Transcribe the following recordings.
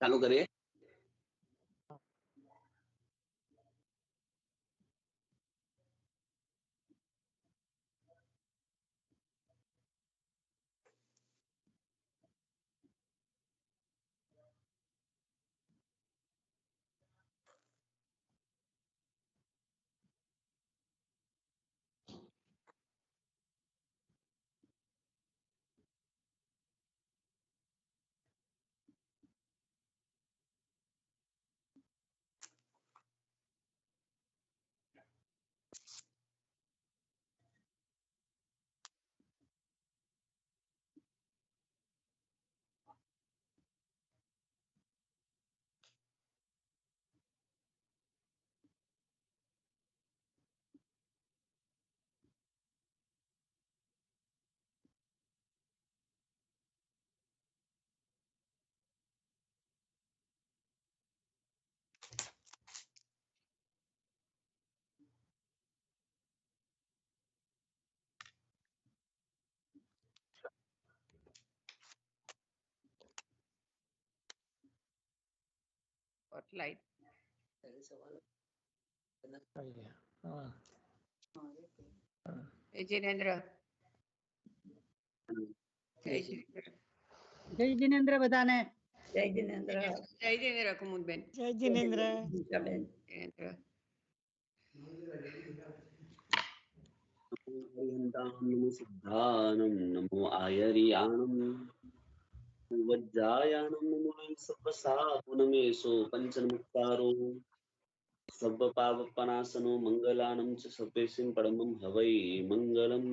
ચાલુ કરીએ. સ્પોટલાઇટ જીનેન્દ્ર જય જીનેન્દ્ર બધાને. જય જીનેન્દ્ર. જય જીનેન્દ્ર કુમુદબેન. જય જીનેન્દ્ર. જીનેન્દ્ર. નમો સિદ્ધાનમ નમો આયર્યાણમ વજ્જાયાણમ નમો સર્વસાપુનમેષો પંચન્મુક્તારો સર્વ પાવપનાસનો મંગલાનમ ચ સર્વેસિં પરમં હવૈ મંગલમ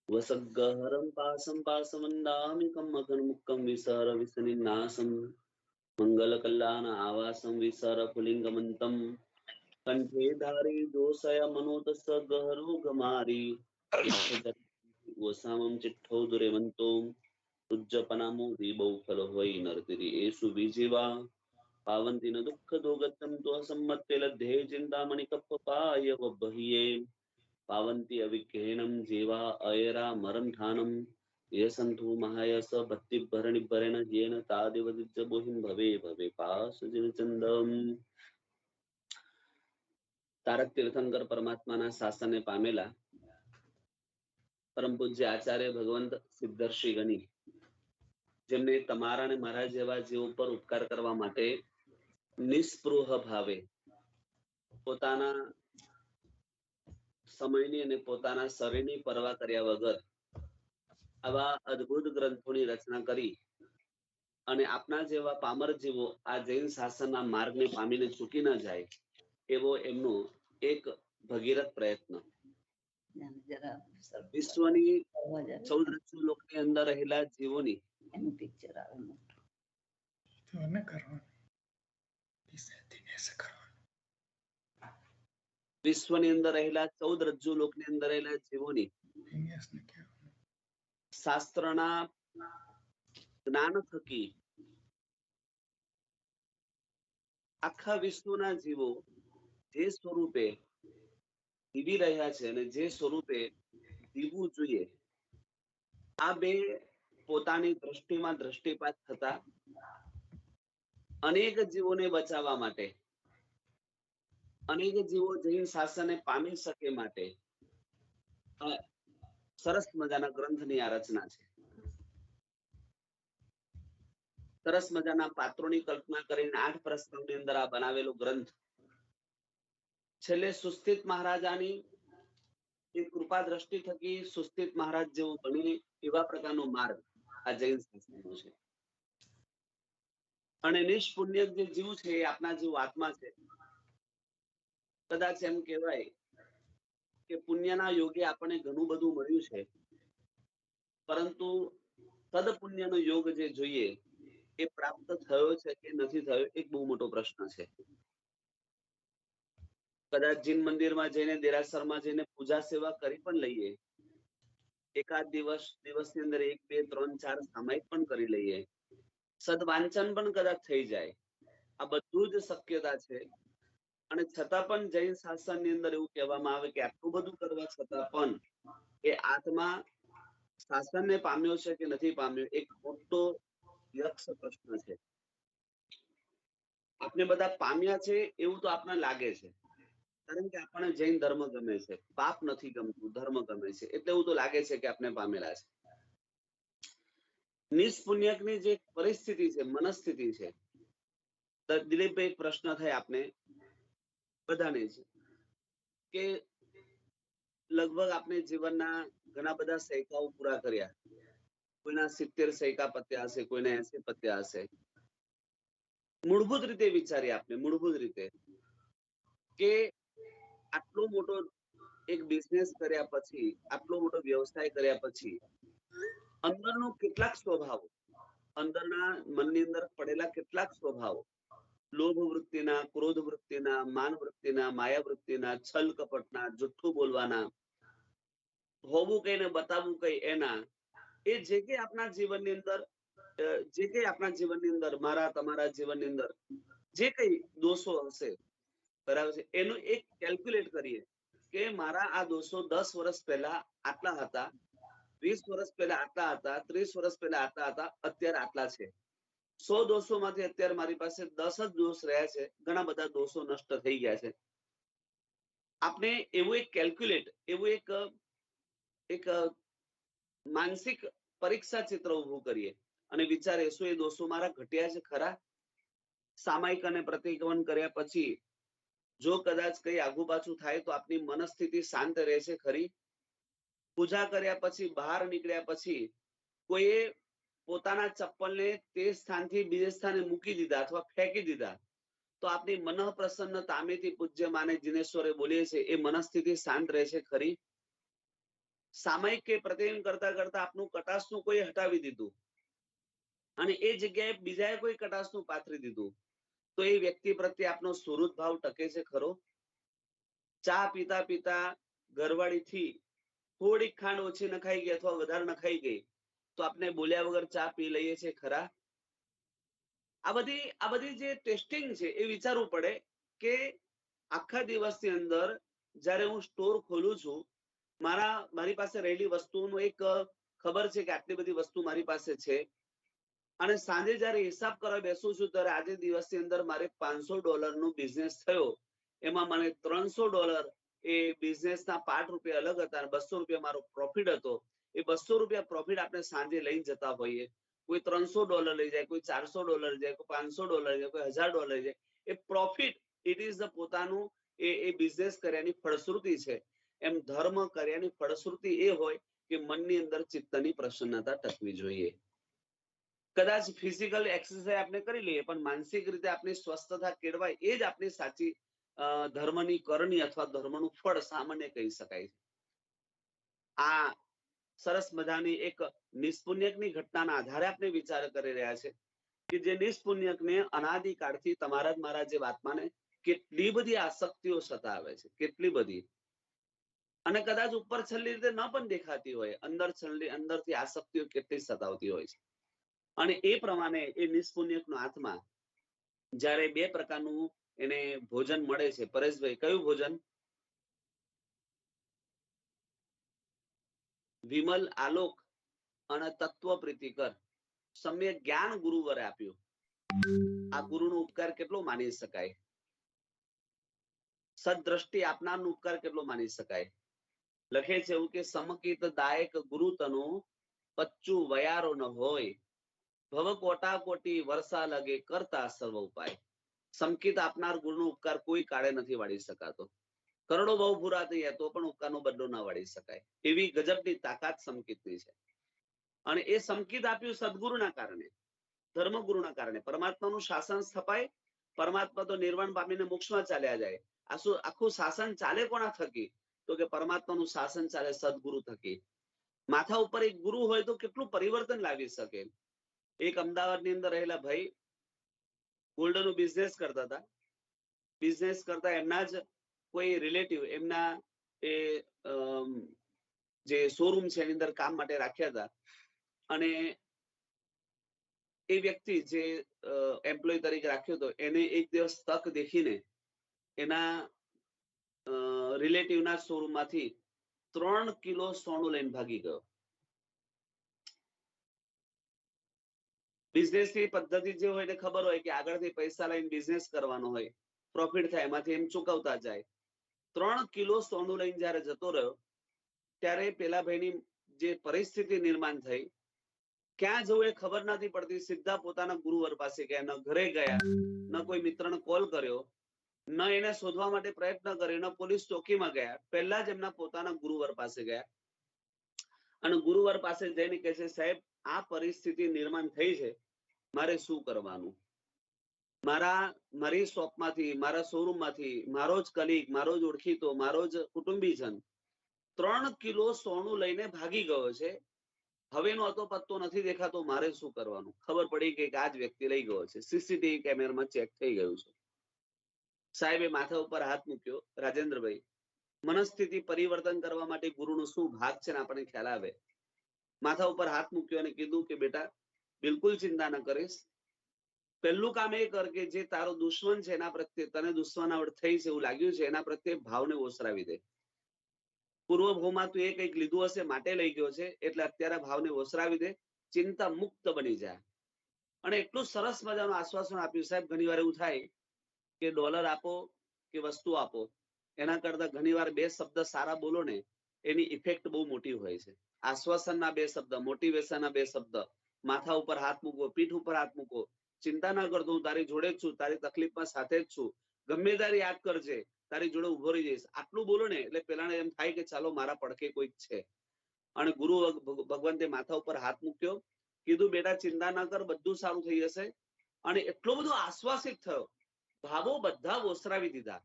વસગ્ગહરં પાસં પાસવંદામિકં મકરમુક્કં વિસર વિસનિનાસં મંગલકલ્યાણ આવાસં વિસર પુલિંગમન્तं કંઠે ધારી દોષય મનોતસ્સ ગહરો ગમારી વસામં ચિઠ્ઠો દુરેમંતો ઉજ્જપનામો દીબૌ ફલ હોય નરતિરી એસુ વિજીવા પાવંતી ન દુઃખ દોગતમ તો અસમ્મત્તે લધ્ધે ચિંતામણિ કપ્પપાય વબહિયે પાવંતી અવિઘ્નેનમ જેવા અયરા મરંઠાનમ યસંતુ મહાયસ ભક્તિ ભરણિ ભરેણ જેન તાદેવદિત્ય બોહિમ ભવે ભવે પાસ ચંદમ. તારક તીર્થંકર પરમાત્માના શાસને પામેલા પરમ પૂજ્ય આચાર્ય ભગવંત સિદ્ધર્ષિ ગની, જેમને તમારા ને મારા જેવા જીવ પર ઉપકાર કરવા માટે નિસ્પૃહ ભાવે પોતાના સમયની અને પોતાના શરીરની પરવા કર્યા વગર આવા અદ્ભુત ગ્રંથોની રચના કરી અને આપના જેવા પામર જીવો આ જૈન શાસનના માર્ગને પામીને ચૂકી ન જાય એવો એમનો એક ભગીરથ પ્રયત્ન. વિશ્વની 14 લોકની અંદર રહેલા જીવોની એનું પિક્ચર આવે મોટું. વિશ્વની અંદર રહેલા 14 રજ્જુ લોકની અંદર રહેલા જીવોની શાસ્ત્રના જ્ઞાન થકી આખા વિશ્વના જીવો જે સ્વરૂપે જીવી રહ્યા છે અને જે સ્વરૂપે જીવવું જોઈએ, આ બે પોતાની દ્રષ્ટિમાં દ્રષ્ટિપાત થતા અનેક જીવોને બચાવવા માટે, અનેક જીવો જૈન શાસને પામી શકે માટે સરસ મજાના ગ્રંથની આ રચના છે. સરસ મજાના પાત્રોની કલ્પના કરીને 8 પ્રસ્તવની અંદર આ બનાવેલો ગ્રંથ છેલ્લે સુસ્થિત મહારાજાની એ કૃપા દ્રષ્ટિ થકી સુસ્થિત મહારાજ જેવો બની એવા પ્રકારનો માર્ગ આ જૈન શાસનનો છે. અને નિષ્પુણ્ય જે જીવ છે એ આપના જેવો આત્મા છે. કદાચ એમ કહેવાય કે પુણ્યના યોગે આપણને ઘણું બધું મળ્યું છે, પરંતુ સદપુણ્યનો યોગ જે જોઈએ એ પ્રાપ્ત થયો છે કે નથી થયો એક બહુ મોટો પ્રશ્ન છે. કદાચ જીન મંદિરમાં જઈને દેરાસરમાં જઈને પૂજા સેવા કરી પણ લઈએ, એકાદ દિવસની અંદર 1, 2, 3, 4 સામાયિક પણ કરી લઈએ, સદવાંચન પણ કદાચ થઈ જાય, આ બધું જ શક્યતા છે. અને છતાં પણ જૈન શાસનની અંદર એવું કહેવામાં આવે કે આટલું બધું કરવા છતાં પણ એ આત્મા શાસનને પામ્યો છે કે નથી પામ્યો એક મોટો યક્ષ પ્રશ્ન છે. આપણે બધા પામ્યા છે એવું તો આપણને લાગે છે, કારણ કે આપણને જૈન ધર્મ ગમે છે, પાપ નથી ગમતું, ધર્મ ગમે છે, એટલે એવું તો લાગે છે કે આપણે પામેલા છે. નિષ્પુણ્યકની જે પરિસ્થિતિ છે, મનસ્થિતિ છે, દિલીપભાઈ એક પ્રશ્ન થાય આપને બધાને જ કે લગભગ આપણે જીવનના ઘણા બધા સૈકાઓ પૂરા કર્યા, કોઈના 70 સૈકા પત્યા હશે, કોઈના 80 પત્યા હશે. મૂળભૂત રીતે વિચારીએ આપણે, મૂળભૂત રીતે કે આટલો મોટો એક બિઝનેસ કર્યા પછી, આટલો મોટો વ્યવસાય કર્યા પછી અંદરનો કેટલાક સ્વભાવો, અંદરના મનની અંદર પડેલા કેટલાક સ્વભાવો, લોભ વૃત્તિના, ક્રોધ વૃત્તિના, માન વૃત્તિના, માયા વૃત્તિના, છલ કપટના, જુઠ્ઠું બોલવાના, હોવું કઈ ને બતાવવું કઈ એના, એ જે કઈ આપણા જીવનની અંદર જે કઈ આપણા જીવનની અંદર, મારા તમારા જીવનની અંદર જે કઈ દોષો હશે, બરાબર છે, એનું એક કેલ્ક્યુલેટ કરીએ કે મારા આ દોષો 10 વર્ષ પહેલા આટલા હતા, 20 વર્ષ પહેલા આટલા હતા, 30 વર્ષ પહેલા આટલા હતા, અત્યારે આટલા છે. 100 દોષોમાંથી અત્યારે મારી પાસે 10 જ દોષ રહ્યા છે, ઘણા બધા દોષો નષ્ટ થઈ ગયા છે. આપણે એવું એક કેલ્ક્યુલેટ, એવું એક માનસિક પરીક્ષા ચિત્ર ઉભું કરીએ અને વિચારીએ શું એ દોષો મારા ઘટ્યા છે ખરા? સામાયિક અને પ્રતિક્રમણ કર્યા પછી જો કદાચ કઈ આગુ પાછું થાય તો આપની મનસ્થિતિ શાંત રહેશે ખરી? પૂજા કર્યા પછી, બહાર નીકળ્યા પછી કોઈએ પોતાના ચપ્પલને તે સ્થાનથી બીજે સ્થાને મૂકી દીધા અથવા ફેંકી દીધા તો આપની મનઃ પ્રસન્ન તામેથી પૂજ્ય માને જીનેશ્વરે બોલીએ છે, એ મનસ્થિતિ શાંત રહેશે ખરી? સામાયિક કે પ્રતિક્રમણ કરતા કરતા આપનું કટાશનું કોઈ હટાવી દીધું અને એ જગ્યાએ બીજાએ કોઈ કટાશનું પાથરી દીધું તો એ વ્યક્તિ પ્રત્યે આપનો સુહૃદ ભાવ ટકે છે ખરો? ચા પીતા પીતા ઘરવાળીથી થોડીક ખાંડ ઓછી નખાઈ ગઈ અથવા વધારે નખાઈ ગઈ તો આપણે બોલ્યા વગર ચા પી લઈએ છે ખરા? આ બધી જે ટેસ્ટિંગ છે એ વિચારવું પડે કે આખા દિવસની અંદર જ્યારે હું સ્ટોર ખોલું છું, મારી પાસે રહેલી વસ્તુનું એક ખબર છે કે આટલી બધી વસ્તુ મારી પાસે છે, અને સાંજે જયારે હિસાબ કરવા બેસું છું ત્યારે આજે દિવસની અંદર મારે $500 નો બિઝનેસ થયો, એમાં મને $300 એ બિઝનેસના પાર્ટ રૂપિયા અલગ હતા અને $200 મારો પ્રોફિટ હતો. એ $200 પ્રોફિટ આપણે સાંજે લઈને જતા હોઈએ, કોઈ $300 લઈ જાય, કોઈ $400 લઈ જાય, કોઈ $500 લઈ જાય, કોઈ $1000 લઈ જાય. એ પ્રોફિટ ઇટ ઇઝ ધ પોતાનું એ બિઝનેસ કર્યાની ફળશ્રુતિ છે. એમ ધર્મ કર્યાની ફળશ્રુતિ એ હોય કે મનની અંદર ચિત્તની પ્રસન્નતા ટકવી જોઈએ. કદાચ ફિઝિકલ એક્સરસાઇઝ આપણે કરી લઈએ પણ માનસિક રીતે આપણી સ્વસ્થતા કેળવાય એ જ આપણી સાચી ધર્મની કરણી અથવા ધર્મનું ફળ સામાન્ય કહી શકાય છે. આ સરસ મજાની એક નિષ્પુણ્યકની ઘટનાના આધારે આપણે વિચાર કરી રહ્યા છે કે જે નિષ્પુણ્યકને અનાદિકાળથી તમારા જ મારા જે આત્માને કેટલી બધી આસક્તિઓ સતાવે છે, કેટલી બધી, અને કદાચ ઉપર છેલ્લી રીતે ન પણ દેખાતી હોય, અંદરથી આસક્તિઓ કેટલી સતાવતી હોય છે. અને એ પ્રમાણે એ નિષ્પુણ્યકનો આત્મા જ્યારે 2 પ્રકારનું એને ભોજન મળે છે. પરેશભાઈ, કયું ભોજન? વિમલ આલોક અને તત્વ પ્રીતિકર સમ્યક જ્ઞાન ગુરુવરે આપ્યું. આ ગુરુનો ઉપકાર કેટલો માની શકાય? સદ્દ્રષ્ટિ આપનારનો ઉપકાર કેટલો માની શકાય? લખે છે એવું કે સમકિત દાયક ગુરુ તનો પચ્ચું વયારો ન હોય, ભવ કોટા કોટી વર્ષા લગે કરતા સર્વ ઉપાય. સમકિત આપનાર ગુરુનો ઉપકાર કોઈ કાળે નથી વાળી શકાતો. કરોડો બહુ પૂરા થઈ જાય તો પણ ઉપકારનો બદલો ના વાળી શકાય, એવી ગજબની તાકાત સમકિતની છે. અને એ સમકિત આપ્યું સદગુરુના કારણે, ધર્મગુરુના કારણે. પરમાત્માનું શાસન સ્થપાય, પરમાત્મા તો નિર્વાણ પામીને મોક્ષમાં ચાલ્યા જાય. આખું શાસન ચાલે કોના થકી? તો કે પરમાત્માનું શાસન ચાલે સદગુરુ થકી. માથા ઉપર એક ગુરુ હોય તો કેટલું પરિવર્તન લાવી શકે. એક અમદાવાદની અંદર રહેલા ભાઈ ગોલ્ડનો બિઝનેસ કરતા હતા. બિઝનેસ કરતા એમના જ કોઈ રિલેટિવ એમના એ જે શોરૂમ છે એની અંદર કામ માટે રાખ્યા હતા, અને એ વ્યક્તિ જે એમ્પ્લોય તરીકે રાખ્યો હતો એને એક દિવસ તક દેખીને એના રિલેટિવના શોરૂમમાંથી 3 કિલો સોનું લઈને ભાગી ગયો. બિઝનેસ ની પદ્ધતિ જે હોય એને ખબર હોય કે આગળથી પૈસા લઈને બિઝનેસ કરવાનો હોય, પ્રોફિટ થાય એમાંથી એમ ચૂકવતા જાય. 3 કિલો સોનું લઈને જયારે જતો રહ્યો ત્યારે પેલા ભાઈની જે પરિસ્થિતિ નિર્માણ થઈ, ક્યાં જવું એ ખબર નથી પડતી. સીધા પોતાના ગુરુવર પાસે ગયા, ન ઘરે ગયા, ન કોઈ મિત્રને કોલ કર્યો, ન એને શોધવા માટે પ્રયત્ન કર્યો, ન પોલીસ ચોકીમાં ગયા. પહેલા જ એમના પોતાના ગુરુવર પાસે ગયા અને ગુરુવર પાસે જઈને કહે છે, સાહેબ આ પરિસ્થિતિ નિર્માણ થઈ છે, મારે શું કરવાનું? મારી શોપમાંથી, મારા શોરૂમમાંથી મારો જ કલીગ, મારો જ ઓળખીતો, મારો જ કુટુંબીજન 3 કિલો સોનું લઈને ભાગી ગયો છે. હવે એનો અતો પત્તો નથી દેખાતો, મારે શું કરવાનું? ખબર પડી કે આ જ વ્યક્તિ લઈ ગયો છે. સીસીટીવી કેમેરામાં ચેક થઈ ગયું છે. સાહેબે માથા ઉપર હાથ મૂક્યો. રાજેન્દ્રભાઈ, મનસ્થિતિ પરિવર્તન કરવા માટે ગુરુનો શું ભાગ છે ને આપણને ખ્યાલ આવે. માથા ઉપર હાથ મૂક્યો અને કીધું કે બેટા બિલકુલ ચિંતા ન કરીશ. પહેલું કામ એ કર કે જે તારો દુશ્મન છે એના પ્રત્યે તને દુશ્મનાવટ થઈ છે એવું લાગ્યું છે એના પ્રત્યે ભાવને ઓસરાવી દે. પૂર્વ ભાવમાં તું એ કંઈક લીધું હશે માટે લઈ ગયો છે એટલે અત્યારે ભાવને ઓસરાવી દે, ચિંતા મુક્ત બની જાય. અને એટલું સરસ મજાનું આશ્વાસન આપ્યું. સાહેબ ઘણીવાર એવું થાય કે ડોલર આપો કે વસ્તુ આપો એના કરતા ઘણીવાર 2 શબ્દ સારા બોલો ને એની ઇફેક્ટ બહુ મોટી હોય છે. આશ્વાસનના 2 શબ્દ, મોટિવેશનના 2 શબ્દ, માથા ઉપર હાથ મૂકો, પીઠ ઉપર હાથ મૂકો, ચિંતા ના કરતો, હું તારી જોડે જ છું, તારી તકલીફમાં સાથે જ છું, ગમે ત્યારે યાદ કરજે, તારી જોડે ઉભો રહી જઈશ, આટલું બોલો ને એટલે પેલાને એમ થાય કે ચાલો મારા પડખે કોઈક છે. અને ગુરુ ભગવંતે માથા ઉપર હાથ મૂક્યો, કીધું બેટા ચિંતા ના કર, બધું સારું થઈ જશે. અને એટલો બધો આશ્વાસિત થયો, ભાવો બધા ઓસરાવી દીધા.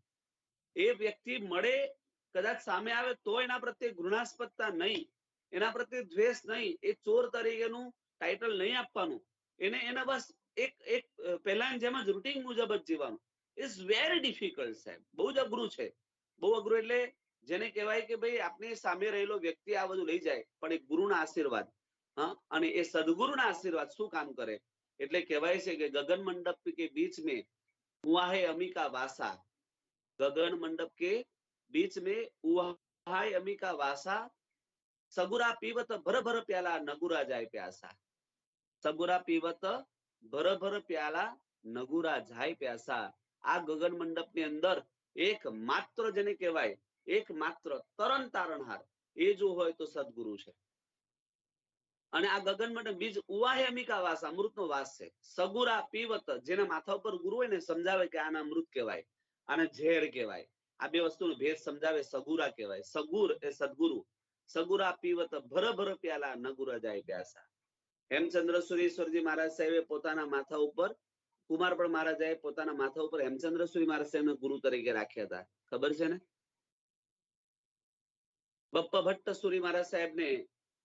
એ વ્યક્તિ મળે, કદાચ સામે આવે તો એના પ્રત્યે ઘૃણાસ્પદતા નહીં, એના પ્રત્યે દ્વેષ નહીં, એ ચોર તરીકેનું ટાઇટલ નહીં આપવાનું, એને બસ એક પહેલાની જેમ જ રૂટીન મુજબ જ જીવવાનું. ઇટ્સ વેરી ડિફિકલ્ટ સાહેબ, બહુ જ અઘરું છે. બહુ અઘરું એટલે જેને કહેવાય કે ભાઈ આપની સામે રહેલો વ્યક્તિ આ બધું લઈ જાય, પણ એ ગુરુના આશીર્વાદ, અને એ સદગુરુના આશીર્વાદ શું કામ કરે? એટલે કહેવાય છે કે ગગન મંડપ કે બીચ में हुआ है अमी का वासा, गगन मंडप के बीच में हुआ है अमी का वासा, सगुरा पीवत भर भर प्याला नगुरा जाय प्यासा. સગુરા પીવત ભર ભર પ્યાલા નગુરા જાય પ્યાસા. આ ગગન મંડપની અંદર એક માત્ર જેને કહેવાય એક માત્ર તરણ તારણહાર એ જો હોય તો સદગુરુ છે. અને આ ગગન મંડપ બીજ ઉવાહે અમિકા વાસ, અમૃતનો વાસ છે. સગુરા પીવત, જેના માથા ઉપર ગુરુ હોય ને સમજાવે કે આના અમૃત કહેવાય, આને ઝેર કહેવાય, આ બે વસ્તુનો ભેદ સમજાવે, સગુરા કહેવાય. સગુર એ સદગુરુ. સગુરા પીવત ભર ભર પ્યાલા નગુરા જાય પ્યાસા. હેમચંદ્ર સુરીશ્વરજી મહારાજ સાહેબે પોતાના માથા ઉપર, કુમારપળ મહારાજાએ પોતાના માથા ઉપર હેમચંદ્ર સુરી મહારાજ સાહેબને ગુરુ તરીકે રાખ્યા હતા, ખબર છે ને? બપ્પા ભટ્ટ સુરી મહારાજ સાહેબને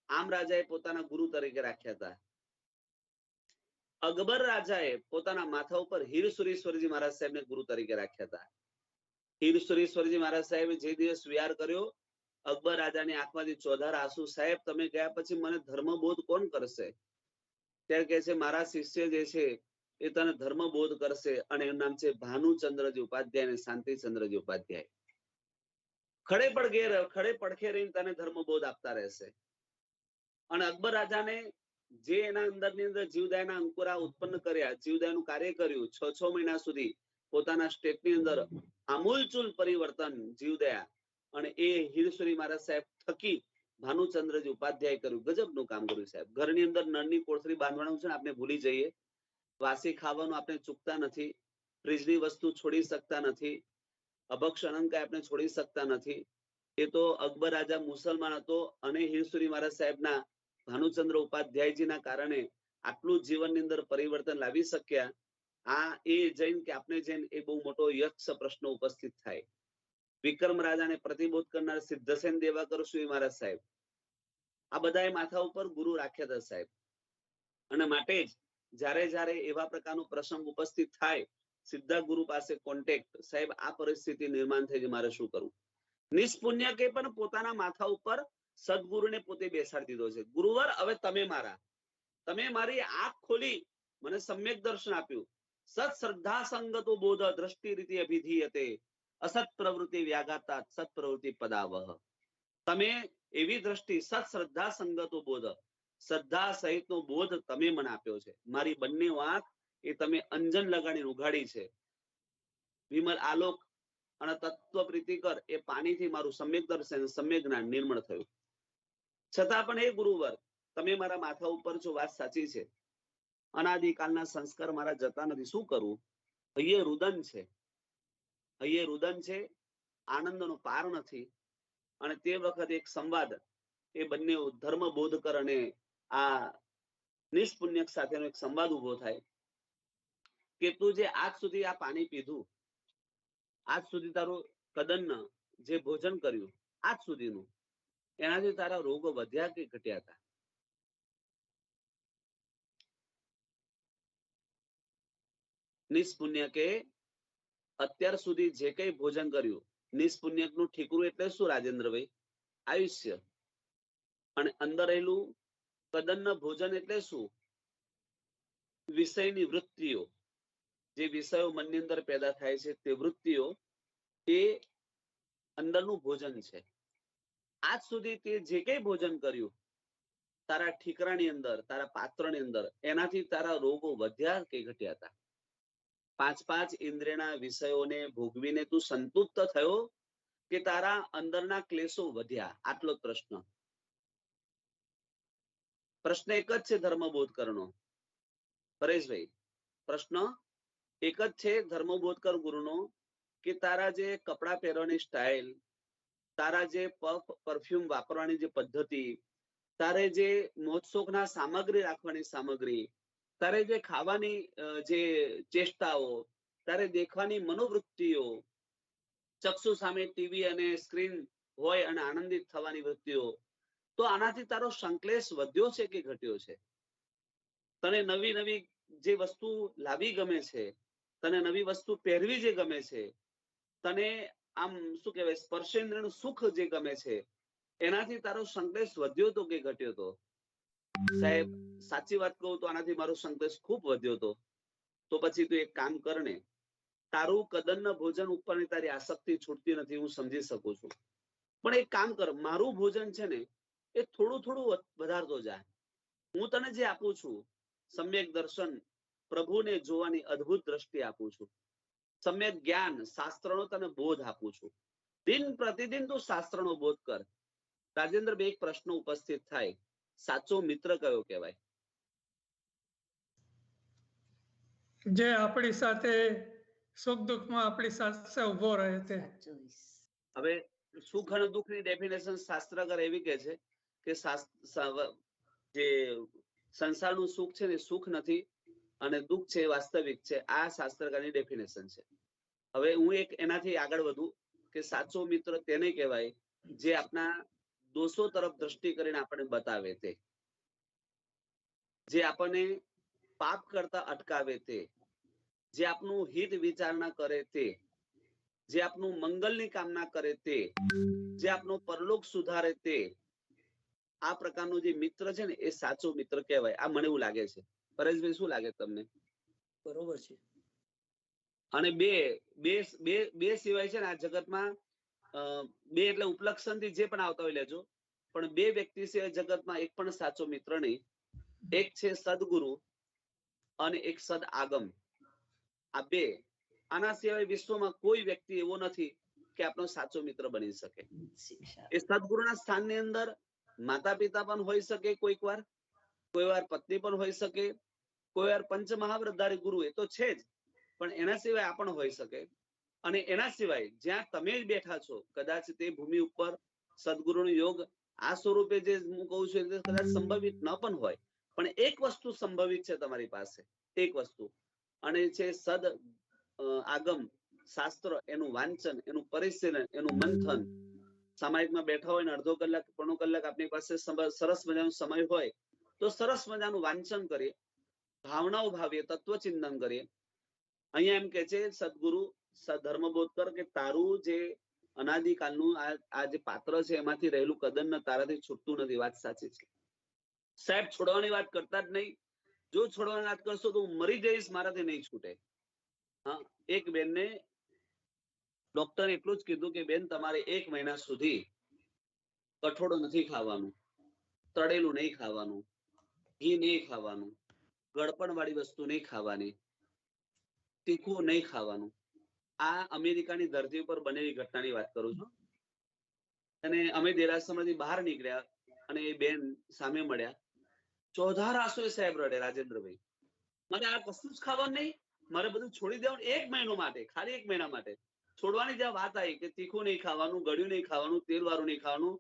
આમ રાજાએ પોતાના ગુરુ તરીકે રાખ્યા હતા. અકબર રાજાએ પોતાના માથા ઉપર હીર સુરીશ્વરજી મહારાજ સાહેબને ગુરુ તરીકે રાખ્યા હતા. હીર સુરીશ્વરજી મહારાજ સાહેબે જે દિવસ વિહાર કર્યો, અકબર રાજાની આંખમાંથી ચોધાર આંસુ. સાહેબ તમે ગયા પછી મને ધર્મબોધ કોણ કરશે? ત્યારે કહે છે મારા શિષ્ય જે છે એ તને ધર્મબોધ કરશે, અને એનું નામ છે ભાનુચંદ્રજી ઉપાધ્યાય અને શાંતિચંદ્રજી ઉપાધ્યાય. ખડે પડખે રહીને તને ધર્મબોધ આપતા રહેશે. અને અકબર રાજાને જે એના અંદરની અંદર જીવદયાના અંકુરા ઉત્પન્ન કર્યા, જીવદયાનું કાર્ય કર્યું, 6 મહિના સુધી પોતાના સ્ટેટની અંદર આમૂલચૂલ પરિવર્તન જીવદયા, અને એ હીરસુરી મહારાજ સાહેબ થકી ભાનુચંદ્રજી ઉપાધ્યાય કર્યું. ગજબનું કામ કર્યું સાહેબ. ઘરની અંદર નળની કોથળી બાંધવાનું છે ને આપણે ભૂલી જઈએ, વાસી ખાવાનું આપણે ચૂકતા નથી, ફ્રીજની વસ્તુ છોડી શકતા નથી, અભક્ષ અનંકાય આપણે છોડી શકતા નથી. એ તો અકબર રાજા મુસલમાન હતો, અને હીરસુરી મહારાજ સાહેબના ભાનુચંદ્ર ઉપાધ્યાયજીના કારણે આટલું જીવનની અંદર પરિવર્તન લાવી શક્યા. આ એ જૈન કે આપણે જૈન, એ બહુ મોટો યક્ષ પ્રશ્ન ઉપસ્થિત થાય. વિક્રમ રાજાને પ્રતિબોધ કરનાર સિદ્ધસેન દેવાકર સુરી મહારાજ સાહેબ, આ બધાએ માથા ઉપર ગુરુ રાખ્યા હતા સાહેબ. અને માટે જ જ્યારે એવા પ્રકારનો પ્રસંગ ઉપસ્થિત થાય, સીધા ગુરુ પાસે કોન્ટેક્ટ. સાહેબ આ પરિસ્થિતિ નિર્માણ થઈ છે, મારે શું કરવું? નિષ્પુણ્ય કે પણ પોતાના માથા ઉપર સદગુરુને પોતે બેસાડી દીધો છે. ગુરુવર હવે તમે મારી આંખ ખોલી મને સમ્યક દર્શન આપ્યું. સત શ્રદ્ધા સંગતો બોધ દ્રષ્ટિ રીતિ અભિધીયતે, અસત પ્રવૃત્તિ વ્યાઘાતા સત પ્રવૃત્તિ પદાવહ. તમે એવી દ્રષ્ટિ, સત શ્રદ્ધા સંગતો બોધ, શ્રદ્ધા સહિતનો બોધ તમે મને આપ્યો છે. મારી બંને આંખ એ તમે અંજન લગાડીને ઉઘાડી છે. વિમલ આલોક અને તત્વ પ્રીતિકર એ પાણીથી મારું સમ્યક દર્શન સમ્યક જ્ઞાન નિર્મળ થયું. છતાં પણ એ ગુરુવર તમે મારા માથા ઉપર છો, વાત સાચી છે. અનાદિકાળના સંસ્કાર મારા જતા નથી, શું કરવું? હૈયે રુદન છે, હૈયે રુદન છે, આનંદનો પાર નથી. અને તે વખતે એક સંવાદ એ બંને ધર્મ બોધકર અને આ નિષ્પુણ્યક સાથેનો એક સંવાદ ઉભો થાય કે તું જે આજ સુધી આ પાણી પીધું, આજ સુધી તારું કદન જે ભોજન કર્યું આજ સુધીનું, એનાથી તારા રોગો વધ્યા કે ઘટ્યા હતા? નિષ્પુણ્ય કે અત્યાર સુધી જે કઈ ભોજન કર્યું, નિષ્પુણ્યક નું ઠીકરું એટલે શું રાજેન્દ્રભાઈ? આયુષ્ય. અને અંદર રહેલું કદન ભોજન એટલે શું? વિષયની વૃત્તિઓ, જે વિષયો મનની અંદર પેદા થાય છે તે વૃત્તિઓ એ અંદરનું ભોજન છે. આજ સુધી તે જે કઈ ભોજન કર્યું તારા ઠીકરાની અંદર, તારા પાત્રની અંદર, એનાથી તારા રોગો વધ્યા કે ઘટ્યા હતા? પાંચ પાંચ ઇન્દ્રિયના વિષયોને ભોગવીને તું સંતુષ્ટ થયો કે તારા અંદરના ક્લેશો વધ્યા? આટલો જ પ્રશ્ન. પ્રશ્ન એક જ છે ધર્મબોધકરનો. પરેશભાઈ, પ્રશ્ન એક જ છે ધર્મબોધકર ગુરુનો કે તારા જે કપડા પહેરવાની સ્ટાઇલ, તારા જે પરફ્યુમ વાપરવાની જે પદ્ધતિ, તારે જે મોજશોખના સામગ્રી રાખવાની સામગ્રી, તારે જે ખાવાની જે ચેષ્ટાઓ, તારે દેખવાની મનોવૃત્તિઓ, ચક્ષુ સામે ટીવી અને સ્ક્રીન હોય અને આનંદિત થવાની વૃત્તિઓ, તો આનાથી તારો સંકલેશ વધ્યો છે કે ઘટ્યો છે? તને નવી નવી જે વસ્તુ લાવી ગમે છે, તને નવી વસ્તુ પહેરવી જે ગમે છે, તને આમ શું કહેવાય સ્પર્શેન્દ્રનું સુખ જે ગમે છે, એનાથી તારો સંકલેશ વધ્યો તો કે ઘટ્યો તો? સાહેબ સાચી વાત કહું તો આનાથી મારો સંકલેશ ખૂબ વધ્યો હતો. તો પછી તું એક કામ કર ને, તારું કદન ભોજન ઉપરની તારી આસક્તિ છૂટતી નથી, હું સમજી શકું છું. પણ એક કામ કર, મારું ભોજન છે ને એ થોડું થોડું વધારતો જાય. હું તને જે આપું છું સમ્યક દર્શન, પ્રભુને જોવાની અદ્ભુત દ્રષ્ટિ આપું છું. સમ્યક જ્ઞાન, શાસ્ત્રનો તને બોધ આપું છું. દિન પ્રતિદિન તું શાસ્ત્રનો બોધ કર. રાજેન્દ્રભાઈ, એક પ્રશ્ન ઉપસ્થિત થાય, સાચો મિત્ર કયો કહેવાય? જે આપણી સાથે સુખ દુઃખમાં આપણી સાથે ઉભો રહે તે. હવે સુખ અને દુઃખની ડેફિનેશન શાસ્ત્રકાર એવી કે છે કે જે સંસારનું સુખ છે ને સુખ નથી અને દુઃખ છે વાસ્તવિક છે. આ શાસ્ત્રકારની ડેફિનેશન છે. હવે હું એક એનાથી આગળ વધું કે સાચો મિત્ર તેને કહેવાય જે આપણા દોષો તરફ દ્રષ્ટિ કરીને આપણને બતાવે તે, જે આપણને પાપ કરતા અટકાવે તે, જે આપનું હિત વિચારણા કરે તે, જે આપનું મંગલની કામના કરે તે, જે આપનો પરલોક સુધારે તે, આ પ્રકારનો જે મિત્ર છે ને એ સાચો મિત્ર કહેવાય. આ મને એવું લાગે છે. પરેશભાઈ, શું લાગે તમને? બરોબર છે. અને બે બે બે બે સિવાય છે ને આ જગતમાં બે એટલે ઉપલક્ષણથી જે પણ આવતા હોય લેજો, પણ બે વ્યક્તિ સિવાય જગતમાં એક પણ સાચો મિત્ર નહીં. એક છે સદગુરુ અને એક સદ આગમ. આ બે, આના સિવાય વિશ્વમાં કોઈ વ્યક્તિ એવો નથી કે આપણો સાચો મિત્ર બની શકે. એ સદગુરુના સ્થાનની અંદર માતા પિતા પણ હોઈ શકે, કોઈક વાર પત્ની પણ હોઈ શકે, કોઈ વાર પંચમહાવ્રતધારી ગુરુ એ તો છે જ, પણ એના સિવાય આ પણ હોઈ શકે. અને એના સિવાય જ્યાં તમે જ બેઠા છો કદાચ તે ભૂમિ ઉપર સદગુરુનો યોગ આ સ્વરૂપે જે હું કહું છું કદાચ સંભવિત ન પણ હોય, પણ એક વસ્તુ સંભવિત છે તમારી પાસે, એક વસ્તુ, અને છે સદ આગમ શાસ્ત્ર, એનું વાંચન, એનું પરિશીલન, એનું મંથન. સામાયિકમાં બેઠા હોય ને અડધો કલાક પોણો કલાક આપણી પાસે સરસ મજાનો સમય હોય તો સરસ મજાનું વાંચન કરીએ, ભાવનાઓ ભાવીએ, તત્વચિંતન કરીએ. અહીંયા એમ કે છે સદગુરુ ધર્મબોધકર કે તારું જે અનાદિકાળનું આ જે પાત્ર છે એમાંથી રહેલું કદન તારાથી છૂટતું નથી. વાત સાચી છે સાહેબ, છોડવાની વાત કરતા જ નહીં. જો છોડવાની વાત કરશો તો હું મરી જઈશ, મારાથી નહીં છૂટે. હા, એક બેનને ડોક્ટરે એટલું જ કીધું કે બેન તમારે 1 મહિના સુધી કઠોળ નથી ખાવાનું, તળેલું નહીં ખાવાનું, ઘી નહીં ખાવાનું, ગળપણ વાળી વસ્તુ નહીં ખાવાની, તીખું નહીં ખાવાનું. આ અમેરિકાની ધરતી ઉપર બનેલી ઘટનાની વાત કરું છું. અને અમે દેરાસરમાંથી બહાર નીકળ્યા અને એ બેન સામે મળ્યા. ચોધાર આંસુએ સાહેબ રડે, રાજેન્દ્રભાઈ મારે આ કશું જ ખાવાનું નહીં, મારે બધું છોડી દેવાનું 1 મહિનો માટે, ખાલી 1 મહિના માટે છોડવાની જ્યાં વાત આવી કે તીખું નહીં ખાવાનું, ગળ્યું નહીં ખાવાનું, તેલ વાળું નહીં ખાવાનું,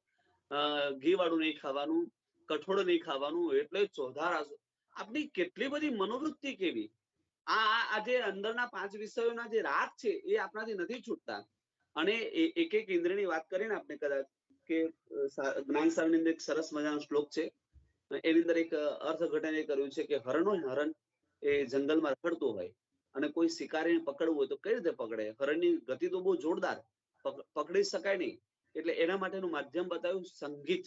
ઘી વાળું નહીં ખાવાનું, કઠોળ નહીં ખાવાનું, એટલે ચોધાર આંસુ. આપણી કેટલી બધી મનોવૃત્તિ કેવી! આ જે અંદરના 5 વિષયોના જે રાગ છે એ આપણાથી નથી છૂટતા. અને એક એક ઇન્દ્રિયની વાત કરીને આપણે કદાચ કે જ્ઞાન સારની અંદર એક સરસ મજાનો શ્લોક છે, એની અંદર એક અર્થઘટન એ કર્યું છે કે હરણ એ જંગલમાં રખડતું હોય અને કોઈ શિકારીને પકડવું હોય તો કઈ રીતે પકડે? હરણની ગતિ તો બહુ જોરદાર, પકડી શકાય નહીં. એટલે એના માટેનું માધ્યમ બતાવ્યું સંગીત.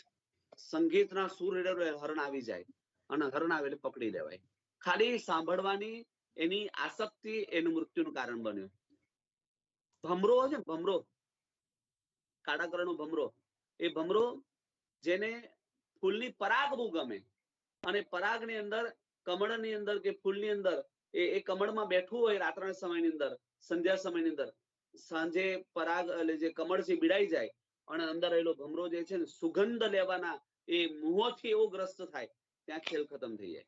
સંગીતના સૂર હેઠળ હરણ આવી જાય અને હરણ આવે એટલે પકડી લેવાય. ખાલી સાંભળવાની એની આસક્તિ એનું મૃત્યુનું કારણ બન્યું. ભમરો હોય છે, ભમરો, કાળા કલરનો ભમરો, એ ભમરો જેને ફૂલની પરાગ બહુ ગમે અને પરાગની અંદર, કમળની અંદર કે ફૂલની અંદર એ કમળમાં બેઠું હોય રાત્રના સમયની અંદર, સંધ્યા સમયની અંદર, સાંજે પરાગ એટલે જે કમળ છે બીડાઈ જાય અને અંદર રહેલો ભમરો જે છે ને સુગંધ લેવાના એ મોહથી એવો ગ્રસ્ત થાય, ત્યાં ખેલ ખતમ થઈ જાય.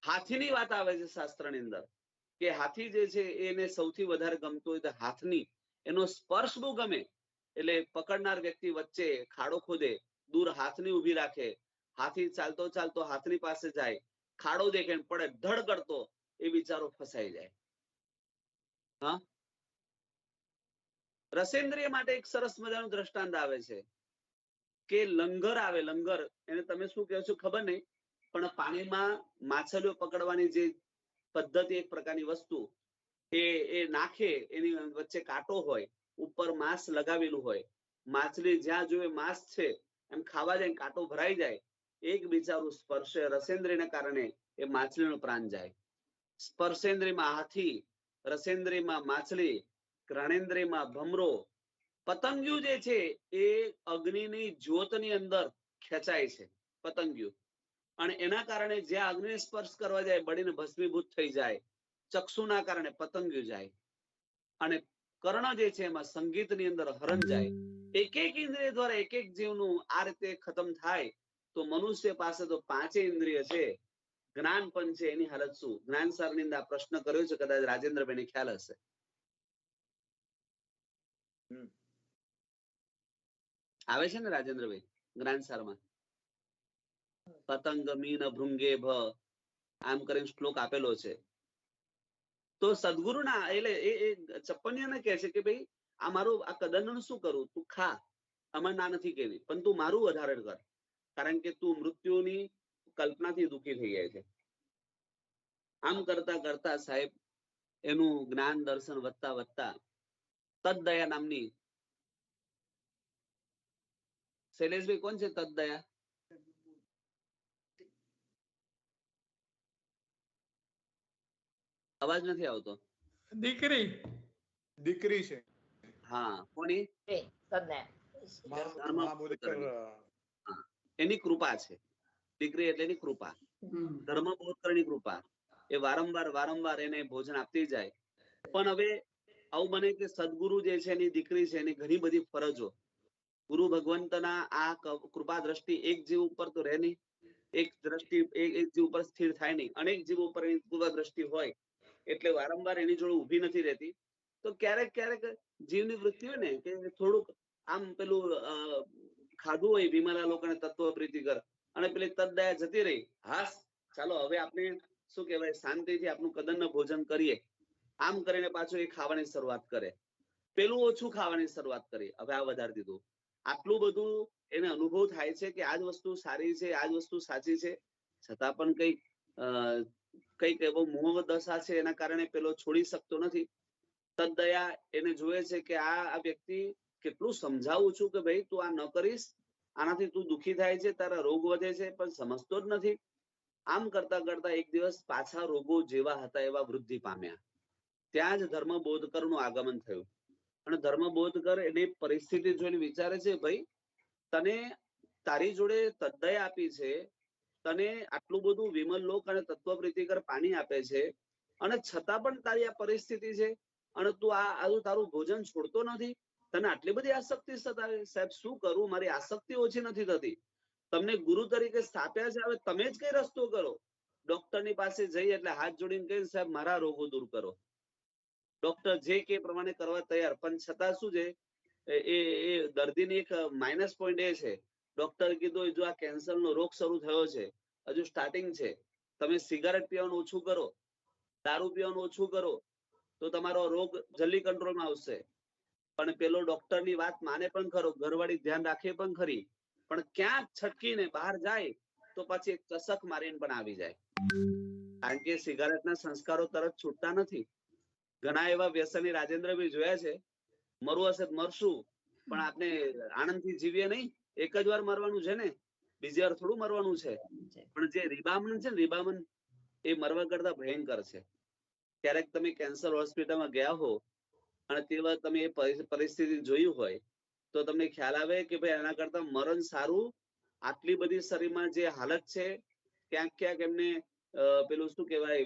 હાથીની વાત આવે છે શાસ્ત્રની અંદર કે હાથી જે છે એને સૌથી વધારે ગમતો હોય તો હાથની, એનો સ્પર્શ બહુ ગમે. એટલે પકડનાર વ્યક્તિ વચ્ચે ખાડો ખોદે, દૂર હાથની ઉભી રાખે, હાથી ચાલતો ચાલતો હાથની પાસે જાય, ખાડો દેખે પડે, ધડ કરતો એ બિચારો ફસાઈ જાય. હા, રસેન્દ્રિય માટે એક સરસ મજાનું દ્રષ્ટાંત આવે છે કે લંગર આવે, લંગર એને તમે શું કહો છો ખબર નહીં, પણ પાણીમાં માછલીઓ પકડવાની જે પદ્ધતિ, એક પ્રકારની વસ્તુ એ નાખે, એની વચ્ચે કાંટો હોય, ઉપર માંસ લગાવેલું હોય, માછલી જ્યાં જોવે માંસ છે એમ ખાવા જાય, કાંટો ભરાઈ જાય, એક બિચારું સ્પર્શે રસેન્દ્રિયને કારણે એ માછલીનો પ્રાણ જાય. સ્પર્શેન્દ્રિયમાં હાથી, રસેન્દ્રિયમાં માછલી, ઘ્રાણેન્દ્રિયમાં ભમરો. પતંગિયું જે છે એ અગ્નિની જ્યોતની અંદર ખેંચાય છે, પતંગિયું, અને એના કારણે જ્યાં અગ્નિને સ્પર્શ કરવા જાય બળીને ભસ્મીભૂત થઈ જાય. ચક્ષુના કારણે પતંગિયું જાય અને કર્ણ જે છે એમાં સંગીતની અંદર હરણ જાય. એક એક ઇન્દ્રિય દ્વારા એક એક જીવનું આ રીતે ખતમ થાય તો મનુષ્ય પાસે તો 5 ઇન્દ્રિય છે, જ્ઞાન પણ છે, એની હાલત શું? જ્ઞાન સારની અંદર પ્રશ્ન કર્યો છે, કદાચ રાજેન્દ્રભાઈને ખ્યાલ હશે. આવે છે ને રાજેન્દ્રભાઈ જ્ઞાન સારમાં? પતંગ મીન ભૃંગે ભ આમ કરીને શ્લોક આપેલો છે. તો સદગુરુના એટલે એ 56ને કહે છે કે ભાઈ આ મારું આ કદનનું શું કરું? તું ખા, અમારે ના નથી કેવી, પણ તું મારું વધારે કર, કારણ કે તું મૃત્યુની કલ્પનાથી દુઃખી થઈ જાય છે. આમ કરતા કરતા સાહેબ એનું જ્ઞાન દર્શન વધતા વધતા તદ્દયા નામની, શૈલેષભાઈ કોણ છે તદ્દયા? અવાજ નથી આવતો. દીકરી છે. હા, કોની? એની કૃપા છે. દીકરી એટલે એની કૃપા, ધર્મબોધકરની કૃપા. એ વારંવાર એને ભોજન આપતી જાય. પણ હવે આવું બને કે સદગુરુ જે છે એની દીકરી છે, એની ઘણી બધી ફરજો. ગુરુ ભગવંતના આ કૃપા દ્રષ્ટિ એક જીવ ઉપર તો રહે નહીં, એક દ્રષ્ટિ એક જીવ ઉપર સ્થિર થાય નહીં, અનેક જીવ ઉપર એની કૃપા દ્રષ્ટિ હોય એટલે વારંવાર એની જોડે ઉભી નથી રહેતી. તો ક્યારેક ક્યારેક જીવની વૃત્તિ હોય ને કે થોડુંક આમ પેલું ખાધું હોય બીમારા લોકોને તત્વ પ્રીતિકર, અને પેલી તદ્દયા જતી રહી, હાસ ચાલો હવે આપણે શું કહેવાય શાંતિથી આપણું કદનનું ભોજન કરીએ, આમ કરીને પાછું એ ખાવાની શરૂઆત કરે. પેલું ઓછું ખાવાની શરૂઆત કરી, હવે આ વધારી દીધું. આટલું બધું એને અનુભવ થાય છે કે આજ વસ્તુ સારી છે, આજ વસ્તુ સાચી છે, છતાં પણ કઈક એવો મોહ દશા છે એના કારણે પેલો છોડી શકતો નથી. તદ્દયા એને જોવે છે કે આ વ્યક્તિ કેટલું સમજાવું છું કે ભાઈ તું આ ન કરીશ, આનાથી તું દુઃખી થાય છે, તારા રોગ વધે છે, પણ સમજતો જ નથી. આમ કરતા કરતા એક દિવસ પાછા રોગો જેવા હતા એવા વૃદ્ધિ પામ્યા. ત્યાં જ ધર્મબોધકરનું આગમન થયું. અને ધર્મબોધકર એની પરિસ્થિતિ જોઈને વિચારે છે, ભાઈ તને તારી જોડે તદ્દયા આપી છે, તને આટલું બધું વિમલલોક અને તત્વપ્રીતિકર પાણી આપે છે અને છતાં પણ તારી આ પરિસ્થિતિ છે અને તું આ તારું ભોજન છોડતો નથી. તને આટલી બધી આસક્તિ સતાવે. સાહેબ શું કરું, મારી આસક્તિ ઓછી નથી થતી. તમને ગુરુ તરીકે સ્થાપ્યા છે, હવે તમે જ કઈ રસ્તો કરો. ડોક્ટરની પાસે જઈ એટલે હાથ જોડીને કહે સાહેબ મારા રોગો દૂર કરો. ડોક્ટર જે કે પ્રમાણે કરવા તૈયાર, પણ છતાં શું છે એ દર્દીની એક માઇનસ પોઈન્ટ એ છે, ડોક્ટર કીધું જો આ કેન્સરનો રોગ શરૂ થયો છે, હજુ સ્ટાર્ટિંગ છે, તમે સિગારેટ પીવાનું ઓછું કરો, દારૂ પીવાનું ઓછું કરો તો તમારો રોગ જલ્દી કંટ્રોલમાં આવશે. પણ પેલો ડોક્ટરની વાત માને પણ ખરો, ઘરવાળી ધ્યાન રાખે પણ ખરી, પણ ક્યાંક છટકીને બહાર જાય તો પછી એક ચસક મારીને પણ આવી જાય. કારણ કે સિગારેટના સંસ્કારો તરત છૂટતા નથી. ઘણા એવા વ્યસની રાજેન્દ્રભાઈ જોયા છે, મરવું હશે મરશું, પણ આપણે આનંદથી જીવીએ નહીં. એક જ વાર મરવાનું છે ને, બીજી વાર થોડું મરવાનું છે. પણ જે રિબામન છે ને, રિબામન એ મરવા કરતા ભયંકર છે. ક્યારેક તમે કેન્સર હોસ્પિટલમાં ગયા હો અને તે વખત તમે એ પરિસ્થિતિ જોયું હોય તો તમને ખ્યાલ આવે કે ભાઈ એના કરતા મરણ સારું. આટલી બધી શરીરમાં જે હાલત છે, ક્યાંક ક્યાંક એમને પેલું શું કહેવાય,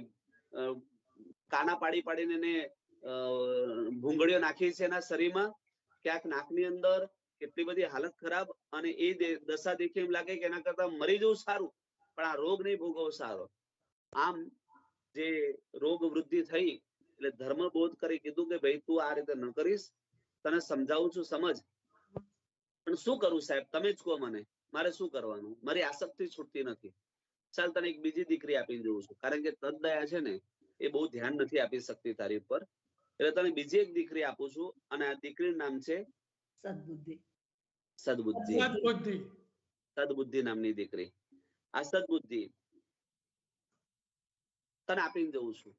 કાના પાડી પાડીને એને ભૂંગળીઓ નાખી છે એના શરીરમાં, ક્યાંક નાકની અંદર કેટલી બધી હાલત ખરાબ, અને એ દશા દેખી એમ લાગે કે એના કરતા મરી જવું સારું, પણ આ રોગ નહીં ભોગવવો સારો. આમ જે રોગ વૃદ્ધિ થઈ એટલે ધર્મ બોધ કરી કીધું કે ભાઈ તું આ રીતે ન કરીશ, તને સમજાવું છું સમજ. પણ શું કરું સાહેબ, તમે જ કહો મને, મારે શું કરવાનું, મારી આસક્તિ છૂટતી નથી. ચાલ તને એક બીજી દીકરી આપીને જોઉં છું, કારણ કે તદદયા છે ને એ બહુ ધ્યાન નથી આપી શકતી તારી ઉપર, એટલે તને બીજી એક દીકરી આપું છું, અને આ દીકરીનું નામ છે સદબુદ્ધિ. સદબુદ્ધિ. સદબુદ્ધિ. સદબુદ્ધિ નામની દીકરી. આ સદબુદ્ધિ તને આપીને જઉં છું.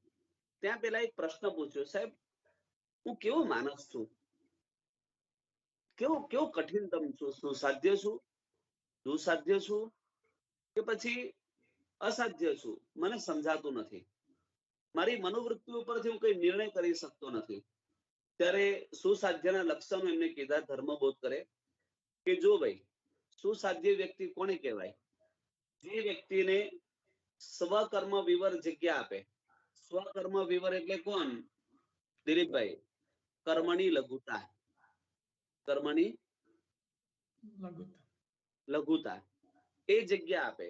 ત્યાં પેલા એક પ્રશ્ન પૂછ્યો, સાહેબ હું કેવો માણસ છું, કેવો કઠિનતમ છું, સુસાધ્ય છું, દુસાધ્ય છું કે પછી અસાધ્ય છું, મને સમજાતું નથી. મારી મનોવૃત્તિ ઉપરથી હું કઈ નિર્ણય કરી શકતો નથી. ત્યારે સુસાધ્યના લક્ષણો એમને કીધા, ધર્મબોધ કરે કે જો ભાઈ સુસાધ્ય વ્યક્તિ કોને કહેવાય, જે વ્યક્તિને સ્વકર્મ વિવર જગ્યા આપે. સ્વકર્મ વિવર એટલે કોણ દિલીપભાઈ? કર્મની લઘુતા. કર્મની લઘુતા એ જગ્યા આપે.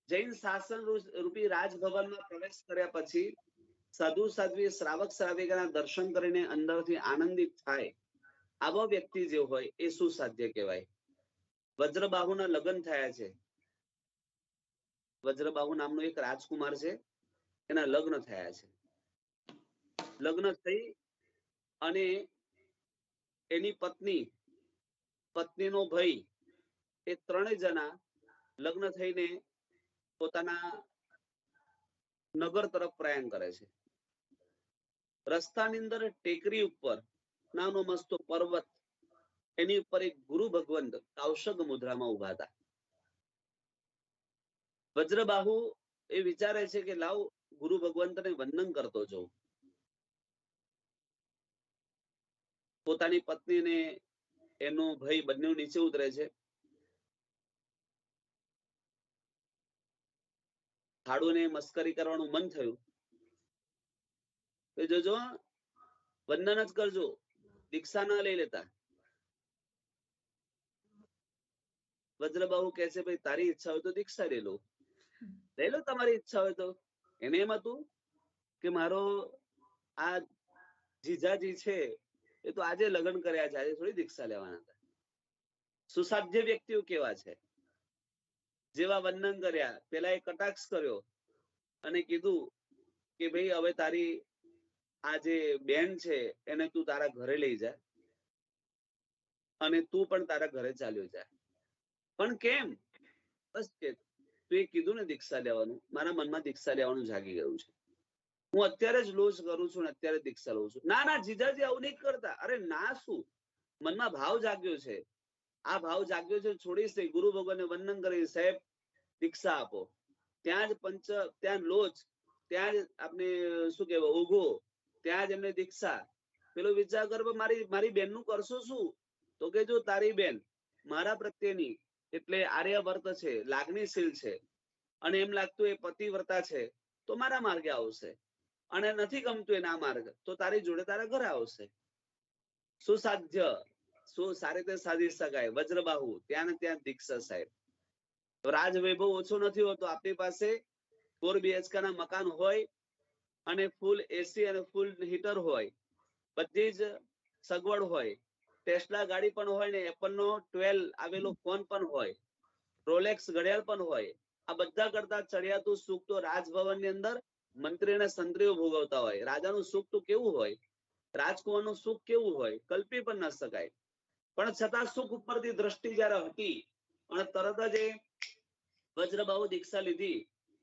જૈન શાસન રૂપી રાજભવનમાં પ્રવેશ કર્યા પછી સાધુ સાધ્વી શ્રાવક શ્રાવિકાના દર્શન કરીને અંદરથી આનંદિત થાય, આવા વ્યક્તિ જે હોય એ સુસાધ્ય કહેવાય. વજ્રબાહુના લગ્ન થયા છે. વજ્રબાહુ નામનો એક રાજકુમાર છે, એના લગ્ન થયા છે. લગ્ન થઈ અને એની પત્નીનો ભાઈ, એ ત્રણેય જણા લગ્ન થઈને પોતાના નગર તરફ પ્રયાણ કરે છે. રસ્તાની અંદર ટેકરી ઉપર નાનો મસ્તો પર્વત, એની ઉપર એક ગુરુ ભગવંત કૌશગ મુદ્રામાં ઉભા હતા. વજ્રબાહુ એ વિચારે છે કે લાવ ગુરુ ભગવંતને વંદન કરતો જઉં. પોતાની પત્નીને એનો ભાઈ બંને નીચે ઉતરે છે. થાળુને મસ્કરી કરવાનું મન થયું કે જોજો વંદન જ કરજો, દીક્ષા ના લઈ લેતા. વજ્રબાહુ કહે છે ભાઈ તારી ઈચ્છા હોય તો દીક્ષા લઈ લો તમારી ઈચ્છા હોય તો. એને એમ હતું કે મારો આ જીજાજી છે એ તો આજે લગ્ન કર્યા છે, આજે થોડી દીક્ષા લેવાના હતા. સુસાધ્ય વ્યક્તિઓ કેવા છે, જેવા વંદન કર્યા, પેલા એ કટાક્ષ કર્યો અને કીધું કે ભાઈ હવે તારી આ જે બેન છે એને તું તારા ઘરે લઈ જા અને તું પણ તારા ઘરે ચાલ્યો જા. પણ કેમ? બસ કે તું એ કીધું ને દીક્ષા લેવાનું, મારા મનમાં દીક્ષા લેવાનું જાગી ગયું છે, હું અત્યારે જ લોજ કરું છું ને અત્યારે દીક્ષા લઉં છું. ના ના જીજાજી આવું નહીં કરતા. અરે ના શું, મનમાં ભાવ જાગ્યો છે, આ ભાવ જાગ્યો છે, છોડીશ નહીં. ગુરુ ભગવાનને વંદન કરી સાહેબ દીક્ષા આપો. ત્યાં જ ત્યાં લોજ, ત્યાં જ આપણે શું કહેવાય ઓઘો, ત્યાં જ એમને દીક્ષા. પેલો વિચાર કર મારી બેનનું કરશો શું? તો કે જો તારી બેન મારા પ્રત્યેની એટલે આર્યવર્ત છે, લાગણીશીલ છે, અને એમ લાગતું એ પતિવ્રતા છે તો મારા માર્ગે આવશે, અને નથી ગમતું એના માર્ગ તો તારી જોડે તારા ઘરે આવશે. સુસાધ્ય, શું સારી રીતે સાધી શકાય? વજ્રબાહુ, ત્યાં ને ત્યાં દીક્ષા સાહેબ. રાજ વૈભવ ઓછો નથી હોતો. આપણી પાસે 4 BHK ના મકાન હોય અને ફૂલ એસી અને ફૂલ હીટર હોય, બધી જ સગવડ હોય, ટેસ્લા ગાડી પણ હોય ને એપલ નો 12 આવેલો ફોન પણ હોય, રોલેક્સ ઘડિયાળ પણ હોય. આ બધા કરતા ચડિયાતું સુખ તો રાજભવન ની અંદર મંત્રી અને સંત્રીઓ ભોગવતા હોય. રાજાનું સુખ તો કેવું હોય, રાજકુમારનું સુખ કેવું હોય, કલ્પી પણ ન શકાય. પણ છતાં સુખ ઉપરથી દ્રષ્ટિ જયારે હતી અને તરત જ એ વજ્રબાહુ દીક્ષા લીધી,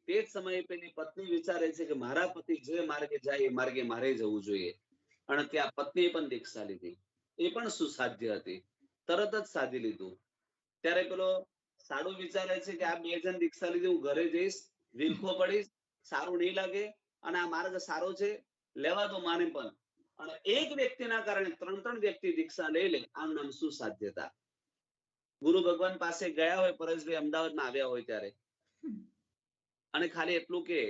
તે જ સમયે પેલી પત્ની વિચારે છે કે મારા પતિ જે માર્ગે જાય એ માર્ગે મારે જવું જોઈએ. અને ત્યાં પત્નીએ પણ દીક્ષા લીધી. એ પણ સુસાધ્ય હતી, તરત જ સાધી લીધું. ત્યારે પેલો સાડુ વિચારે છે કે આ 2 જણ દીક્ષા લીધી, હું ઘરે જઈશ, વિલખો પડીશ, સારું નહીં લાગે, અને આ માર્ગ સારો છે, લેવા દો માને પણ. અને એક વ્યક્તિના કારણે 3 વ્યક્તિ દીક્ષા લઈ લે. આમ નામ સુસાધ્યતા. ગુરુ ભગવાન પાસે ગયા હોય, પરેશભાઈ અમદાવાદમાં આવ્યા હોય ત્યારે, અને ખાલી એટલું કે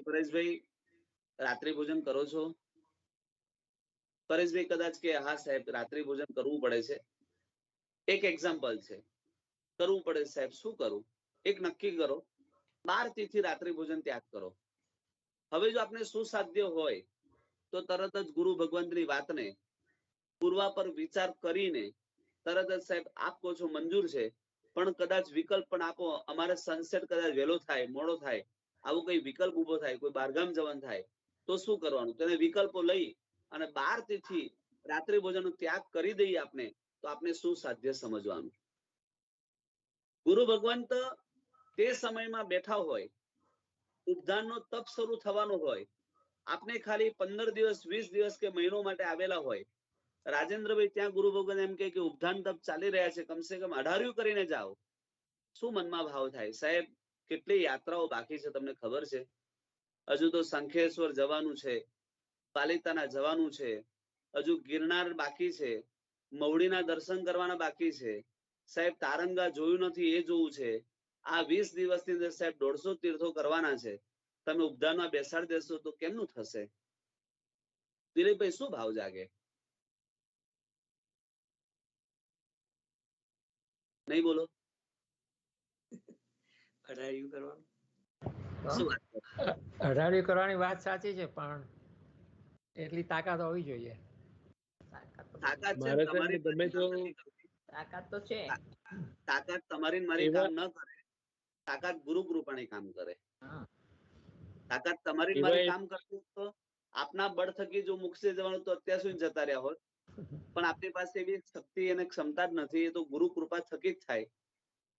પરેશભાઈ રાત્રિ ભોજન કરો છો? પરેશભાઈ કદાચ કે હા સાહેબ રાત્રિ ભોજન કરવું પડે છે. એક એક્ઝામ્પલ છે, કરવું પડે સાહેબ, શું કરું? એક નક્કી કરો, 12 તિથિ રાત્રિ ભોજન ત્યાગ કરો. હવે જો આપણે સુસાધ્ય હોય તો તરત જ ગુરુ ભગવંતની વાતને પૂર્વા પર વિચાર કરીને તરત જ સાહેબ આપ કહો છો મંજૂર છે, પણ કદાચ વિકલ્પ પણ આપો, અમારે સનસેટ કદાચ વહેલો થાય, મોડો થાય, આવું કઈ વિકલ્પ ઉભો થાય, કોઈ બહારગામ જવાનું થાય તો શું કરવાનું? તેને વિકલ્પો લઈ અને 12 તિથિ રાત્રિ ભોજનનો ત્યાગ કરી દઈએ આપણે, તો આપણે શું સાધ્ય સમજવાનું. ગુરુ ભગવંત તે સમયમાં બેઠા હોય, ઉપધાનનો તપ શરૂ થવાનો હોય, આપણે ખાલી 15 દિવસ 20 દિવસ કે મહિનો માટે આવેલા હોય. રાજેન્દ્રભાઈ ત્યાં ગુરુ ભગવાન એમ કે ઉપધાન તપ ચાલી રહ્યા છે, કમસે કમ 18 કરીને જાઓ. શું મનમાં ભાવ થાય? સાહેબ કેટલી યાત્રાઓ બાકી છે તમને ખબર છે? હજુ તો શંખેશ્વર જવાનું છે, પાલિતાના જવાનું છે, હજુ ગિરનાર બાકી છે, મહુડીના દર્શન કરવાના બાકી છે, સાહેબ તારંગા જોયું નથી એ જોવું છે. આ 20 દિવસની અંદર સાહેબ 150 તીર્થો કરવાના છે. તમે ઉપધાનમાં બેસાડી દેશો તો કેમનું થશે? દિલીપભાઈ શું ભાવ જાગે? નહીં બોલો? શું વાત કરો? અઢાડી કરવાની વાત સાચી છે, પણ એટલી તાકાત હોવી જોઈએ. તાકાત છે મારે તમારી ગમે તો તાકાત તો છે. તાકાત તમારી મારી કામ ન કરે, તાકાત ગુરુ કૃપાની કામ કરે. તાકાત તમારી મારી કામ કરતી તો આપના બળ થકી જો મોક્ષે જવાનું તો અત્યાર સુધી જતા રહ્યા હોત, પણ આપણી પાસે એવી શક્તિ અને ક્ષમતા જ નથી. એ તો ગુરુ કૃપા થકી જ થાય.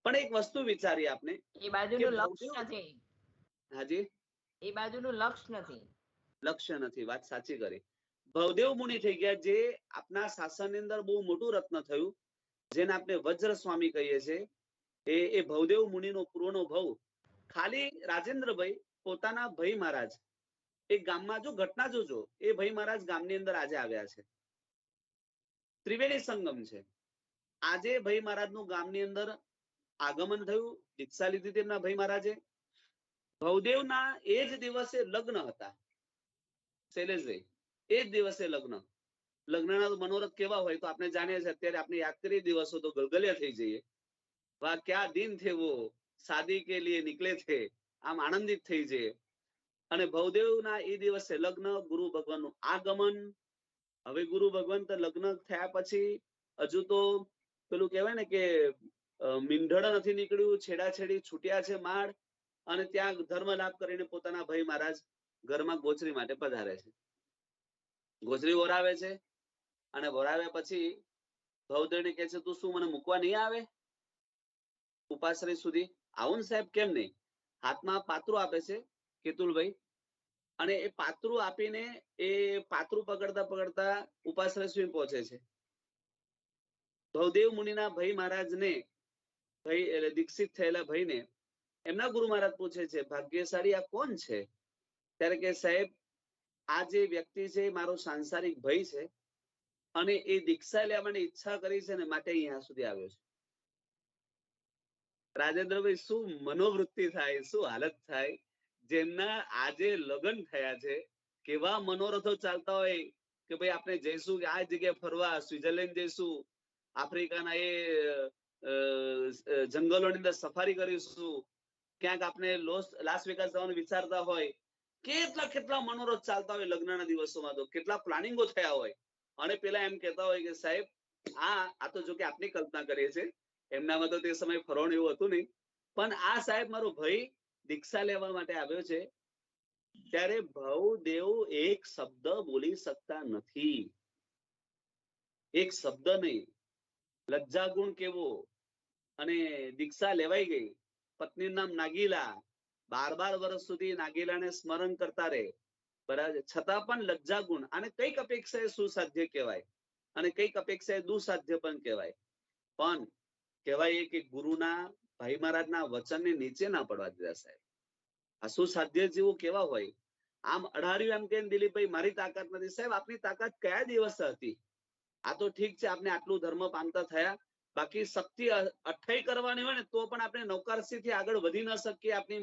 પણ એક વસ્તુ વિચારી આપણે, એ બાજુનું લક્ષ્ય નથી. હાજી, એ બાજુનું લક્ષ્ય નથી, લક્ષ્ય નથી. વાત સાચી કરી. ભવદેવ મુનિ થઈ ગયા, જે આપના શાસનની અંદર બહુ મોટું રત્ન થયું, જેને આપણે વજ્ર સ્વામી કહીએ છીએ. એ ભવદેવ મુનિનો પૂર્વનો ભવ. ખાલી રાજેન્દ્રભાઈ પોતાના ભાઈ મહારાજ એક ગામમાં, જો ઘટના જોજો, એ ભાઈ મહારાજ ગામની અંદર આજે આવ્યા છે, ત્રિવેણી સંગમ છે. આજે ભાઈ મહારાજનું ગામની અંદર આગમન થયું, દીક્ષા લીધી તેમના ભાઈ મહારાજે. ભવદેવના એ જ દિવસે લગ્ન હતા શૈલેષભાઈ, એ જ દિવસે લગ્ન. લગ્નના મનોરથ કેવા હોય તો આપણે જાણીએ છીએ. અત્યારે આપણે યાદ કરીએ દિવસો તો ગલગલિયા થઈ જઈએ. વાહ ક્યા દિન થે વો, શાદી કે લીએ નિકલે થે, આમ આનંદિત થઈ જઈએ. અને ભવદેવના એ દિવસે લગ્ન, ગુરુ ભગવાનનું આગમન. હવે ગુરુ ભગવાન લગ્ન થયા પછી હજુ તો પેલું કહેવાય ને કે મીંઢળ નથી નીકળ્યું, છેડાછેડી છૂટ્યા છે માળ. અને ત્યાં ધર્મ લાભ કરીને પોતાના ભાઈ મહારાજ ઘરમાં ગોચરી માટે પધારે છે. ગોચરી વરાવે છે, અને વરાવ્યા પછી ભવદેવને કહે છે તું શું મને મૂકવા નહીં આવે ઉપાશ્રય સુધી? આવું ને સાહેબ, કેમ નહીં? હાથમાં પાત્રું આપે છે કેતુલભાઈ, અને એ પાત્રું આપીને એ પાત્રું પકડતા પકડતા ઉપાશ્રય સુધી પહોંચે છે. ભવદેવ મુનિના ભાઈ મહારાજને, ભાઈ એટલે દીક્ષિત થયેલા ભાઈને એમના ગુરુ મહારાજ પૂછે છે ભાગ્યશાળી આ કોણ છે? ત્યારે કે સાહેબ આ જે વ્યક્તિ છે મારો સાંસારિક ભાઈ છે, અને એ દીક્ષા લેવાની ઈચ્છા કરી છે ને માટે અહીંયા સુધી આવ્યો છે. રાજેન્દ્રભાઈ શું મનોવૃત્તિ થાય, શું હાલત થાય જેમના આજે લગ્ન થયા છે, કેવા મનોરથો ચાલતા હોય કે ભાઈ આપણે જઈશું કે આ જગ્યાએ ફરવા, સ્વિટરલેન્ડ જઈશું, આફ્રિકાના એ જંગલોની અંદર સફારી કરીશું, ક્યાંક આપણે લાસ વેગાસ જવાનું વિચારતા હોય, કેટલા મનોરથ ચાલતા હોય લગ્નના દિવસોમાં, તો કેટલા પ્લાનિંગો થયા હોય, અને પેલા એમ કહેતા હોય કે સાહેબ આ તો જો કે આપની કલ્પના કરીએ છીએ, એમનામાં તો તે સમય ફરવાનું એવું હતું નહીં, પણ આ સાહેબ મારો ભાઈ દીક્ષા લેવા માટે આવ્યો છે, ત્યારે ભાવદેવ એક શબ્દ બોલી શકતા નથી, એક શબ્દ નહીં. લજ્જા ગુણ કેવો, અને દીક્ષા લેવાઈ ગઈ, પત્નીનું નામ નાગીલા, 12 વર્ષ સુધી નાગીલાને સ્મરણ કરતા રહે, બરાબર, છતાં પણ લજ્જા ગુણ, અને કઈક અપેક્ષાએ સુસાધ્ય કહેવાય અને કઈક અપેક્ષાએ દુસાધ્ય પણ કહેવાય, પણ કહેવાય કે ગુરુના, ભાઈ મહારાજના વચનને નીચે ના પડવા દીધા સાહેબ. આ સુસાધ્ય જેવું કેવા હોય, આમ અઢાર્યું એમ કે દિલીપભાઈ મારી તાકાત નથી. સાહેબ આપની તાકાત કયા દિવસે હતી? આ તો ઠીક છે આપણે આટલું ધર્મ પામતા થયા, બાકી શક્તિ અઠ્ઠાઈ કરવાની હોય ને તો પણ આપણે નૌકારસીથી આગળ વધી ન શકીએ, આપણી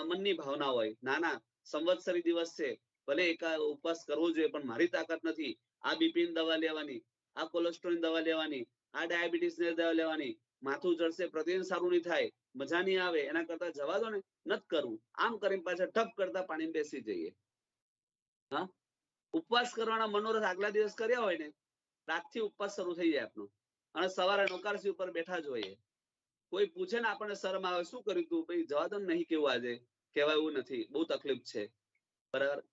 મનની ભાવના હોય. ના, સંવત્સરી દિવસ છે, ભલે એક ઉપવાસ કરવો જોઈએ, પણ મારી તાકાત નથી. આ બીપીની દવા લેવાની, આ કોલેસ્ટ્રોલની દવા લેવાની, આ ડાયાબિટીસની દવા લેવાની, માથું ચડશે, પ્રતિદિન સારું નહીં થાય, મજા નહીં આવે, એના કરતા જવા દો ને, નથી કરવું. આમ કરીને પાછા ઠપ કરતા પાણી બેસી જઈએ. હા, ઉપવાસ કરવાના મનોરથ આગલા દિવસ કર્યા હોય ને, રાતથી ઉપવાસ શરૂ થઈ જાય આપનો, અને સવારે નોકારસી ઉપર બેઠા જ હોઈએ. કોઈ પૂછે ને આપણને શરમ આવે, શું કર્યું તું? ભાઈ જવા દો ને, નહીં કેવું આજે, કહેવાય એવું નથી, બહુ તકલીફ છે, બરાબર.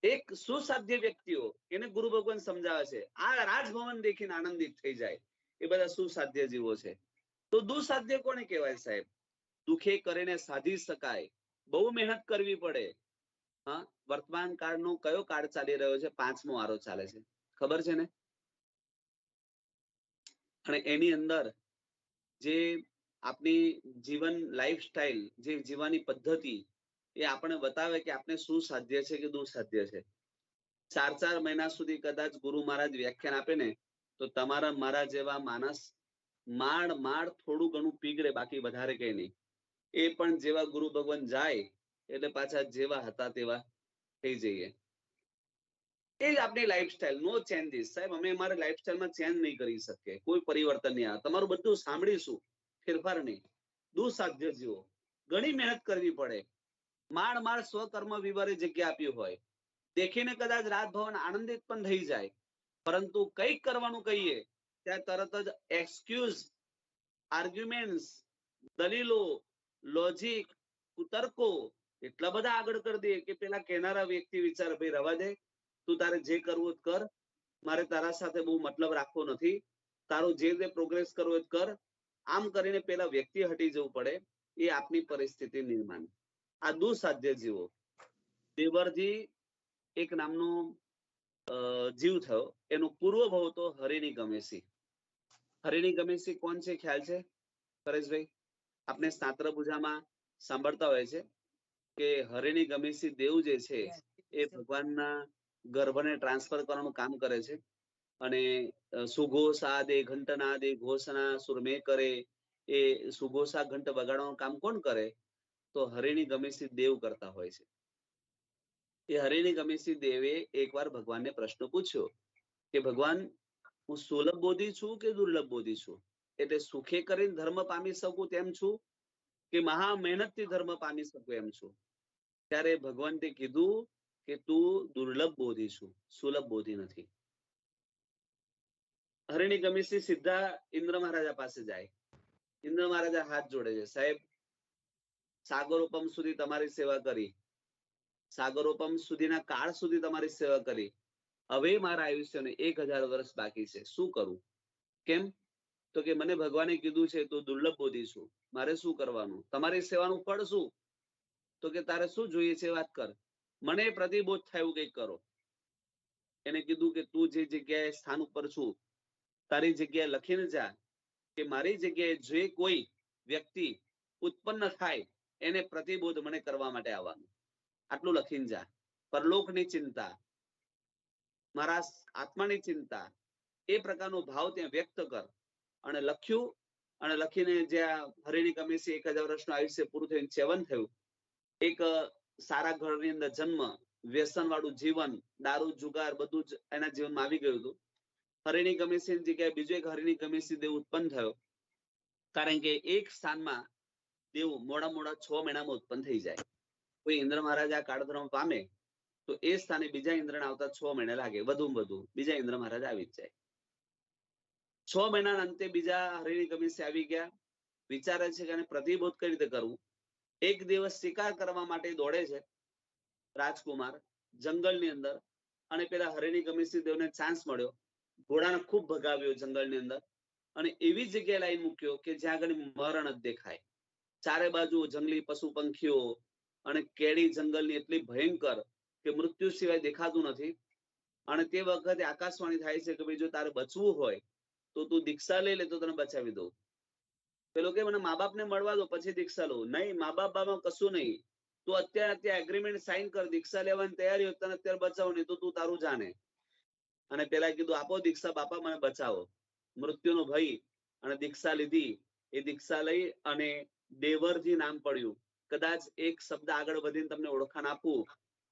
એક સુસાધ્ય વ્યક્તિઓ, એને ગુરુ ભગવાન સમજાવે છે, આ રાજભવન દેખીને આનંદિત થઈ જાય, એ બધા સુસાધ્ય જીવો છે. તો દુસાધ્ય કોને કહેવાય સાહેબ? દુખે કરીને સાધી શકાય, બહુ મહેનત કરવી પડે. હા, વર્તમાન કાળનો કયો કાળ ચાલી રહ્યો છે? 5મો વારો ચાલે છે, ખબર છે ને? અને એની અંદર જે આપણી જીવન લાઈફસ્ટાઈલ, જે જીવવાની પદ્ધતિ, એ આપણે બતાવે કે આપણે શું સાધ્ય છે કે દુસાધ્ય છે. 4 મહિના સુધી કદાચ ગુરુ મહારાજ વ્યાખ્યાન આપે ને, તો તમારા મારા જેવા માણસ માંડ થોડું ઘણું પીગળે, બાકી વધારે કઈ નહીં. એ પણ જેવા ગુરુ ભગવાન જાય એટલે પાછા જેવા હતા તેવા થઈ જઈએ. એ જ આપણી લાઈફસ્ટાઈલ, નો ચેન્જીસ સાહેબ. અમે અમારી લાઈફસ્ટાઈલમાં ચેન્જ નહીં કરી શકીએ, કોઈ પરિવર્તન નહીં આવે. તમારું બધું સાંભળીશું, ફેરફાર નહીં. દુસાધ્ય જીવો, ઘણી મહેનત કરવી પડે, માંડ સ્વકર્મ વિવારે જગ્યા આપી હોય, દેખીને કદાચ રાજભવન આનંદિત પણ થઈ જાય, પરંતુ કંઈક કરવાનું કહીએ ત્યાં તરત જ એક્સક્યુઝ, આર્ગ્યુમેન્ટ્સ, દલીલો, લોજિક, કુતર્કો એટલા બધા આગળ કરી દે કે પેલા કહેનારા વ્યક્તિ વિચાર, ભાઈ રવા દે, તું તારે જે કરવું કર, મારે તારા સાથે બહુ મતલબ રાખવો નથી, તારું જે પ્રોગ્રેસ કરવો કર. આમ કરીને પેલા વ્યક્તિ હટી જવું પડે, એ આપની પરિસ્થિતિ નિર્માણ. આ દુસાધ્ય જીવો. દેવરજી એક નામનો જીવ થયો, એનો પૂર્વ ભાવ તો હરિની ગમેસી. હરિની ગમેસી કોણ છે ખ્યાલ છે પરેશભાઈ? આપણે સ્નાત્ર પૂજામાં સાંભળતા હોય છે કે હરિની ગમેસી દેવ જે છે એ ભગવાનના ગર્ભને ટ્રાન્સફર કરવાનું કામ કરે છે, અને સુઘોષા દે ઘંટના દે ઘોષણા સુરમે કરે, એ સુઘોષા ઘંટ વગાડવાનું કામ કોણ કરે? તો હરિની ગમેસી દેવ કરતા હોય છે. એ હરિની ગમેસી દેવે એકવાર ભગવાનને પ્રશ્ન પૂછ્યો કે ભગવાન, હું સુલભ બોધી છું કે દુર્લભ બોધી છું? એટલે સુખે કરીને ધર્મ પામી શકું તેમ છું કે મહા મહેનતથી ધર્મ પામી શકું એમ છું? ત્યારે ભગવાન તે કીધું કે તું દુર્લભ બોધી છું, સુલભ બોધી નથી. હરિની ગમેસી સીધા ઇન્દ્ર મહારાજા પાસે જાય. ઇન્દ્ર મહારાજા હાથ જોડે છે, સાહેબ સાગરોપમ સુધી તમારી સેવા કરી, સાગરોપમ સુધીના કાળ સુધી તમારી સેવા કરી, હવે મારા આયુષ્યને 1000 વર્ષ બાકી છે, શું કરું? કેમ? તો કે મને ભગવાને કીધું છે તો દુર્લભ બોધી છું, મારે શું કરવાનું? તમારી સેવાનું ફળ શું? તો કે તારે શું જોઈએ છે વાત કર, મને પ્રતિબોધ થાય એવું કંઈક કરો. એને કીધું કે તું જે જગ્યાએ સ્થાન ઉપર છું, તારી જગ્યાએ લખીને જા કે મારી જગ્યાએ જે કોઈ વ્યક્તિ ઉત્પન્ન થાય એને પ્રતિબોધ મને કરવા માટે આવવાનું, આટલું લખીને જા. પરલોકની ચિંતા, મારા આત્માની ચિંતા, એ પ્રકારનો ભાવ ત્યાં વ્યક્ત કર. અને લખ્યું, અને લખીને જ્યાં હરિણી કમિસી 1000 વર્ષનું આયુષ્ય પૂરું થઈને સેવન થયું, એક સારા ઘરની અંદર જન્મ, વ્યસન વાળું જીવન, દારૂ જુગાર બધું જ એના જીવનમાં આવી ગયું હતું. હરિણી કમિસી જગ્યાએ બીજો એક હરિણી કમિસી દેવ ઉત્પન્ન થયો, કારણ કે એક સ્થાનમાં દેવ મોડા 6 મહિનામાં ઉત્પન્ન થઈ જાય. કોઈ ઇન્દ્ર મહારાજ આ કાળધર્મ પામે તો એ સ્થાને બીજા ઇન્દ્રને આવતા 6 મહિના લાગે, વધુમાં વધુ બીજા ઇન્દ્ર મહારાજ આવી જ જાય. 6 મહિનાના અંતે બીજા હરિણી કમિસી આવી ગયા. વિચારે છે કે આને પ્રતિબોધ કઈ રીતે કરવું. એક દિવસ શિકાર કરવા માટે દોડે છે રાજકુમાર જંગલની અંદર, અને પેલા હરિણી કમિસી દેવને ચાન્સ મળ્યો. ઘોડાને ખૂબ ભગાવ્યો જંગલની અંદર, અને એવી જગ્યાએ લાવી મૂક્યો કે જ્યાં આગળ મરણ જ દેખાય. ચારે બાજુ જંગલી પશુ પંખીઓ અને કેડી જંગલની એટલી ભયંકર કે મૃત્યુ સિવાય દેખાતું નથી. અને તે વખતે આકાશવાણી થાય છે કે ભાઈ જો તારે બચવું હોય તો તું દીક્ષા લઈ લે તો તને બચાવી દઉં. પેલો કે મને મા બાપને મળવા દો પછી દીક્ષા લઉં. નહીં, મા બાપમાં કશું નહીં, તું અત્યારે એગ્રીમેન્ટ સાઇન કર, દીક્ષા લેવાની તૈયારી હોય તને અત્યારે બચાવો, નહીં તો તું તારું જાણે. અને પેલા કીધું આપો દીક્ષા બાપા, મને બચાવો. મૃત્યુનો ભય, અને દીક્ષા લીધી. એ દીક્ષા લઈ અને દેવરજી નામ પડ્યું. કદાચ એક શબ્દ આગળ વધીને તમને ઓળખાણ આપું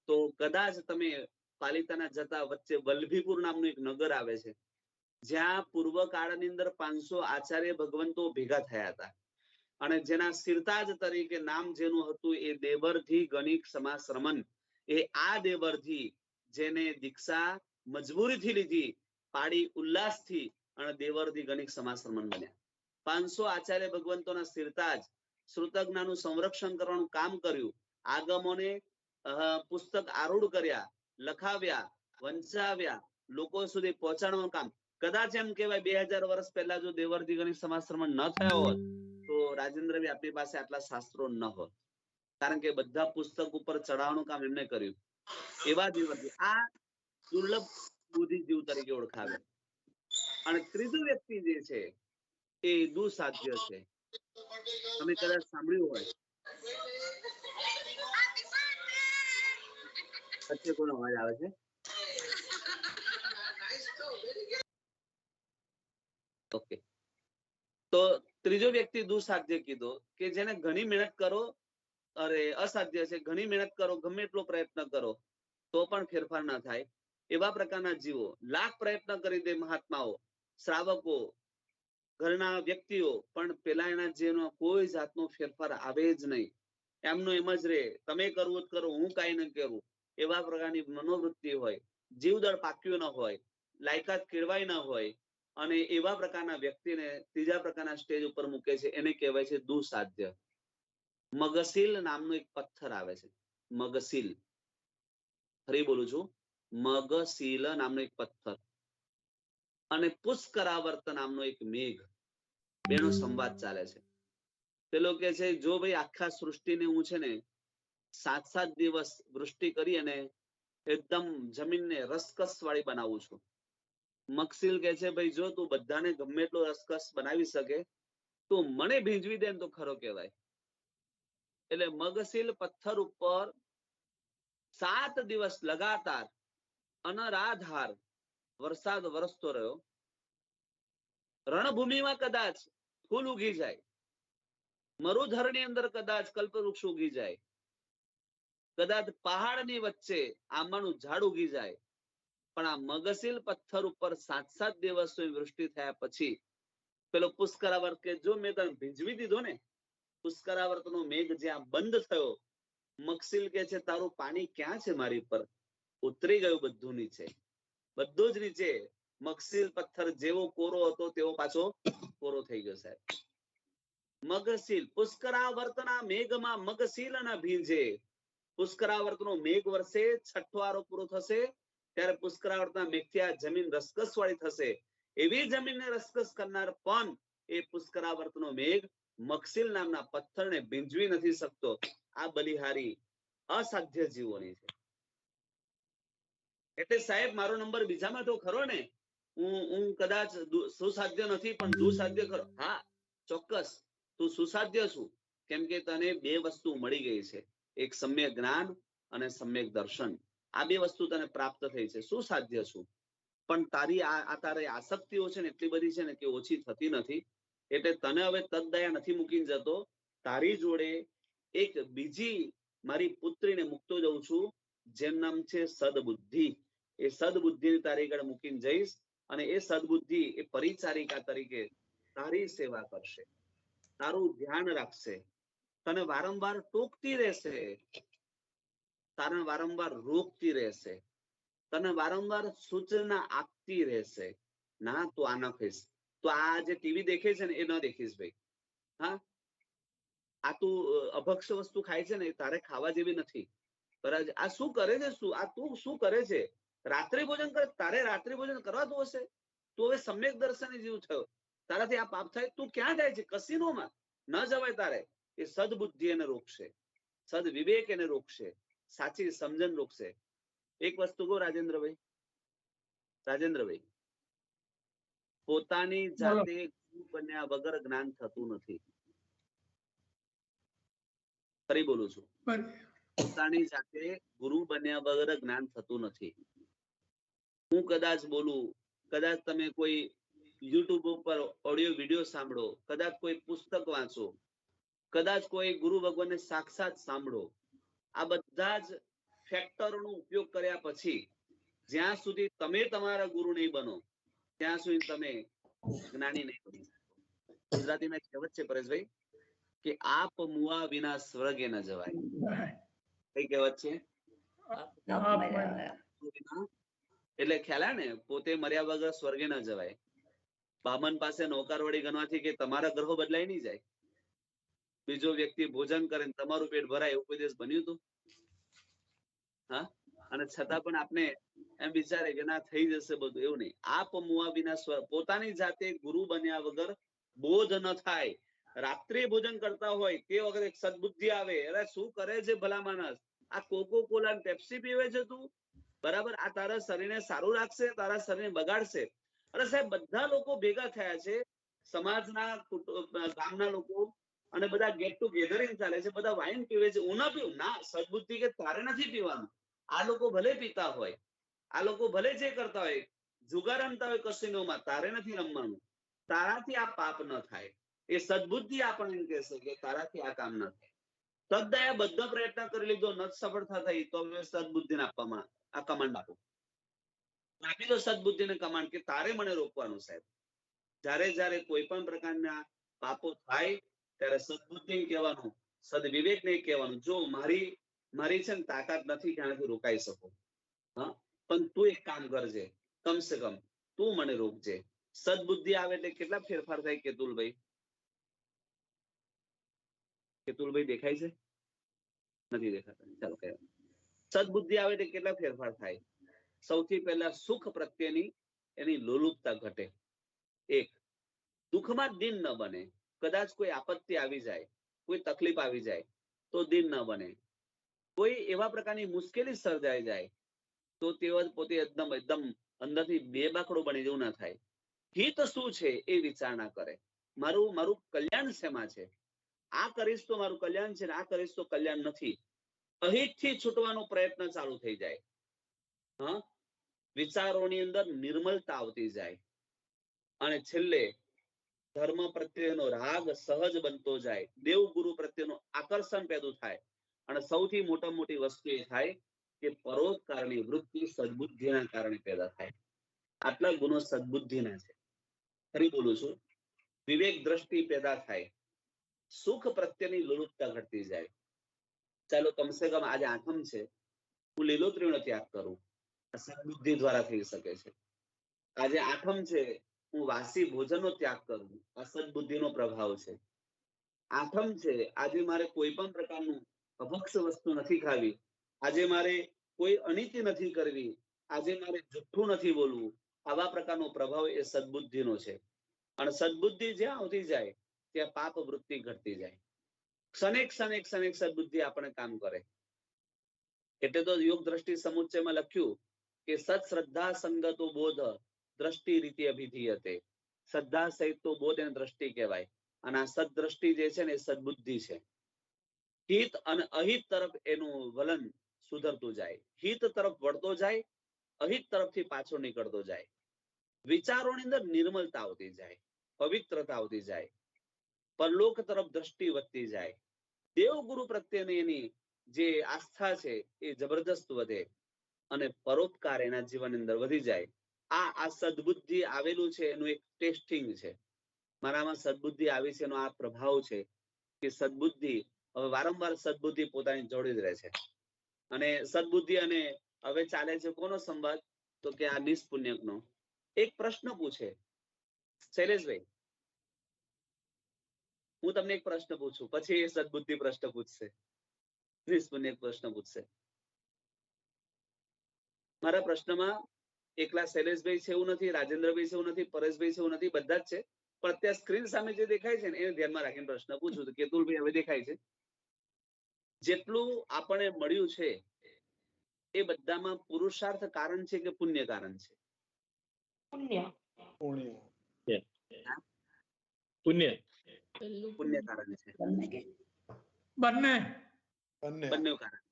તો કદાચ તમે પાલિતાના જતા વચ્ચે વલ્લભીપુર નામનું એક નગર આવે છે, જ્યાં પૂર્વ કાળની અંદર 500 આચાર્ય ભગવંતો ભેગા થયા હતા, અને જેના સિરતાજ તરીકે નામ જેનું હતું એ દેવરજી ગણિક સમાશ્રમન. એ આ દેવરજી જેને દીક્ષા મજબૂરીથી લીધી, પાડી ઉલ્લાસથી, અને દેવરજી ગણિક સમાશ્રમન બન્યા. 500 આચાર્ય ભગવંતોના સિરતાજ શ્રુતજ્ઞાનું સંરક્ષણ કરવાનું કામ કર્યું. આગમોને પુસ્તક આરૂઢ કર્યા, લખાવ્યા, વંચાવ્યા, લોકો સુધી પહોંચાડવાનું કામ. કદાચ એમ કહેવાય 2000 વર્ષ પહેલા જો દેવરજી ગણિક સમાશ્રમણ ન થયા હોત તો રાજેન્દ્ર આપણી પાસે આટલા શાસ્ત્રો ન હોત, કારણ કે બધા પુસ્તક ઉપર ચડાવવાનું કામ એમને કર્યું. એવા દેવરજી આ દુર્લભ બુદ્ધિજીવ તરીકે ઓળખાવે. અને ત્રીજું વ્યક્તિ જે છે એ દુસાધ્ય છે. તમે કદાચ સાંભળ્યું હોય, વચ્ચે કોનો અવાજ આવે છે? ઓકે, તો ત્રીજો વ્યક્તિ દુસાધ્ય કીધો કે જેને ઘણી મહેનત કરો, અરે અસાધ્ય છે, ઘણી મહેનત કરો, ગમે એટલો પ્રયત્ન કરો તો પણ ફેરફાર ના થાય. એવા પ્રકારના જીવો લાખ પ્રયત્ન કરી દે, મહાત્માઓ, શ્રાવકો, ઘરના વ્યક્તિઓ, પણ પેલા એના જીવનો કોઈ જાતનો ફેરફાર આવે જ નહીં. એમનું એમ જ રે, તમે કરવું જ કરો, હું કાંઈ ન કરું. એવા પ્રકારની મનોવૃત્તિ હોય, જીવદળ પાક્યું ન હોય, લાયકાત કેળવાય ન હોય, અને એવા પ્રકારના વ્યક્તિને ત્રીજા પ્રકારના સ્ટેજ ઉપર મૂકે છે. એને કહેવાય છે દુસાધ્ય. મગસીલ નામનો એક પથ્થર આવે છે, મગસીલ. ફરી બોલું છું, મગસીલ નામનો એક પથ્થર અને પુષ્કરાવર્ત નામનો એક મેઘ, બેનો સંવાદ ચાલે છે. પેલો કે છે જો ભાઈ આખા સૃષ્ટિને હું છે ને 7 દિવસ વૃષ્ટિ કરી અને એકદમ જમીનને રસકસ વાળી બનાવું છું. મગસીલ કે છે ભાઈ જો તું બધાને ગમે એટલો રસકસ બનાવી શકે તો મને ભીંજવી દે તો ખરો કહેવાય. એટલે મગસીલ પથ્થર ઉપર 7 દિવસ લગાતાર અનરાધાર વરસાદ વરસતો રહ્યો. રણભૂમિમાં કદાચ ફૂલ ઉગી જાય, મરુધરની અંદર કદાચ કલ્પવૃક્ષ ઉગી જાય, કદાચ પહાડની વચ્ચે આંબાનું ઝાડ ઉગી જાય, પણ આ મગસીલ પથ્થર ઉપર 7 દિવસ વૃષ્ટિ થયા પછી પેલો પુષ્કરાવર્ત કે જો મેં તને ભીંજવી દીધો ને, પુષ્કરાવર્તનો મેઘ જ્યાં બંધ થયો, મગસીલ કે છે તારું પાણી ક્યાં છે મારી પર? ઉતરી ગયું બધું નીચે, બધું જ નીચે. મગસીલ પથ્થર જેવો કોરો હતો તેવો પાછો કોરો થઈ ગયો સાહેબ. મગસીલ પુષ્કરાવર્તના મેઘમાં મગસીલ ના ભીંજે. પુષ્કરાવર્તનો મેઘ વર્ષે 6ઠો આરો પૂરો થશે ત્યારે પુષ્કરાવર્તના મેઘથી આ જમીન રસકસ વાળી થશે. એવી જમીનને રસકસ કરનાર પણ એ પુષ્કરાવર્તનો મેઘ મગસીલ નામના પથ્થરને ભીંજવી નથી શકતો. આ બલિહારી અસાધ્ય જીવોની છે. એટલે સાહેબ મારો નંબર બીજામાં તો ખરો ને. હું કદાચ સુસાધ્ય નથી પણ દુસાધ્ય ખરો. હા ચોક્કસ તું સુસાધ્ય છું, કેમ કે તને 2 વસ્તુ મળી ગઈ છે, એક સમ્યક જ્ઞાન અને સમ્યક દર્શન. આ 2 વસ્તુ તને પ્રાપ્ત થઈ છે. સુસાધ્ય છું, પણ તારી તારી આસક્તિઓ છે ને એટલી બધી છે ને કે ઓછી થતી નથી. એટલે તને હવે તદદયા નથી મૂકીને જતો, તારી જોડે એક બીજી મારી પુત્રીને મૂકતો જઉં છું, જેનું નામ છે સદબુદ્ધિ. એ સદબુદ્ધિને તારી આગળ મૂકીને જઈશ, અને એ સદબુદ્ધિ એ પરિચારિકા તરીકે તારી સેવા કરશે, તારું ધ્યાન રાખશે, તને વારંવાર ટોકતી રહેશે, તને વારંવાર રોકતી રહેશે, તને વારંવાર સૂચના આપતી રહેશે. ના તું આ ન ખાઈશ, તો આ જે ટીવી દેખે છે ને એ ન દેખીશ ભાઈ. હા, આ તું અભક્ષ વસ્તુ ખાય છે ને એ તારે ખાવા જેવી નથી. બરાબર? આ શું કરે છે? શું આ તું શું કરે છે? રાત્રિ ભોજન કરે, તારે રાત્રિ ભોજન કરવાતું હશે. તું હવે સમ્યક દર્શની જીવ થયો, તારાથી આ પાપ થાય. તું ક્યાં જાય છે? કસીનોમાં ન જવાય તારે. એ સદબુદ્ધિ એને રોકશે, સદ વિવેક એને રોકશે, સાચી સમજણ રોકશે. એક વસ્તુ કહું રાજેન્દ્રભાઈ, રાજેન્દ્રભાઈ, પોતાની જાતે ગુરુ બન્યા વગર જ્ઞાન થતું નથી. ફરી બોલું છું, પોતાની જાતે ગુરુ બન્યા વગર જ્ઞાન થતું નથી. હું કદાચ બોલું, કદાચ તમે કોઈ યુટ્યુબ ઉપર ઓડિયો વિડીયો સાંભળો, કદાચ કોઈ પુસ્તક વાંચો, કદાચ કોઈ ગુરુ ભગવાનને સાક્ષાત સાંભળો, આ બધા જ ફેક્ટરોનો ઉપયોગ કર્યા પછી જ્યાં સુધી તમે તમારા ગુરુ નહીં બનો ત્યાં સુધી તમે જ્ઞાની નહીં બની શકો. ગુજરાતીમાં કહેવત છે પરેશભાઈ કે આપ મુઆ વિના સ્વર્ગે ન જવાય. કઈ કહેવત છે? એટલે ખ્યાલ આવે ને, પોતે મર્યા વગર સ્વર્ગે ન જવાય. બામન પાસે નોકરવાળી ગણવાથી કે તમારા ગ્રહો બદલાઈ નહીં જાય. બીજો વ્યક્તિ ભોજન કરે ને તમારું પેટ ભરાય એવું કોઈ દિવસ બન્યું હતું? હા, અને છતાં પણ આપણે એમ વિચારે કે ના થઈ જશે બધું. એવું નહીં. આપ મુઆ વિના પોતાની જાતે ગુરુ બન્યા વગર બોધ ન થાય. રાત્રે ભોજન કરતા હોય તે વખતે એક સદબુદ્ધિ આવે, અરે શું કરે છે ભલા માણસ, આ કોકો કોલા પેપ્સી પીવે છે તું, બરાબર? આ તારા શરીરને સારું રાખશે, તારા શરીરને બગાડશે. અરે સાહેબ, બધા લોકો ભેગા થયા છે, સમાજના ગામના લોકો, અને બધા ગેટ ટુ ગેધરિંગ ચાલે છે, બધા વાઇન પીવે છે. હું ના પીવું ના, સદબુદ્ધિ કે તારે નથી પીવાનું. આ લોકો ભલે પીતા હોય, આ લોકો ભલે જે કરતા હોય, જુગાર રમતા હોય કસિનોમાં, તારે નથી રમવાનું. તારાથી આ પાપ ન થાય. એ સદબુદ્ધિ આપણને એમ કહેશે કે તારાથી આ કામ ન થાય. તદદયા બધો પ્રયત્ન કરી લીધો, નથી સફળતા થઈ, તો હવે સદબુદ્ધિને આપવામાં આ કમાન્ડ આપો. આપી દો સદબુદ્ધિને કમાન્ડ કે તારે મને રોકવાનું સાહેબ. જ્યારે જ્યારે કોઈ પણ પ્રકારના પાપો થાય ત્યારે સદબુદ્ધિ કહેવાનું, સદવિવેકને કહેવાનું, જો મારી છે ને તાકાત નથી કે આનાથી રોકાઈ શકું, હા, પણ તું એક કામ કરજે, કમસે કમ તું મને રોકજે. સદબુદ્ધિ આવે એટલે કેટલા ફેરફાર થાય કેતુલભાઈ? કેતુલભાઈ દેખાય છે? નથી દેખાતા? ચાલો કહેવાય. સદબુદ્ધિ આવે એટલે કેટલા ફેરફાર થાય? સૌથી પહેલા સુખ પ્રત્યેની એની લોલુપતા ઘટે. એક, દુઃખમાં દિન ન બને. કદાચ કોઈ આપત્તિ આવી જાય, કોઈ તકલીફ આવી જાય તો દિન ન બને. કોઈ એવા પ્રકારની મુશ્કેલી સર્જાઈ જાય તો તેઓ પોતે એકદમ અંદરથી બેબાકડો બની જેવું ના થાય. હિત શું છે એ વિચારણા કરે. મારું કલ્યાણ શેમાં છે? આ કરીશ તો મારું કલ્યાણ છે, આ કરીશ તો કલ્યાણ નથી. અહિતથી છૂટવાનો પ્રયત્ન ચાલુ થઈ જાય. હા, વિચારોની અંદર નિર્મલતા આવતી જાય, અને છેલ્લે ધર્મ પ્રત્યેનો રાગ સહજ બનતો જાય, દેવગુરુ પ્રત્યેનું આકર્ષણ પેદું થાય, અને સૌથી મોટી વસ્તુ એ થાય કે પરોપકારની વૃત્તિ સદબુદ્ધિના કારણે પેદા થાય. આટલા ગુણો સદબુદ્ધિના છે. ફરી બોલું છું, વિવેક દ્રષ્ટિ પેદા થાય, સુખ પ્રત્યેની લોલુપતા ઘટતી જાય. ચાલો કમસે કમ આજે આઠમ છે, હું લીલોતરીનો ત્યાગ કરું, સદબુદ્ધિ દ્વારા થઈ શકે છે. આજે આઠમ છે, હું વાસી ભોજનનો ત્યાગ કરું, આ સદબુદ્ધિનો પ્રભાવ છે. આઠમ છે, આજે મારે કોઈ પણ પ્રકારનું અભક્ષ વસ્તુ નથી ખાવી, આજે મારે કોઈ અનીતિ નથી કરવી, આજે મારે જુઠ્ઠું નથી બોલવું. આવા પ્રકારનો પ્રભાવ એ સદબુદ્ધિનો છે. અને સદબુદ્ધિ જ્યાં આવતી જાય ત્યાં પાપ વૃત્તિ ઘટતી જાય. ક્ષણેક સદબુદ્ધિ આપણે કામ કરે. એટલે તો યોગ દ્રષ્ટિ સમુચ્ચયમાં લખ્યું કે સત્શ્રદ્ધા સંગતો બોધ દ્રષ્ટિ રીતે અભિધીયતે. શ્રદ્ધા સહિત તો બોધ અને દ્રષ્ટિ કહેવાય. અને આ સદદ્રષ્ટિ જે છે ને એ સદબુદ્ધિ છે. હિત અને અહિત તરફ એનું વલણ સુધરતું જાય, હિત તરફ વળતો જાય, અહિત તરફથી પાછો નીકળતો જાય. વિચારોની અંદર નિર્મલતા આવતી જાય, પવિત્રતા આવતી જાય, પરલોક તરફ દ્રષ્ટિ વધતી જાય, દેવગુરુ પ્રત્યેની એની જે આસ્થા છે એ જબરદસ્ત વધે અને પરોપકાર એના જીવન અંદર વધી જાય. આ સદબુદ્ધિ આવેલું છે એનું એક ટેસ્ટિંગ છે. મારામાં સદબુદ્ધિ આવી છે એનો આ પ્રભાવ છે કે સદબુદ્ધિ હવે વારંવાર સદબુદ્ધિ પોતાની જોડી જ રહે છે. અને સદબુદ્ધિ અને હવે ચાલે છે કોનો સંવાદ? તો કે આ નિષ્પુણ્યકનો. એક પ્રશ્ન પૂછે શૈલેષભાઈ, હું તમને એક પ્રશ્ન પૂછું, પછી એ સદબુદ્ધિ પ્રશ્ન પૂછશે, નિષ્પુણ્યક પ્રશ્ન પૂછશે. મારા પ્રશ્નમાં એકલા શૈલેષભાઈ છે એવું નથી, રાજેન્દ્રભાઈ છે એવું નથી, પરેશભાઈ છે એવું નથી, બધા જ છે. પણ અત્યારે સ્ક્રીન સામે જે દેખાય છે ને એને ધ્યાનમાં રાખીને પ્રશ્ન પૂછું. તો કેતુલભાઈ હવે દેખાય છે? જેટલું આપણે મળ્યું છે એ બધામાં પુરુષાર્થ કારણ છે કે પુણ્ય કારણ છે? પુણ્ય. પુણ્ય પુણ્ય કારણ છે. બંને બંને કારણ.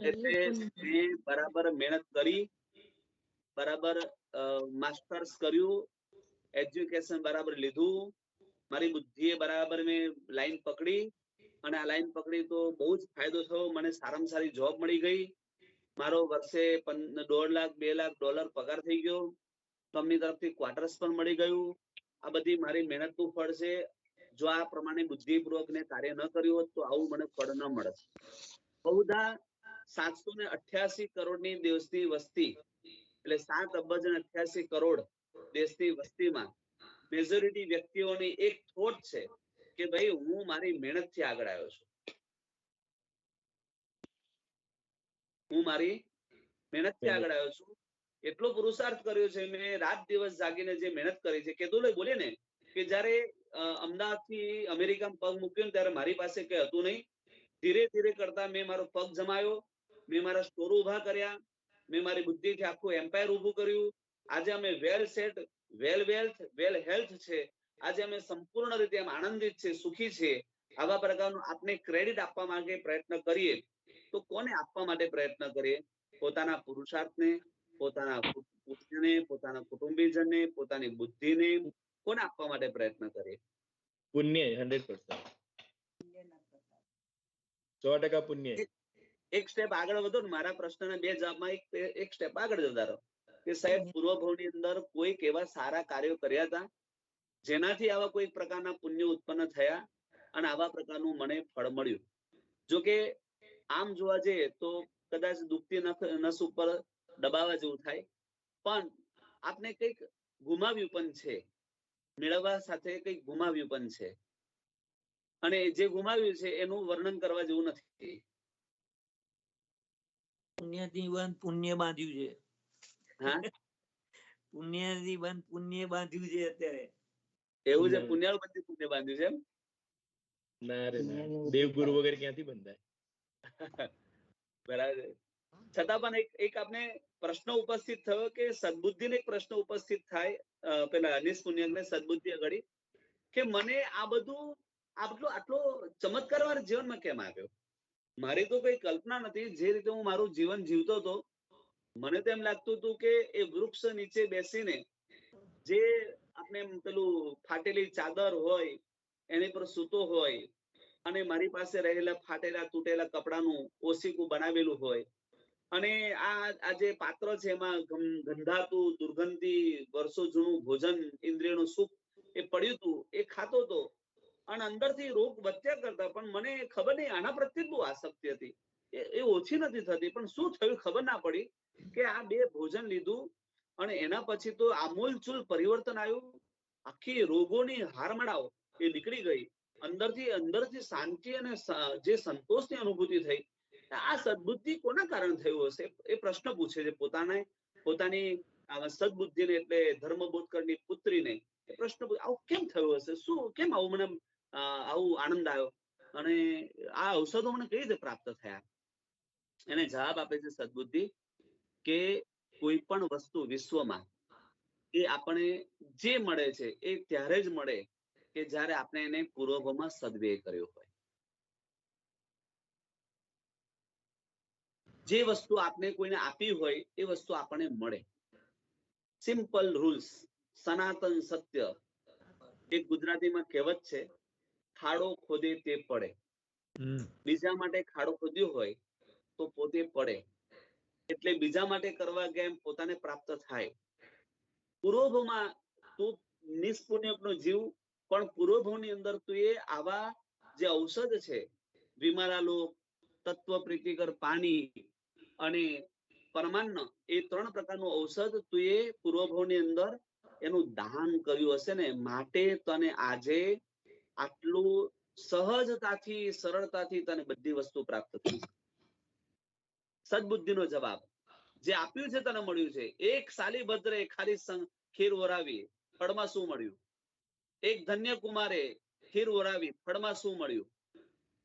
એટલે મેં બરાબર મહેનત કરી, બરાબર માસ્ટર્સ કર્યું, એજ્યુકેશન બરાબર લીધું, મારી બુદ્ધિએ બરાબર મેં લાઈન પકડી, અને આ લાઈન પકડી તો બહુ જ ફાયદો થયો. મને સારામાં સારી જોબ મળી ગઈ, મારો વર્ષે $1.5 લાખ $2 લાખ પગાર થઈ ગયો, કંપની તરફથી ક્વાર્ટર્સ પણ મળી ગયું. આ બધી મારી મહેનતનું ફળ છે. જો આ પ્રમાણે બુદ્ધિપૂર્વક ને કાર્ય ન કર્યું હોત તો આવું મને ફળ ન મળે. બહુધા 788 કરોડની દેશની વસ્તી, એટલે 7 અબજ અને 88 કરોડ દેશની વસ્તીમાં મેજોરિટી વ્યક્તિઓની એક થોટ છે કે ભાઈ હું મારી મહેનતથી આગળ આવ્યો છું, હું મારી મહેનતથી આગળ આવ્યો છું, એટલો પુરુષાર્થ કર્યો છે, મેં રાત દિવસ જાગીને જે મહેનત કરી છે. કેતુલભાઈ બોલે ને કે જયારે અમદાવાદ થી અમેરિકામાં પગ મૂક્યો ને ત્યારે મારી પાસે કઈ હતું નહીં. ધીરે ધીરે કરતા મેં મારો પગ જમાયો, મેં મારા સ્ટોર ઉભા કર્યા, મેં મારી બુદ્ધિથી આખું એમ્પાયર ઉભું કર્યું. આજે અમે વેલ સેટ, વેલ વેલ્થ, વેલ હેલ્થ છે. આજે અમે સંપૂર્ણ રીતે આનંદિત છે, સુખી છે. આવા પ્રકારનું આપણે ક્રેડિટ આપવા માટે પ્રયત્ન કરીએ તો કોને આપવા માટે પ્રયત્ન કરીએ? પોતાના પુરુષાર્થને, પોતાના પુત્રને, પોતાના કુટુંબીજનને, પોતાની બુદ્ધિને કોને આપવા માટે પ્રયત્ન કરીએ? પુણ્ય 100%, 100% પુણ્ય. એક સ્ટેપ આગળ વધો ને, મારા પ્રશ્નના 2 જવાબમાં એક સ્ટેપ આગળ જતા રહો કે સાહેબ પૂર્વભવની અંદર કોઈક એવા સારા કાર્યો કર્યા હતા જેનાથી આવા કોઈ પ્રકારના પુણ્ય ઉત્પન્ન થયા અને આવા પ્રકારનું મને ફળ મળ્યું. જો કે આમ જોવા જઈએ તો કદાચ દુખતી નસ ઉપર દબાવવા જેવું થાય, પણ આપણે કંઈક ગુમાવ્યું પણ છે, મેળવવા સાથે કંઈક ગુમાવ્યું પણ છે, અને જે ગુમાવ્યું છે એનું વર્ણન કરવા જેવું નથી. પુણ્યથી બંધ પુણ્ય બાંધ્યું છે. હા, પુણ્યથી બંધ પુણ્ય બાંધ્યું છે અત્યારે. એવું છે? પુણ્યાળું બંધ પુણ્ય બાંધ્યું છે એમ? ના રે ના, દેવગુરુ વગેરે ક્યાંથી બંધાય? બરાબર. છતાં પણ એક આપણે પ્રશ્ન ઉપસ્થિત થયો કે સદબુદ્ધિને એક પ્રશ્ન ઉપસ્થિત થાય, પેલા નિષ્પુણ્યકને સદબુદ્ધિ આગળ, કે મને આ બધું આટલો ચમત્કાર મારા જીવનમાં કેમ આવ્યો? મારી તો કઈ કલ્પના નથી. જે રીતે હું મારું જીવન જીવતો હતો, મને તો એમ લાગતું હતું કે એ વૃક્ષ નીચે બેસીને જે આપણે પેલું ફાટેલી ચાદર હોય એની પર સૂતો હોય, અને મારી પાસે રહેલા ફાટેલા તૂટેલા કપડાનું ઓશીકું બનાવેલું હોય, અને આ જે પાત્ર છે એમાં ગંધાતું દુર્ગંધી વર્ષો જૂનું ભોજન ઇન્દ્રિયનું સુખ એ પડ્યું હતું, એ ખાતો હતો, અને અંદરથી રોગ વધ્યા કરતા, પણ મને ખબર નહીં આના પ્રત્યે બહુ આસક્તિ હતી, એ ઓછી નથી થતી. પણ શું થયું ખબર ના પડી કે આ 2 ભોજન લીધું અને એના પછી તો આમૂલચૂલ પરિવર્તન આવ્યું. આખી રોગોની હારમળાઓ એ નીકળી ગઈ, અંદરથી શાંતિ અને જે સંતોષની અનુભૂતિ થઈ. આ સદબુદ્ધિ કોના કારણે થયું હશે? એ પ્રશ્ન પૂછે છે પોતાની સદબુદ્ધિને, એટલે ધર્મબોધકરની પુત્રીને એ પ્રશ્ન પૂછે, આવું કેમ થયું હશે? શું કેમ આવું મને આવું આનંદ આવ્યો, અને આ ઔષધો મને કઈ રીતે પ્રાપ્ત થયા? એને જવાબ આપે છે સદબુદ્ધિ કે કોઈ પણ વસ્તુ વિશ્વમાં એ આપણે જે મળે છે એ ત્યારે જ મળે કે જ્યારે આપણે એને પૂર્વભવમાં સદવ્યય કર્યો હોય. જે વસ્તુ આપણે કોઈને આપી હોય એ વસ્તુ આપણને મળે. સિમ્પલ રૂલ્સ, સનાતન સત્ય, એક ગુજરાતીમાં કહેવત છે, ખાડો ખોદે તે પડે. બીજા માટે ખાડો ખોદ્યો હોય તો પોતે પડે. એટલે બીજા માટે કરવા ગયા એમ પોતાને પ્રાપ્ત થાય. પૂર્વભવમાં તું નિષ્પુણ્યનો જીવ, પણ પૂર્વભવની અંદર તું એ આવા જે ઔષધ છે, વિમારાલોક, તત્વ પ્રીતિકર પાણી અને પરમાન્ન, એ 3 પ્રકારનું ઔષધ તું એ પૂર્વભવની અંદર એનું દાન કર્યું હશે ને, માટે તને આજે આટલું સહજતાથી સરળતાથી તને બધી વસ્તુ પ્રાપ્ત થઈ. સદબુદ્ધિનો જવાબ જે આપ્યું છે તને મળ્યું છે. એક સાલી ભદ્રે ખાલી ખીર ઓરાવી, ફળમાં શું મળ્યું? એક ધન્ય કુમારે ખીર ઓરાવી, ફળમાં શું મળ્યું?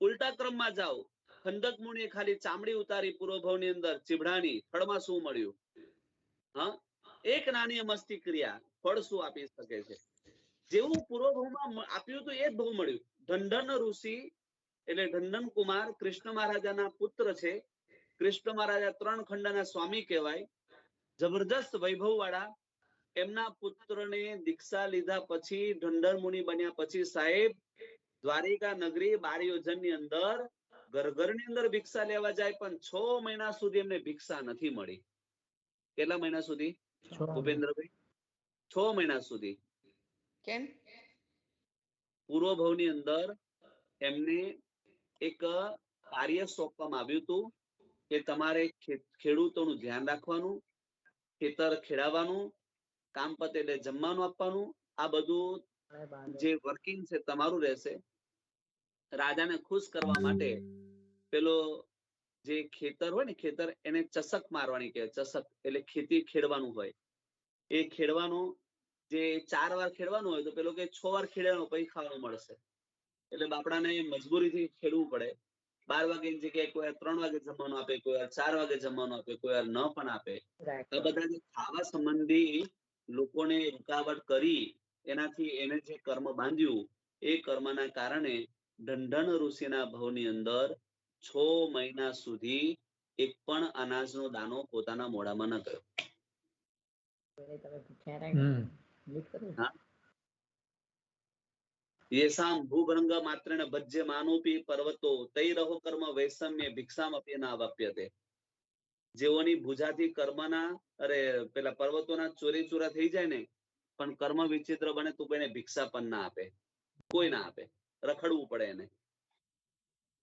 ઉલટા ક્રમમાં જાઓ, ખંડક મુનિએ ખાલી ચામડી ઉતારી પૂર્વભવની અંદર ચીભડાની, ફળમાં શું મળ્યું? હા, એક નાની મસ્તી ક્રિયા ફળ શું આપી શકે છે? જેવું પૂર્વભવમાં આપ્યું હતું એ જ બહુ મળ્યું. ઢંઢન ઋષિ એટલે ઢંઢન કુમાર કૃષ્ણ મહારાજાના પુત્ર છે. કૃષ્ણ મહારાજા 3 ખંડના સ્વામી કહેવાય, જબરદસ્ત વૈભવ વાળા. એમના પુત્રને દીક્ષા લીધા પછી, ઢંઢર મુનિ બન્યા પછી, સાહેબ દ્વારિકા નગરી 12 યોજનની અંદર ઘરની અંદર ભિક્ષા લેવા જાય, પણ 6 મહિના સુધી એમને ભિક્ષા નથી મળી. કેટલા મહિના સુધી ભૂપેન્દ્રભાઈ? 6 મહિના સુધી. કેમ? પૂર્વભવની અંદર એમને એક કાર્ય સોંપવામાં આવ્યું હતું કે તમારે ખેડૂતોનું ધ્યાન રાખવાનું, ખેતર ખેડાવવાનું, કામ પતે એટલે જમવાનું આપવાનું, આ બધું જે વર્કિંગ છે તમારું રહેશે. રાજાને ખુશ કરવા માટે પેલો જે ખેતર હોય ને, ખેતર એને ચસક મારવાની કહેવાય. ચસક એટલે ખેતી ખેડવાનું હોય, એ ખેડવાનું જે 4 વાર ખેડવાનું હોય તો પેલો કે 6 વાર ખેડવાનું, પછી ખાવાનું મળશે. એટલે બાપડાને મજબૂરીથી ખેડવું પડે. 12 વાગ્યાની જગ્યાએ કોઈ વાર 3 વાગે જમવાનું આપે, કોઈ વાર 4 વાગે જમવાનું આપે, કોઈ વાર ન પણ આપે. આ બધા જે ખાવા સંબંધી લોકોને રૂકાવટ કરી, એનાથી એને જે કર્મ બાંધ્યું, એ કર્મના કારણે ઢંઢન ઋષિના ભવની અંદર 6 મહિના સુધી એક પણ અનાજનો દાણો પોતાના મોઢામાં ન ગયો. તમે ભૂખ્યા રહ્યા. હા, યેસામ ભૂભંગ માત્રેણ ભજ્ય માનોપી પર્વતો તૈરહો કર્મ વૈષમ્ય ભિક્ષામ અપી ન અવાપ્યતે. જેઓની ભુજાથી કર્મના પેલા પર્વતોના ચોરી ચોરા થઈ જાય ને, પણ કર્મ વિચિત્ર બને તો કોઈને ભિક્ષા પણ ના આપે, કોઈ ના આપે, રખડવું પડે એને.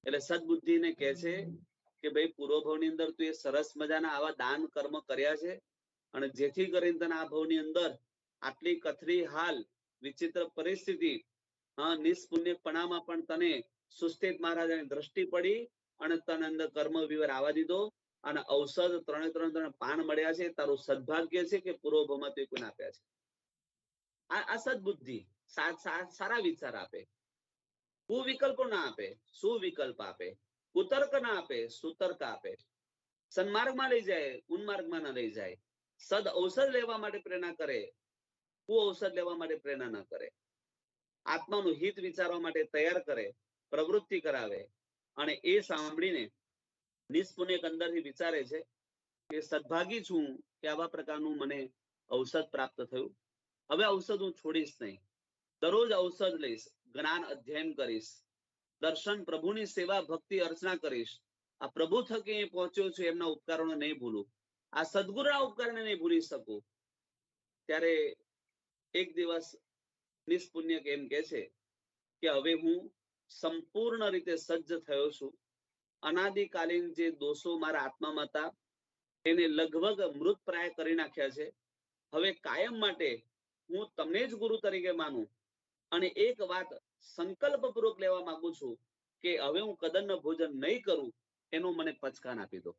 એટલે સદબુદ્ધિને કહે છે કે ભાઈ પૂર્વભવની અંદર તું એ સરસ મજાના આવા દાન કર્મ કર્યા છે, અને જેથી કરીને તને આ ભવની અંદર આટલી કથરી હાલ વિચિત્ર પરિસ્થિતિ, નિષ્પુણ્યપણામાં પણ તને સુસ્થિત મહારાજાની દ્રષ્ટિ પડી અને તને અંદર કર્મ વિવર આવવા દીધો, અને ઔષધ 3 પાન મળ્યા છે. તારું સદભાગ્ય છે કે પૂર્વભવમાં તે કોઈને આપ્યા છે. આ સદબુદ્ધિ સારા વિચાર આપે, કુવિકલ્પો ના આપે, સુવિકલ્પ આપે, કુતર્ક ના આપે, સુતર્ક આપે, સન્માર્ગમાં લઈ જાય, ઉન્માર્ગમાં ના લઈ જાય, સદ ઔષધ લેવા માટે પ્રેરણા કરે, કુ ઔષધ લેવા માટે પ્રેરણા ના કરે, આત્માનું હિત વિચારવા માટે તૈયાર કરે, પ્રવૃત્તિ કરાવે. અને એ સાંભળીને નિષ્પુણ્ય અંદરથી વિચારે છે કે સદભાગી છું કે આવા પ્રકારનું મને ઔષધ પ્રાપ્ત થયું. હવે ઔષધ હું છોડીશ નહીં, દરરોજ ઔષધ લઈશ, જ્ઞાન અધ્યયન કરીશ, દર્શન, પ્રભુની સેવા, ભક્તિ, અર્ચના કરીશ. આ પ્રભુ થકી પહોંચ્યો છું, એમના ઉપકારોને નહીં ભૂલું, આ સદગુરુના ઉપકારને નહીં ભૂલી શકું. ત્યારે એક દિવસ નિષ્પુણ્ય એમ કે છે કે હવે હું સંપૂર્ણ રીતે સજ્જ થયો છું. અનાદિકાલીન જે દોષો મારા આત્મામાં હતા એને લગભગ મૃત પ્રાય કરી નાખ્યા છે. હવે કાયમ માટે હું તમને જ ગુરુ તરીકે માનું, અને એક વાત સંકલ્પપૂર્વક લેવા માંગુ છું કે હવે હું કદન ભોજન નહીં કરું, એનો મને પચકાન આપી દો.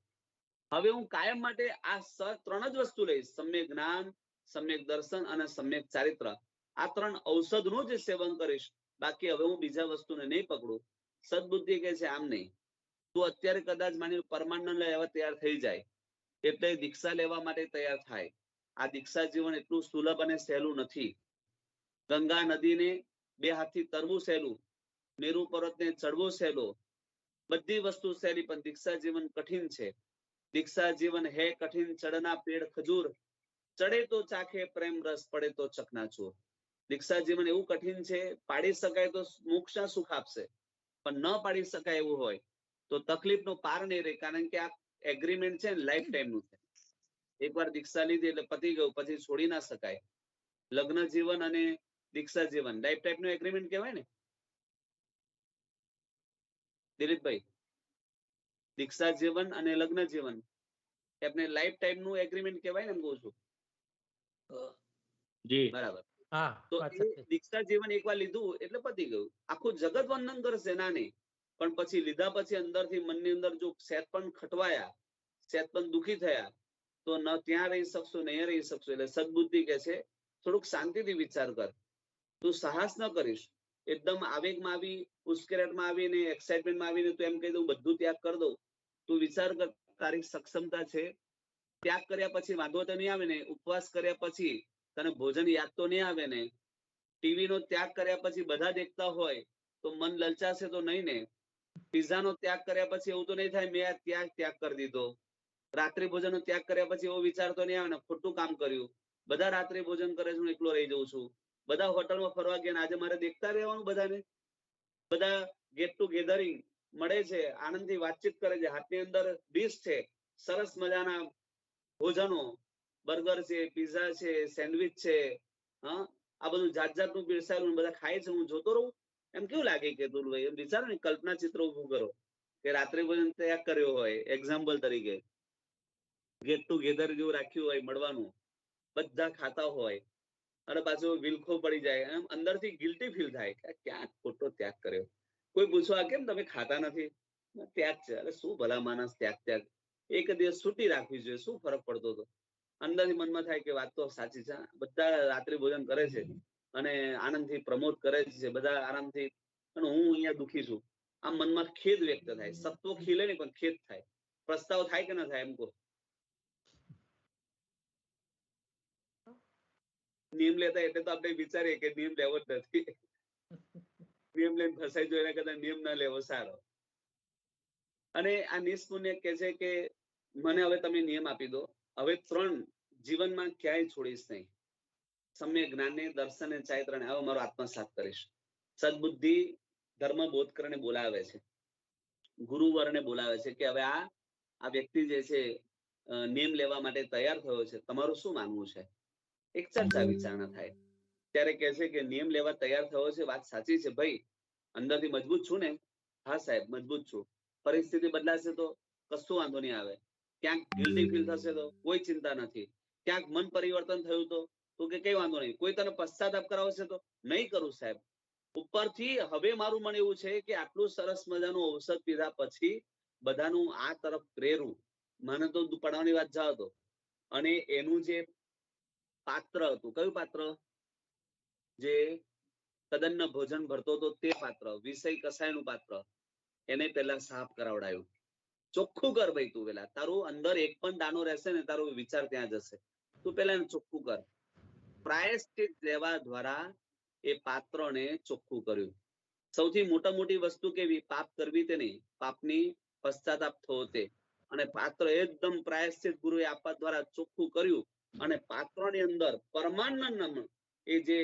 હવે હું કાયમ માટે આ 3 જ વસ્તુ લઈશ, સમ્યક જ્ઞાન, સમ્યક દર્શન અને સમ્યક ચારિત્ર. આ 3 ઔષધનું જ સેવન કરીશ, બાકી હવે હું બીજા વસ્તુને નહીં પકડું. સદબુદ્ધિ કહે છે આમ નહીં, તું અત્યારે કદાચ માની પરમાનંદ લેવા તૈયાર થઈ જાય એટલે દીક્ષા લેવા માટે તૈયાર થાય. આ દીક્ષા જીવન એટલું સુલભ અને સહેલું નથી. ગંગા નદીને 2 હાથથી તરવું સહેલું, મેરુ પર્વતને ચડવું સહેલો, બધી વસ્તુ સહેલી, પણ દીક્ષા જીવન કઠિન છે. દીક્ષા જીવન હે કઠિન, ચડના પેડ ખજૂર, ચડે તો ચાખે પ્રેમ રસ, પડે તો ચકનાચૂર. દીક્ષા જીવન એવું કઠિન છે, પાડી શકાય તો મોક્ષના સુખ આપશે, પણ ન પાડી શકાય એવું હોય તો તકલીફનો પાર નહીં રહે, કારણ કે આ એગ્રીમેન્ટ છે ને લાઈફ ટાઈમનું છે. એકવાર દીક્ષા લીધી એટલે પતી ગયું, પછી છોડી ના શકાય. લગ્ન જીવન અને દીક્ષા જીવન લાઈફ ટાઈમ નું એગ્રીમેન્ટ કહેવાય ને દિલીપભાઈ. દીક્ષા જીવન અને લગ્ન જીવન આપણે લાઈફ ટાઈમ નું એગ્રીમેન્ટ કહેવાય ને, એમ કહું છું. જી બરાબર. હા તો વાત એ સાચી. દીક્ષા જીવન એકવાર લીધું એટલે પતી ગયું. આખું જગત વંદન કરશે ના નહીં, પણ પછી લીધા પછી અંદરથી મનની અંદર જો સેત પણ ખટવાયા, સેત પણ દુખી થયા, તો ન ત્યાં રહી શકશો ને અહીંયા રહી શકશો. એટલે સદબુદ્ધિ કે છે થોડુંક શાંતિથી વિચાર કર. તું સાહસ ન કરીશ, એકદમ આવેગમાં આવી, ઉશ્કેરાટમાં આવીને એક્સાઇટમેન્ટમાં આવીને તું એમ કહી દઉં બધું ત્યાગ કરી દઉં. તું વિચાર કર, તારી સક્ષમતા છે. ત્યાગ કર્યા પછી વાંધો તો નહીં આવે ને? ઉપવાસ કર્યા પછી તને ભોજન યાદ તો નહીં આવે ને? ટીવી નો ત્યાગ કર્યા પછી બધા દેખતા હોય તો મન લલચાશે તો નહીં ને? પિઝા નો ત્યાગ કર્યા પછી એવું તો નહીં થાય મેં આ ત્યાગ કરી દીધો? રાત્રિ ભોજન નો ત્યાગ કર્યા પછી એવો વિચાર તો નહીં આવે ને ખોટું કામ કર્યું? બધા રાત્રિ ભોજન કરે છે, હું એકલો રહી જઉં છું. બધા હોટલમાં ફરવા ગયા, આજે મારે દેખતા રહેવાનું બધાને? બધા ગેટ ટુ ગેધરિંગ મળે છે, આનંદથી વાતચીત કરે છે, હાથની અંદર ડીશ છે, સરસ મજાના ભોજનો, બર્ગર છે, પિઝા છે, સેન્ડવિચ છે, હા આ બધું જાત જાતનું પીરસાયેલું બધા ખાય છે, હું જોતો રહું? એમ કેવું લાગે કે ભાઈ એમ વિચારો ને, કલ્પના ચિત્ર ઉભું કરો કે રાત્રિ ભોજન ત્યાગ કર્યો હોય, એક્ઝામ્પલ તરીકે ગેટ ટુ ગેધર જેવું રાખ્યું હોય, મળવાનું, બધા ખાતા હોય અને પાછું વિલખો પડી જાય, એમ અંદરથી ગિલ્ટી ફીલ થાય કે ક્યાં ખોટો ત્યાગ કર્યો. કોઈ પૂછવા કેમ તમે ખાતા નથી? ત્યાગ છે. અરે શું ભલા માણસ ત્યાગ એક દિવસ છૂટી રાખવી જોઈએ, શું ફરક પડતો હતો? અંદરથી મનમાં થાય કે વાત તો સાચી છે, બધા રાત્રિ ભોજન કરે છે અને આનંદથી પ્રમોદ કરે છે બધા આરામથી, અને હું અહીંયા દુખી છું. આમ મનમાં ખેદ વ્યક્ત થાય. સત્વ ખીલે ને પણ ખેદ થાય. પસ્તાવ થાય કે ના થાય એમ કહો? નિયમ લેતા એટલે તો આપણે વિચારીએ કે નિયમ લેવો જ નથી, નિયમ લઈને ફસાઈ જાય, એના કરતા નિયમ ના લેવો સારો. અને આ નિષ્પુણ્ય કે છે કે મને હવે તમે નિયમ આપી દો, હવે 3 જીવનમાં ક્યાંય છોડીશ નહીં. સમ્યક જ્ઞાનને, દર્શને, ચારિત્રને હવે મારો આત્મસાત કરીશ. સદબુદ્ધિ ધર્મ બોધ કરીને બોલાવે છે, ગુરુવરને બોલાવે છે કે હવે આ વ્યક્તિ જે છે નિયમ લેવા માટે તૈયાર થયો છે, તમારું શું માનવું છે? એક ચર્ચા વિચારણા થાય. ત્યારે કહે છે કે નિયમ લેવા તૈયાર થયો છે, વાત સાચી છે ભાઈ, અંદરથી મજબૂત છું ને? હા સાહેબ મજબૂત છું. પરિસ્થિતિ બદલાશે તો કશું વાંધો નહીં આવે. ક્યાંક ગિલ્ટી ફીલ થશે તો કોઈ ચિંતા નથી. ક્યાંક મન પરિવર્તન થયું તો કે કઈ વાંધો નહીં. કોઈ તને પશ્ચાતાપ કરાવશે તો નહીં કરું સાહેબ. ઉપરથી હવે મારું મન એવું છે કે આટલું સરસ મજાનું ઔષધ પીધા પછી બધાનું આ તરફ પ્રેરું. મને તો પડવાની વાત જાવ તો, અને એનું જે પાત્ર હતું, કયું પાત્ર? જે કદન ભોજન ભરતો હતો તે પાત્ર, વિષય કસાયનું પાત્ર, એને પેલા સાફ કરાવડાયું. ચોખ્ખું કર ભાઈ તું, પેલા તારું અંદર એક પણ દાનો રહેશે ને તારો વિચાર ત્યાં જશે. તું પેલા એને ચોખ્ખું કર. પ્રાયશ્ચિત લેવા દ્વારા એ પાત્રને ચોખ્ખું કર્યું. સૌથી મોટી વસ્તુ કેવી? પાપ કરવી તે નહીં, પાપની પશ્ચાતાપ થવો તે. અને પાત્ર એકદમ પ્રાયશ્ચિત ગુરુએ આપવા દ્વારા ચોખ્ખું કર્યું, અને પાત્રની અંદર પરમાનંદ એ જે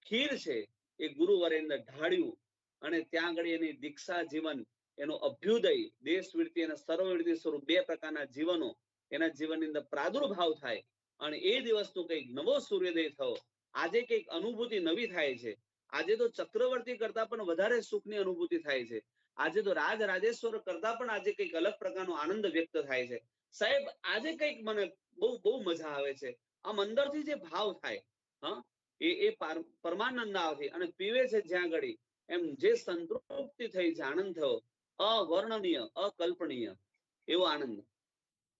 ખીર છે એ ગુરુવરે અંદર ઢાળ્યું, અને ત્યાં આગળ એની દીક્ષા જીવન, એનો અભ્યુદય, દેશવૃત્તિ અને સર્વવૃત્તિ સ્વરૂપ 2 પ્રકારના જીવનો એના જીવનની અંદર પ્રાદુર્ભાવ થાય, અને એ દિવસનો કંઈક નવો સૂર્યોદય થયો. આજે કંઈક અનુભૂતિ નવી થાય છે. આજે તો ચક્રવર્તી કરતા પણ વધારે સુખની અનુભૂતિ થાય છે. આજે તો રાજેશ્વર કરતા પણ આજે કંઈક અલગ પ્રકારનો આનંદ વ્યક્ત થાય છે. સાહેબ આજે કંઈક મને બહુ મજા આવે છે. આમ અંદરથી જે ભાવ થાય, હા એ પરમાનંદ આવે અને પીવે છે જ્યાં ઘડી, એમ જે સંતૃપ્તિ થઈ છે, આનંદ થયો, અવર્ણનીય, અકલ્પનીય એવો આનંદ.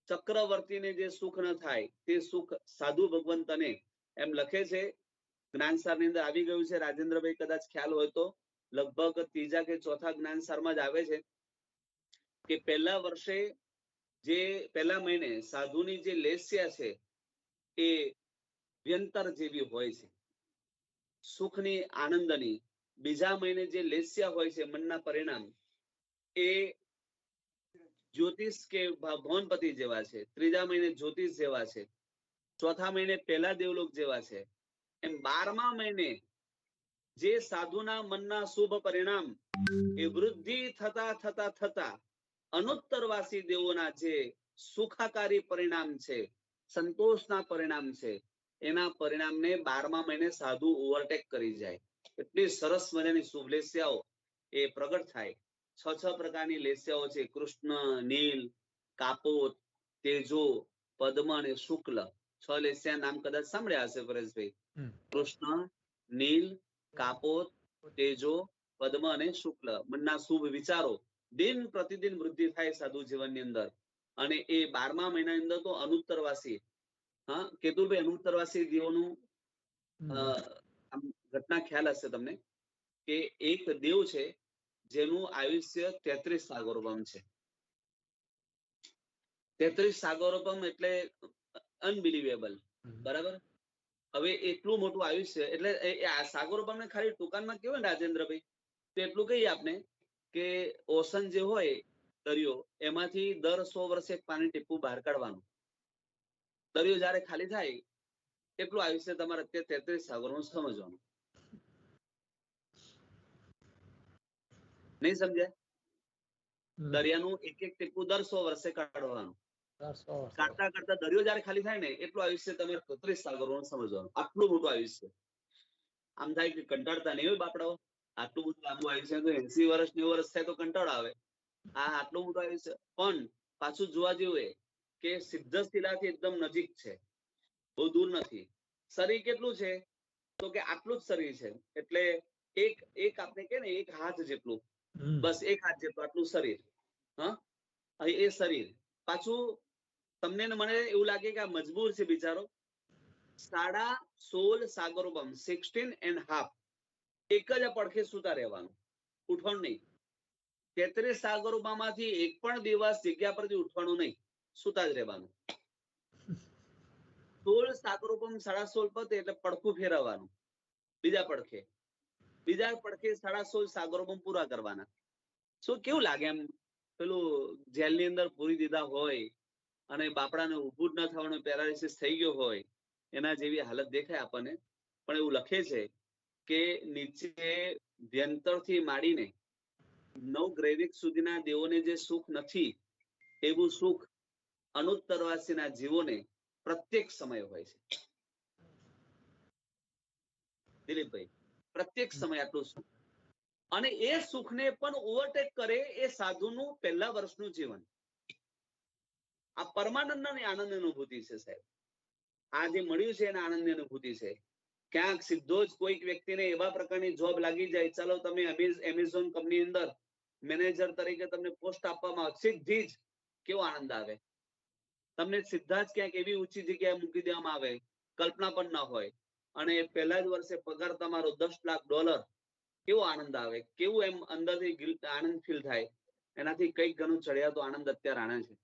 ચક્રવર્તીને જે સુખ ન થાય તે સુખ સાધુ ભગવંતને, એમ લખે છે જ્ઞાનસારની અંદર આવી ગયું છે. રાજેન્દ્રભાઈ કદાચ ખ્યાલ હોય તો લગભગ 3જા કે 4થા જ્ઞાનસારમાં જ આવે છે કે પહેલા મહિને સાધુની જે લેસ્યા છે એ વ્યંતર જેવી હોય છે, સુખની, આનંદની. બીજા મહિને જે લેસ્યા હોય છે મનના પરિણામ, એ જ્યોતિષ કે ભવનપતિ જેવા છે. 3જા મહિને જ્યોતિષ જેવા છે. 4થા મહિને પહેલા દેવલોક જેવા છે. એમ 12મા મહિને જે સાધુના મનના શુભ પરિણામ એ વૃદ્ધિ થતા થતા થતા અનુત્તરવાસી દેવોના જે સુખાકારી પરિણામ છે, સંતોષના પરિણામ છે, એના પરિણામને 12મા મહિને સાધુ ઓવરટેક કરી જાય. એટલી સરસ મજાની શુભ લેસ્યાઓ એ પ્રગટ થાય. 6 પ્રકારની લેસ્યાઓ છે: કૃષ્ણ, નીલ, કાપોત, તેજો, પદ્મ અને શુક્લ. 6 લેસ્યા નામ કદાચ સાંભળ્યા હશે પરેશભાઈ. કૃષ્ણ, નીલ, કાપોત, તેજો, પદ્મ અને શુક્લ. મનના શુભ વિચારો દિન પ્રતિદિન વૃદ્ધિ થાય સાધુ જીવનની અંદર. અને એ 12મા મહિનાની અંદર તો અનુત્તરવાસી, હા કેતુલભાઈ, અનુત્તરવાસી દેવોનું આમ ઘટના ખ્યાલ હશે તમને કે એક દેવ છે જેનું આયુષ્ય 33 સાગરોપમ છે. 33 સાગરોપમ એટલે અનબિલીવેબલ, બરાબર. હવે એટલું મોટું આયુષ્ય, એટલે આ સાગરોપમને ખાલી ટૂંકાણમાં કેવું ને રાજેન્દ્રભાઈ, તો એટલું કહીએ આપણે કે ઓશન જે હોય દરિયો, એમાંથી દર 100 વર્ષે એક પાણી ટીપું બહાર કાઢવાનું. દરિયો જયારે ખાલી થાય એટલું આયુષ્ય તમારે અત્યારે 33 સાગરોનું સમજવાનું. નહીં સમજ્યા? દરિયાનું એક એક ટીપું દર 100 વર્ષે કાઢવાનું. કાઢતા કાઢતા દરિયો જયારે ખાલી થાય ને એટલું આયુષ્ય તમારે 33 સાગરોનું સમજવાનું. આટલું મોટું આયુષ્ય. આમ થાય કે કંટાળતા નહીં હોય બાપડાઓ, આટલું બધું લાંબુ આયુષ્ય તો 80 વર્ષ 90 વર્ષ થાય તો કંટાળો આવે. આટલું મોટું આયુષ્ય. પણ પાછું જોવા જેવું એ કે સિદ્ધ શિલાથી એકદમ નજીક છે, બહુ દૂર નથી. શરીર કેટલું છે તો કે આટલું જ શરીર છે. એટલે એક આપણે કે ને એક હાથ જેટલું, બસ એક હાથ જેટલું આટલું શરીર. હા, એ શરીર પાછું તમને મને એવું લાગે કે આ મજબૂર છે બિચારો. 16.5 સાગરોપમ, 16.5, એક જ પડખે સુતા રહેવાનું, ઉઠવાનું નહીં. 33 સાગરોપમમાંથી એક પણ દિવસ જગ્યા પરથી ઉઠવાનું નહીં, સુતા જ રહેવાનું. 16 સાગરોપમ 16.5 પતે એટલે પડખું ફેરવવાનું બીજા પડખે, બીજા પડખે 16.5 સાગરોપમ પૂરા કરવાના. શું કેવું લાગે એમ? પેલું જેલની અંદર પૂરી દીધા હોય અને બાપડાને ઊભું જ ન થવાનું, પેરાલિસિસ થઈ ગયો હોય, એના જેવી હાલત દેખાય આપણને. પણ એવું લખે છે કે નીચે વ્યંતરથી માંડીને 9 ગ્રૈવિક સુધીના દેવોને જે સુખ નથી એવું સુખ અનુત્તરવાસીના જીવોને પ્રત્યેક સમય હોય છે. દિલીપભાઈ, પ્રત્યેક સમય આટલું સુખ. અને એ સુખને પણ ઓવરટેક કરે એ સાધુનું પહેલા વર્ષનું જીવન. આ પરમાનંદ અને આનંદ અનુભૂતિ છે સાહેબ. આ જે મળ્યું છે એના આનંદની અનુભૂતિ છે. ક્યાંક સીધો જ કોઈક વ્યક્તિને એવા પ્રકારની જોબ લાગી જાય, ચાલો તમે એમેઝોન કંપની અંદર મેનેજર તરીકે તમને પોસ્ટ આપવામાં આવે, સીધી જ કેવો આનંદ આવે. તમને સીધા જ ક્યાંક એવી ઊંચી જગ્યાએ મૂકી દેવામાં આવે, કલ્પના પણ ના હોય, અને પહેલા જ વર્ષે પગાર તમારો $10 લાખ, કેવો આનંદ આવે, કેવું એમ અંદરથી આનંદ ફીલ થાય. એનાથી કઈક ઘણું ચડિયાતો આનંદ અત્યારે આણે છે.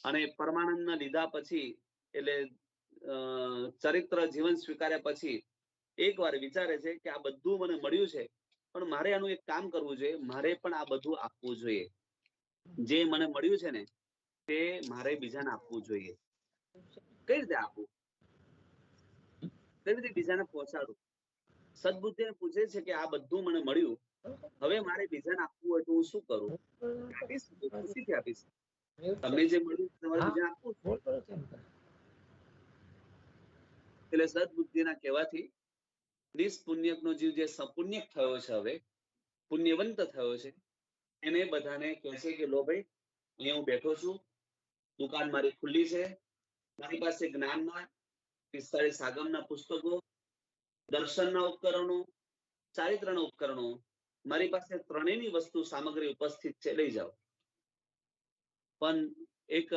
અને પરમાનંદના લીધા પછી, એટલે ચરિત્ર જીવન સ્વીકાર્યા પછી એકવાર વિચારે છે કે આ બધું મને મળ્યું છે, પણ મારે આનું એક કામ કરવું જોઈએ, મારે પણ આ બધું આપવું જોઈએ. જે મને મળ્યું છે ને તે મારે બીજાને આપવું જોઈએ. કઈ રીતે આપવું, કઈ રીતે બીજાને પહોંચાડવું? સદબુદ્ધિને પૂછે છે કે આ બધું મને મળ્યું, હવે મારે બીજાને આપવું હોય તો હું શું કરું? આપીશ, ખુશીથી આપીશ. તમને જે મળ્યું તમારે બીજાને આપવું. એટલે સદબુદ્ધિના કહેવાથી નિષ્પુણ્યકનો જીવ જે સપુણ્યક થયો છે, હવે પુણ્યવંત થયો છે, એને બધાને કહે છે કે લો ભાઈ, અહીંયા હું બેઠો છું, દુકાન મારી ખુલ્લી છે, મારી પાસે જ્ઞાનના 45 આગમના પુસ્તકો, દર્શનના ઉપકરણો, ચારિત્રના ઉપકરણો, મારી પાસે ત્રણેયની વસ્તુ સામગ્રી ઉપસ્થિત છે, લઈ જાઓ. પણ એક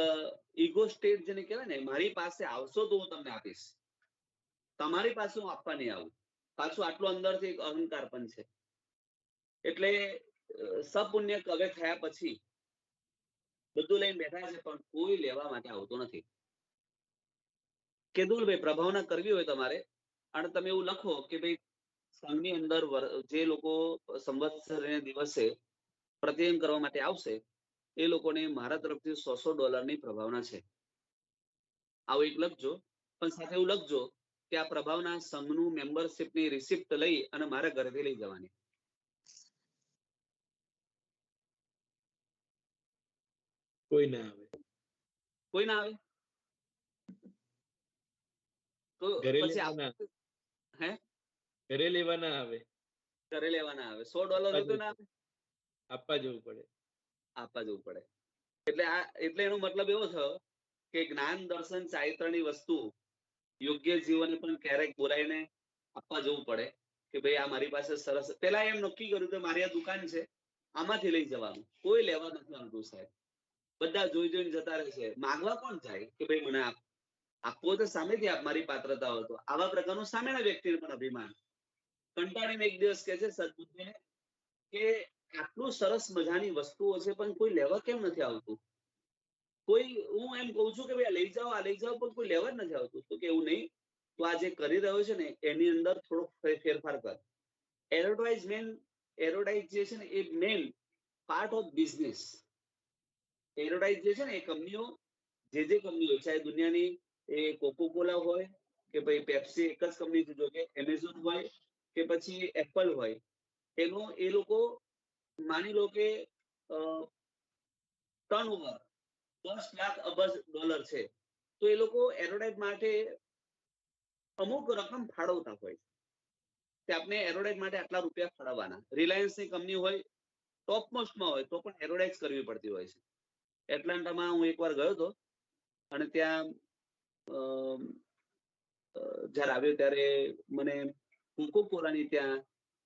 ઈગો સ્ટેટ જેને કહેવાય ને, મારી પાસે આવશો તો હું તમને આપીશ, તમારી પાસે હું આપવા નહીં આવું. પાછું આટલું અંદરથી એક અહંકાર પણ છે. એટલે સપુણ્યક હવે થયા પછી બધું લઈને બેઠા છે, પણ કોઈ લેવા માટે આવતું નથી. કેદુલભાઈ, પ્રભાવના કરવી હોય તમારે, અને તમે એવું લખો કે ભાઈ સંઘની અંદર જે લોકો સંવત્સરના દિવસે પ્રત્યયન કરવા માટે આવશે એ લોકોને મારા તરફથી $100 પ્રભાવના છે. આવું એક લખજો. પણ સાથે એવું લખજો કે આ પ્રભાવના સંઘનું મેમ્બરશીપની રિસિપ્ટ લઈ અને મારા ઘરેથી લઈ જવાની. કોઈ ના આવે. કોઈ ના આવે તો ઘરે પછી લેવા ના હે ઘરે લેવા ના આવે, ઘરે લેવા ના આવે. $100 તો ના આવે, આપવા જવું પડે. આપવા જવું પડે. એટલે એનો મતલબ એવો થયો કે જ્ઞાન દર્શન ચારિત્રની વસ્તુ યોગ્ય જીવને પણ ક્યારેક બોલાઈને આપવા જવું પડે કે ભાઈ આ મારી પાસે સરસ. પેલા એમ નક્કી કર્યું કે મારી આ દુકાન છે, આમાંથી લઈ જવાનું. કોઈ લેવા નથી આવતું સાહેબ, બધા જોઈ જોઈને જતા રહે છે. માગવા કોણ જાય કે ભાઈ મને આપવો તો સામેથી આપ, મારી પાત્રતા હોય તો. આવા પ્રકારનું સામેના વ્યક્તિને પણ અભિમાન. કંટાળીને એક દિવસ કહે છે સદબુદ્ધિને કે આટલું સરસ મજાની વસ્તુઓ છે પણ કોઈ લેવા કેમ નથી આવતું? કોઈ, હું એમ કઉ છું કે ભાઈ લઈ જાઓ, આ લઈ જાઓ, પણ કોઈ લેવા જ નથી આવતું. તો કે એવું નહીં, તો આ જે કરી રહ્યો છે ને એની અંદર થોડો ફેરફાર કર. એડવર્ટાઇઝ જે છે ને એ main part of business. Advertise જે છે ને એ કંપનીઓ, જે કંપનીઓ ચાહે દુનિયાની એ કોકોકોલા હોય કે ભાઈ પેપ્સી, એક જ કંપની છે, જો કે એમેઝોન હોય કે પછી એપલ હોય, એનો એ લોકો માની લો કે ટર્નઓવર $10 લાખ અબજ છે, તો એ લોકો એડવર્ટાઇઝ માટે અમુક રકમ ફાળવતા હોય કે આપણે એડવર્ટાઇઝ માટે આટલા રૂપિયા ફાળવવાના. રિલાયન્સની કંપની હોય, ટોપ મોસ્ટમાં હોય, તો પણ એડવર્ટાઇઝ કરવી પડતી હોય છે. એટલાન્ટામાં હું એકવાર ગયો હતો અને ત્યાં જયારે આવ્યો ત્યારે મને કોકોકોલાની ત્યાં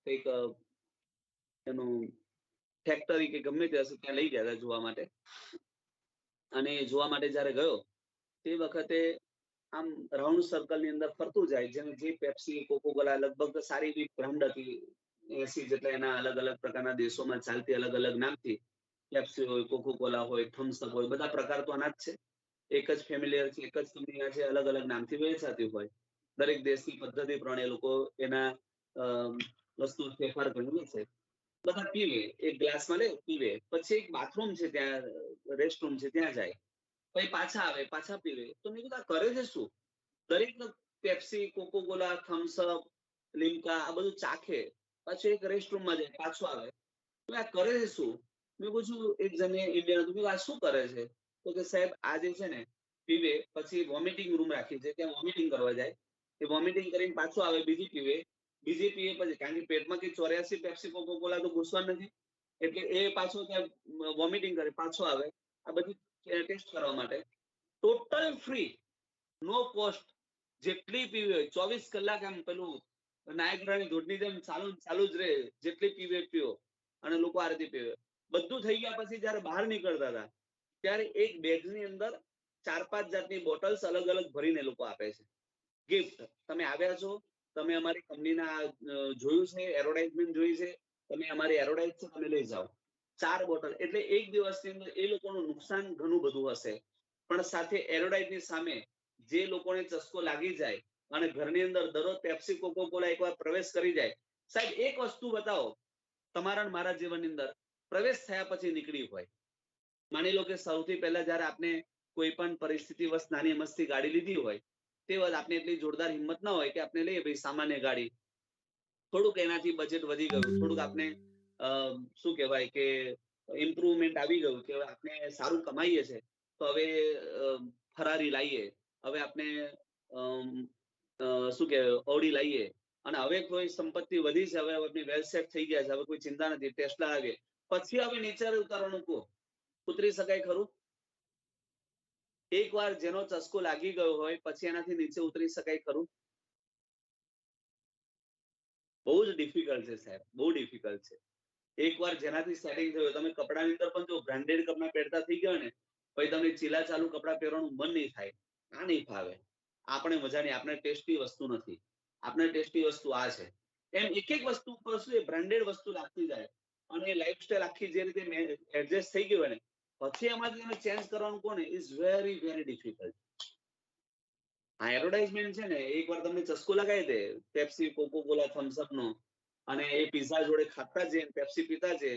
કંઈક એનું ફેક્ટરી કે ગમે તે હશે ત્યાં લઈ ગયા હતા જોવા માટે. અને જોવા માટે જયારે ગયો તે વખતે આમ રાઉન્ડ સર્કલની અંદર ફરતું જાય, જેમ જે પેપ્સી, કોકોકોલા લગભગ સારી એવી બ્રાન્ડ હતી, 80 જેટલા એના અલગ અલગ પ્રકારના દેશોમાં ચાલતી અલગ અલગ નામથી. પેપ્સી હોય, કોકોકોલા હોય, થમ્સઅપ હોય, બધા પ્રકાર તો આના જ છે. એક જ ફેમિલિયર છે, એક જ કંપનીના છે, અલગ અલગ નામથી વેચાતી હોય. દરેક દેશની પદ્ધતિ પ્રમાણે લોકો એના વસ્તુ ફેરફાર કર્યું છે. બધા પીવે, એક ગ્લાસમાં લે પીવે, પછી એક બાથરૂમ છે ત્યાં, રેસ્ટરૂમ છે ત્યાં જાય, પછી પાછા આવે, પાછા પીવે. તો મેં કીધું આ કરે છે શું? દરેક પેપ્સી, કોકોકોલા, થમ્સઅપ, લિમ્કા આ બધું ચાખે, પાછું એક રેસ્ટરૂમમાં જાય, પાછું આવે. તો આ કરે છે શું? મેં પૂછ્યું એક જણે ઇન્ડિયન હતું, આ શું કરે છે? તો કે સાહેબ આ જે છે ને પીવે, પછી વોમિટિંગ રૂમ રાખી છે, ત્યાં વોમિટિંગ કરવા જાય, એ વોમિટિંગ કરીને પાછું આવે, બીજી પીવે પછી, કારણ કે પેટમાં કઈ 84 પેપ્સી કોકોકોલા તો ઘૂસવા નથી, એટલે એ પાછો ત્યાં વોમિટિંગ કરે, પાછો આવે, આ બધી ટેસ્ટ કરવા માટે. ટોટલ ફ્રી, નો કોસ્ટ. જેટલી પીવી હોય 24 કલાક આમ પેલું નાયગ્રાની ધોધની જેમ ચાલુ જ રહે, જેટલી પીવે પીવો. અને લોકો આ રીતે પીવે. બધું થઈ ગયા પછી જયારે બહાર નીકળતા હતા ત્યારે એક બેગની અંદર 4-5 જાતની બોટલ્સ અલગ અલગ ભરીને લોકો આપે છે ગિફ્ટ. તમે આવ્યા છો, તમે અમારી કંપનીના જોયું છે, એડવર્ટાઇઝમેન્ટ જોઈ છે, તમે અમારી એડવર્ટાઇઝ છે, તમે લઈ જાઓ. 4 બોટલ, એટલે એક દિવસની અંદર એ લોકોનું નુકસાન ઘણું બધું હશે, પણ સાથે એડવર્ટાઇઝની સામે જે લોકોને ચસ્કો લાગી જાય અને ઘરની અંદર દરરોજ પેપ્સી, કોકોકોલા એકવાર પ્રવેશ કરી જાય. સાહેબ એક વસ્તુ બતાવો તમારા મારા જીવનની અંદર પ્રવેશ થયા પછી નીકળી હોય. માની લો કે સૌથી પહેલા જયારે આપણે કોઈ પણ પરિસ્થિતિવશ નાની મસ્તી ગાડી લીધી હોય, તે વખત આપણે એટલી જોરદાર હિંમત ના હોય કે આપણે લઈએ ભાઈ સામાન્ય ગાડી. થોડુંક એનાથી બજેટ વધી ગયું, થોડુંક આપણે શું કહેવાય કે ઇમ્પ્રુવમેન્ટ આવી ગયું કે આપણે સારું કમાઈએ છે, તો હવે ફરારી લાવીએ, હવે આપણે શું કહેવાય ઓડી લાવીએ, અને હવે કોઈ સંપત્તિ વધી છે, હવે આપણી વેલસેટ થઈ ગયા છે, હવે કોઈ ચિંતા નથી, ટેસ્લા આવે, પછી હવે નીચે ઉતારવાનું કહો, ઉતરી શકાય ખરું? એકવાર જેનો ચસ્કો લાગી ગયો હોય પછી એનાથી નીચે ઉતરી શકાય ખરું? બહુ જ ડિફિકલ્ટ છે સાહેબ, બહુ ડિફિકલ્ટ છે. એકવાર જેનાથી સેટિંગ થયું, તમે કપડાની અંદર પણ જો બ્રાન્ડેડ કપડા પહેરતા થઈ ગયો ને, પછી તમને ચીલા ચાલુ કપડા પહેરવાનું મન નહીં થાય, આ નહીં ફાવે, આપણે મજા નહીં, આપણે ટેસ્ટી વસ્તુ નથી, આપણે ટેસ્ટી વસ્તુ આ છે. એમ એક એક વસ્તુ ઉપર શું એ બ્રાન્ડેડ વસ્તુ લાગતી જાય, અને લાઈફસ્ટાઈલ આખી જે રીતે એડજસ્ટ થઈ ગયું ને, પછી એમાંથી એને ચેન્જ કરવાનું કોને ઇઝ વેરી વેરી ડિફિકલ્ટ. આ એડવર્ટાઇઝમેન્ટ છે ને, એકવાર તમને ચસ્કો લગાવી દે પેપ્સી, કોકોકોલા, થમ્સઅપ નો, અને એ પિઝા જોડે ખાતા છે, પેપ્સી પીતા છે,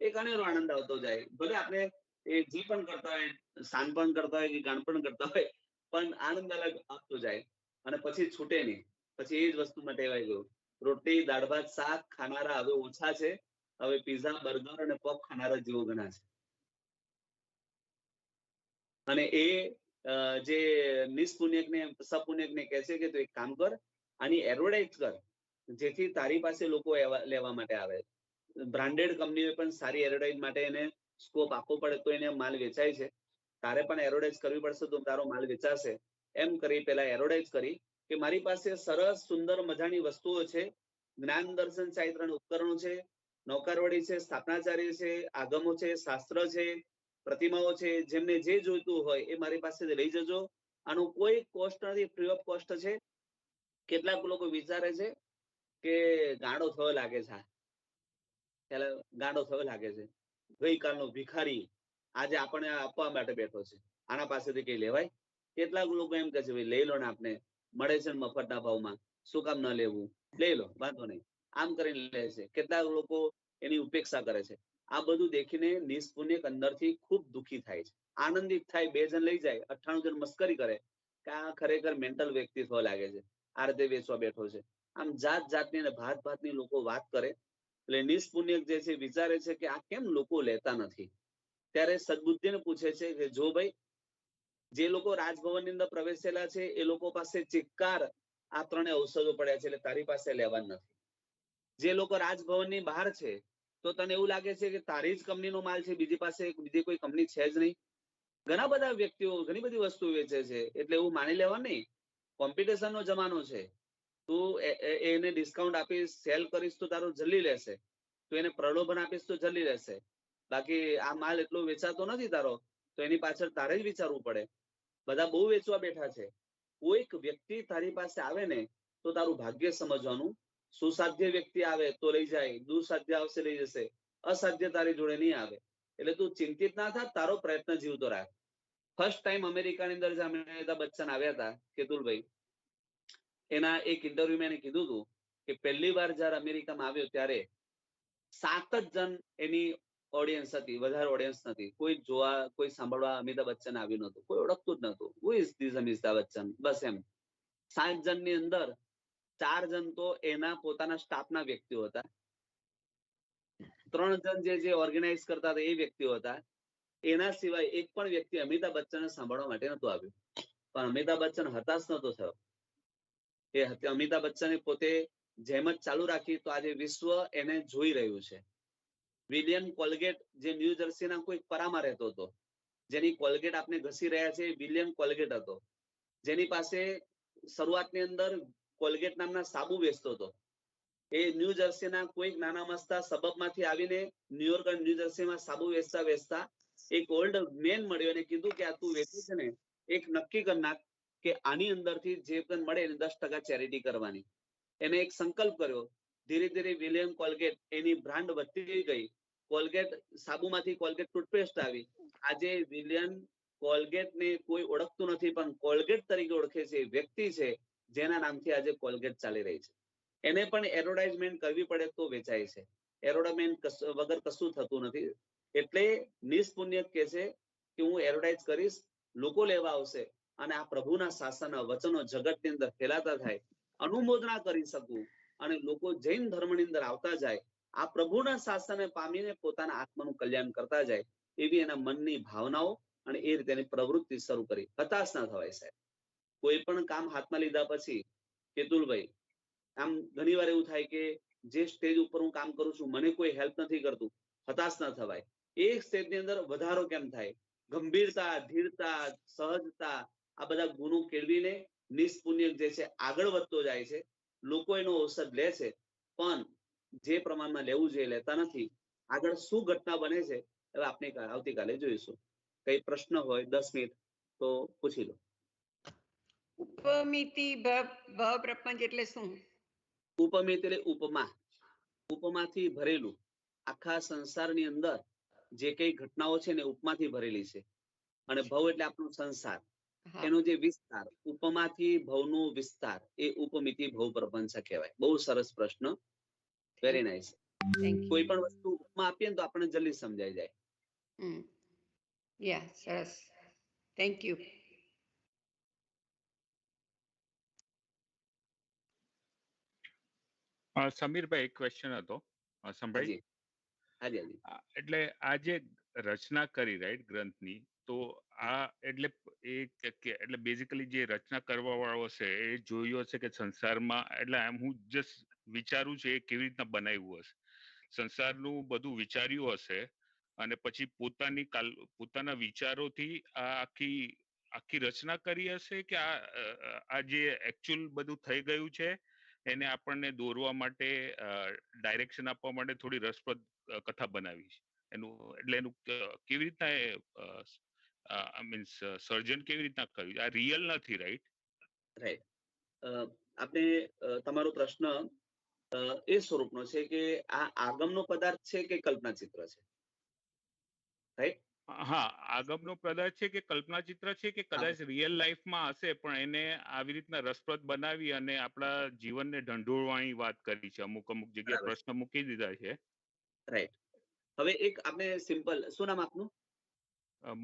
એક અનેરો આનંદ આવતો જાય. ભલે આપણે એ જે પણ કરતા હોય, સાન પણ કરતા હોય કે ગાન પણ કરતા હોય, પણ આનંદ અલગ આપતો જાય. અને પછી છૂટે નહીં, પછી એ જ વસ્તુમાં ટેવાઈ ગયું. રોટલી દાળ ભાત શાક ખાનારા હવે ઓછા છે, હવે પીઝા બર્ગર અને પફ ખાનારા જીવો ઘણા છે. અને એ જે નિષ્પુણ્યકને સપુણ્યકને કહે છે કે તું એક કામ કર, આની એડવર્ટાઇઝ કર, જેથી તારી પાસે લોકો લેવા માટે આવે. બ્રાન્ડેડ કંપનીઓ પણ સારી એડવર્ટાઇઝ માટે એને સ્કોપ આપવો પડે તો એને માલ વેચાય છે. તારે પણ એડવર્ટાઇઝ કરવી પડશે તો તારો માલ વેચાશે. એમ કરી પેલા એડવર્ટાઇઝ કરી કે મારી પાસે સરસ સુંદર મજાની વસ્તુઓ છે, જ્ઞાન દર્શન ચારિત્રણ ઉપકરણો છે, નૌકારવડી છે, સ્થાપનાચાર્ય છે, આગમો છે, શાસ્ત્ર છે, પ્રતિમાઓ છે, જેમને જે જોઈતું હોય એ મારી પાસે લઈ જજો. આનું કોઈ કોસ્ટ નથી, ફ્રી ઓફ કોસ્ટ છે. કેટલાક લોકો વિચારે છે કે ગાંડો થયો લાગે છે, ગાંડો થયો લાગે છે, ગઈકાલનો ભિખારી આજે આપણને આપવા માટે બેઠો છે, આના પાસેથી કઈ લેવાય? કેટલાક લોકો એમ કહે છે ભાઈ લઈ લો ને, આપને મળે છે ને મફતના ભાવમાં, શું કામ ન લેવું, લઈ લો વાંધો નહીં, આમ કરીને લે છે. કેટલાક લોકો એની ઉપેક્ષા કરે છે. આ બધું દેખીને નિષ્પુણ્યક અંદરથી ખૂબ દુઃખી થાય છે, આનંદિત થાય. 2 જણ લઈ જાય, 98 જણ મસ્કરી કરે કે આ ખરેખર મેન્ટલ વ્યક્તિત્વ લાગે છે, આ રીતે વેચવા બેઠો છે. આમ જાત જાતની અને ભાત ભાતની લોકો વાત કરે. એટલે નિષ્પુણ્યક જે છે વિચારે છે કે આ કેમ લોકો લેતા નથી. ત્યારે સદબુદ્ધિને પૂછે છે કે જો ભાઈ, જે લોકો રાજભવનની અંદર પ્રવેશેલા છે એ લોકો પાસે ચિક્કાર આ 3 ઔષધો પડ્યા છે, એટલે તારી પાસે લેવા નથી. જે લોકો રાજભવનની બહાર છે તો તને એવું લાગે છે કે તારી જ કંપનીનો માલ છે, બીજી પાસે બીજી કોઈ કંપની છે જ નહીં. ઘણા બધા વ્યક્તિઓ ઘણી બધી વસ્તુ વેચે છે, એટલે એવું માની લેવા નહીં. કોમ્પિટિશનનો જમાનો છે. તું એને ડિસ્કાઉન્ટ આપીશ, સેલ કરીશ તો તારું જલ્દી લેશે, તું એને પ્રલોભન આપીશ તો જલ્દી લેશે. બાકી આ માલ એટલો વેચાતો નથી તારો, તો એની પાછળ તારે જ વિચારવું પડે. બધા બહુ વેચવા બેઠા છે. કોઈક વ્યક્તિ તારી પાસે આવે ને તો તારું ભાગ્ય સમજવાનું. સુસાધ્ય વ્યક્તિ આવે તો લઈ જાય, દુસાધ્ય આવશે લઈ જશે, અસાધ્ય તારી જોડે નહીં આવે. એટલે તું ચિંતિત ના થા, તારો પ્રયત્ન જીવતો રાખ. ફર્સ્ટ ટાઈમ અમેરિકાની અંદર જે અમિતાભ બચ્ચન આવ્યા હતા કેતુલભાઈ, એના એક ઇન્ટરવ્યુમાં એને કીધું હતું કે પહેલી વાર જયારે અમેરિકામાં આવ્યો ત્યારે 7 જ જણ એની ઓડિયન્સ હતી, વધારે ઓડિયન્સ નથી. કોઈ જોવા કોઈ સાંભળવા અમિતાભ બચ્ચન આવ્યું નતું, કોઈ ઓળખતું જ નતું. Who is this Amitabh Bachchan? બસ એમ. 7 જણની અંદર 4 જણ તો એના પોતાના સ્ટાફના વ્યક્તિઓ હતા, 3 જણ જે ઓર્ગેનાઇઝ કરતા હતા એ વ્યક્તિઓ હતા. એના સિવાય એક પણ વ્યક્તિ અમિતાભ બચ્ચનને સાંભળવા માટે નતું આવ્યું. પણ અમિતાભ બચ્ચન હતાશ નતો થયો. એ અમિતાભ બચ્ચને પોતે જેમ જ ચાલુ રાખી તો આજે વિશ્વ એને જોઈ રહ્યું છે. વિલિયમ કોલગેટ જે ન્યૂ જર્સીના કોઈ પરામાં રહેતો હતો, જેની કોલગેટ આપણે ઘસી રહ્યા છે, વિલિયમ કોલગેટ હતો, જેની પાસે શરૂઆતની અંદર કોલગેટ નામના સાબુ વેચતો હતો. એ ન્યૂ જર્સીના કોઈક નાના મસ્તા સબબમાંથી આવીને ન્યુયોર્ક અને ન્યૂ જર્સીમાં સાબુ વેચતા વેચતા એક ઓલ્ડ મેન મળ્યો અને કીધું કે આ તું વેચે છે ને, એક નક્કી કરી નાખ કે આની અંદરથી જે પણ મળે એને 10% ચેરિટી કરવાની. એને એક સંકલ્પ કર્યો. ધીરે ધીરે વિલિયમ કોલગેટ એની બ્રાન્ડ વધતી ગઈ. કોલગેટ સાબુમાંથી કોલગેટ ટૂથપેસ્ટ આવી. આજે વિલિયમ કોલગેટને કોઈ ઓળખતું નથી, પણ કોલગેટ તરીકે ઓળખે છે. વ્યક્તિ છે જેના નામથી આજે કોલગેટ ચાલી રહી છે. એને પણ એડવર્ટાઇઝમેન્ટ કરવી પડે તો વેચાય છે, એડવર્ટાઇઝમેન્ટ વગર કશું થતું નથી. એટલે નિષ્પુણ્ય કહે છે કે હું એડવર્ટાઇઝ કરીશ, લોકો લેવા આવશે અને આ પ્રભુના શાસનના વચનો જગતની અંદર ફેલાતા થાય, અનુમોદના કરી શકું અને લોકો જૈન ધર્મની અંદર આવતા જાય, આ પ્રભુના શાસનને પામીને પોતાના આત્માનું કલ્યાણ કરતા જાય, એવી એના મનની ભાવનાઓ અને એ રીતે એની પ્રવૃત્તિ શરૂ કરી. હતાશ ના થવાય સાહેબ. કોઈ પણ કામ હાથમાં લીધા પછી કેતુલભાઈ, આમ ઘણી વાર એવું થાય કે જે સ્ટેજ ઉપર હું કામ કરું છું મને કોઈ હેલ્પ નથી કરતું, હતાશ ના થવાય. એક સ્ટેજની અંદર વધારો કેમ થાય? ગંભીરતા, ધીરતા, સહજતા, આ બધા ગુણો કેળવીને નિષ્પુણ્ય જે છે આગળ વધતો જાય છે. લોકો એનો ઔષધ લે છે, પણ જે પ્રમાણમાં લેવું જોઈએ લેતા નથી. આગળ શું ઘટના બને છે હવે આપણે આવતીકાલે જોઈશું. કઈ પ્રશ્ન હોય 10 મિનિટ તો પૂછી લો. ઉપમિતિ ભાવ પ્રપંચ એટલે શું? ઉપમિત એટલે ઉપમા, ઉપમાથી ભરેલું. આખા સંસારની અંદર જે કઈ ઘટનાઓ છે ને ઉપમાથી ભરેલી છે. અને ભવ એટલે આપણું સંસાર, એનો જે વિસ્તાર, ઉપમાથી ભવનો વિસ્તાર, એ ઉપમિતિ ભવ પ્રપંચ કહેવાય. બહુ સરસ પ્રશ્ન, વેરી નાઇસ. કોઈ પણ વસ્તુ ઉપમા આપીએ ને તો આપણને જલ્દી સમજાઈ જાય. સરસ, થેન્ક યુ. સમીરભાઈ એક ક્વેશ્ચન હતો સંભળાય? હાજી હાજી હાજી. એટલે આ જે રચના કરી રાઈટ ગ્રંથની, તો આ એટલે એટલે બેઝિકલી જે રચના કરવા વાળો છે એ જોયો છે કે સંસારમાં, એટલે હું જસ્ટ વિચારું છું એ કેવી રીતના બનાવ્યું હશે, સંસારનું બધું વિચાર્યું હશે અને પછી પોતાના વિચારોથી આ આખી રચના કરી હશે કે આ જે એકચ્યુઅલ બધું થઈ ગયું છે એને આપણને દોરવા માટે, ડાયરેક્શન આપવા માટે થોડી રસપ્રદ કથા બનાવી છે એનું, એટલે એનું કેવી રીતના મીન્સ સર્જન કેવી રીતના કર્યું? આ રિયલ નથી, રાઈટ? રાઈટ. આપણે તમારો પ્રશ્ન એ સ્વરૂપનો છે કે આ આગમનો પદાર્થ છે કે કલ્પના ચિત્ર છે, રાઈટ? હા, આગમનો પદાર્થ છે કે કલ્પના ચિત્ર છે કે કદાચ રિયલ લાઈફમાં હશે પણ એને આવી રીતના રસપ્રદ બનાવી અને આપણા જીવનને ઢંઢોળવાની વાત કરી છે, અમુક જગ્યાએ પ્રશ્ન મૂકી દીધા છે. રાઈટ. હવે એક આપણે સિમ્પલ, શું નામ આપનું?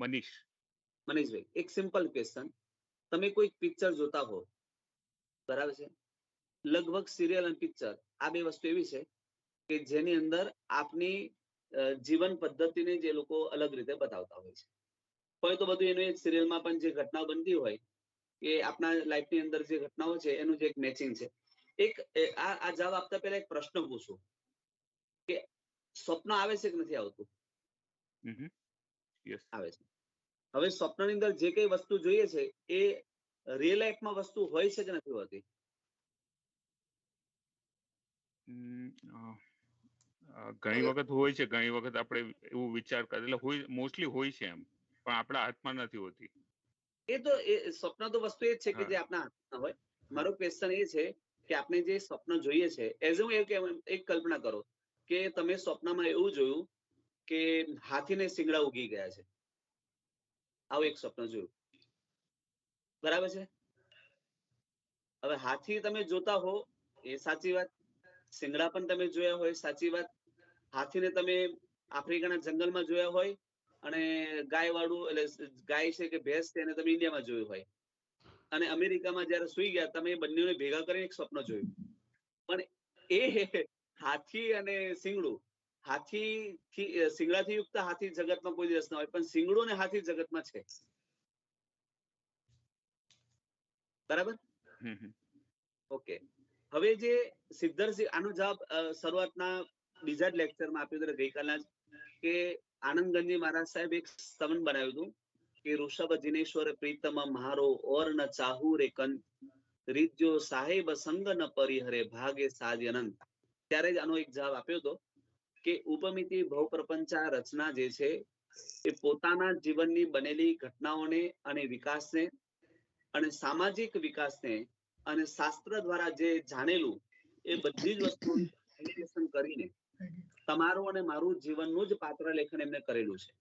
મનીષભાઈ, એક સિમ્પલ ક્વેશ્ચન. તમે કોઈ પિક્ચર જોતા હો, બરાબર છે? લગભગ સિરિયલ અને પિક્ચર આ બે વસ્તુ એવી છે કે જેની અંદર આપની જીવન પદ્ધતિને જે લોકો અલગ રીતે બતાવતા હોય છે. હોય તો બધું એનું એક સિરિયલમાં પણ જે ઘટનાઓ બનતી હોય કે આપણા લાઈફની અંદર જે ઘટનાઓ છે એનું જે એક મેચિંગ છે. એક આ જવાબ આપતા પહેલા એક પ્રશ્ન પૂછું કે સ્વપ્ન આવે છે કે નથી આવતું? આવે છે. હવે સ્વપ્નની અંદર જે કઈ વસ્તુ જોઈએ છે એ રિયલ લાઈફમાં વસ્તુ હોય છે કે નથી હોતી? ઘણી વખત હોય છે, ઘણી વખત આપણે એવું વિચાર કરીએ, એટલે મોસ્ટલી હોય છે એમ, પણ આપણા હાથમાં નથી હોતી. એ તો સ્વપ્ન તો વસ્તુ એ જ છે કે જે આપણા હાથમાં હોય. મારો ક્વેશ્ચન એ છે કે આપણે જે સ્વપ્ન જોઈએ છે, એઝ એક કલ્પના કરો કે તમે સ્વપ્નમાં એવું જોયું કે હાથીને શિંગડા ઉગી ગયા છે, આવું એક સ્વપ્ન જોયું, બરાબર છે? હવે હાથી તમે જોતા હો એ સાચી વાત, શિંગડા પણ તમે જોયા હોય સાચી વાત, હાથીને તમે આફ્રિકાના જંગલમાં જોયા હોય અને ગાય વાળું એટલે ગાય છે કે ભેંસ છે એને તમે ઇન્ડિયામાં જોયું હોય, અને અમેરિકામાં જયારે સુઈ ગયા તમે બંનેને ભેગા કરીને એક સ્વપ્ન જોયું. પણ એ હાથી અને શિંગડું, શિંગડાથી યુક્ત હાથી જગતમાં કોઈ દિવસ ના હોય, પણ શિંગડું અને હાથી જગતમાં છે, બરાબર? ઓકે. હવે જે સિદ્ધર્થ, આનો જવાબ શરૂઆતના બીજા જ લેક્ચરમાં આપ્યો હતો ગઈકાલના જ, કે આનંદગંજી મહારાજ સાહેબ એક સ્તવન બનાવ્યું હતું કે ઋષભ જિનેશ્વર પ્રીતમ મારો ઓર ન ચાહુ રે કન, રીત્યો સાહેબ સંગ ન પરિહરે ભાગે સાજ અનંત. ત્યારે જ આનો એક જવાબ આપ્યો હતો કે ઉપમિતિ ભવ પ્રપંચા રચના જે છે એ પોતાના જીવનની બનેલી ઘટનાઓને અને વિકાસને અને સામાજિક વિકાસને અને શાસ્ત્ર દ્વારા જે જાણેલું એ બધી જ વસ્તુઓનું એપ્લિકેશન કરીને તમારું અને મારું જીવનનું જ પાત્ર લેખન એમને કરેલું છે.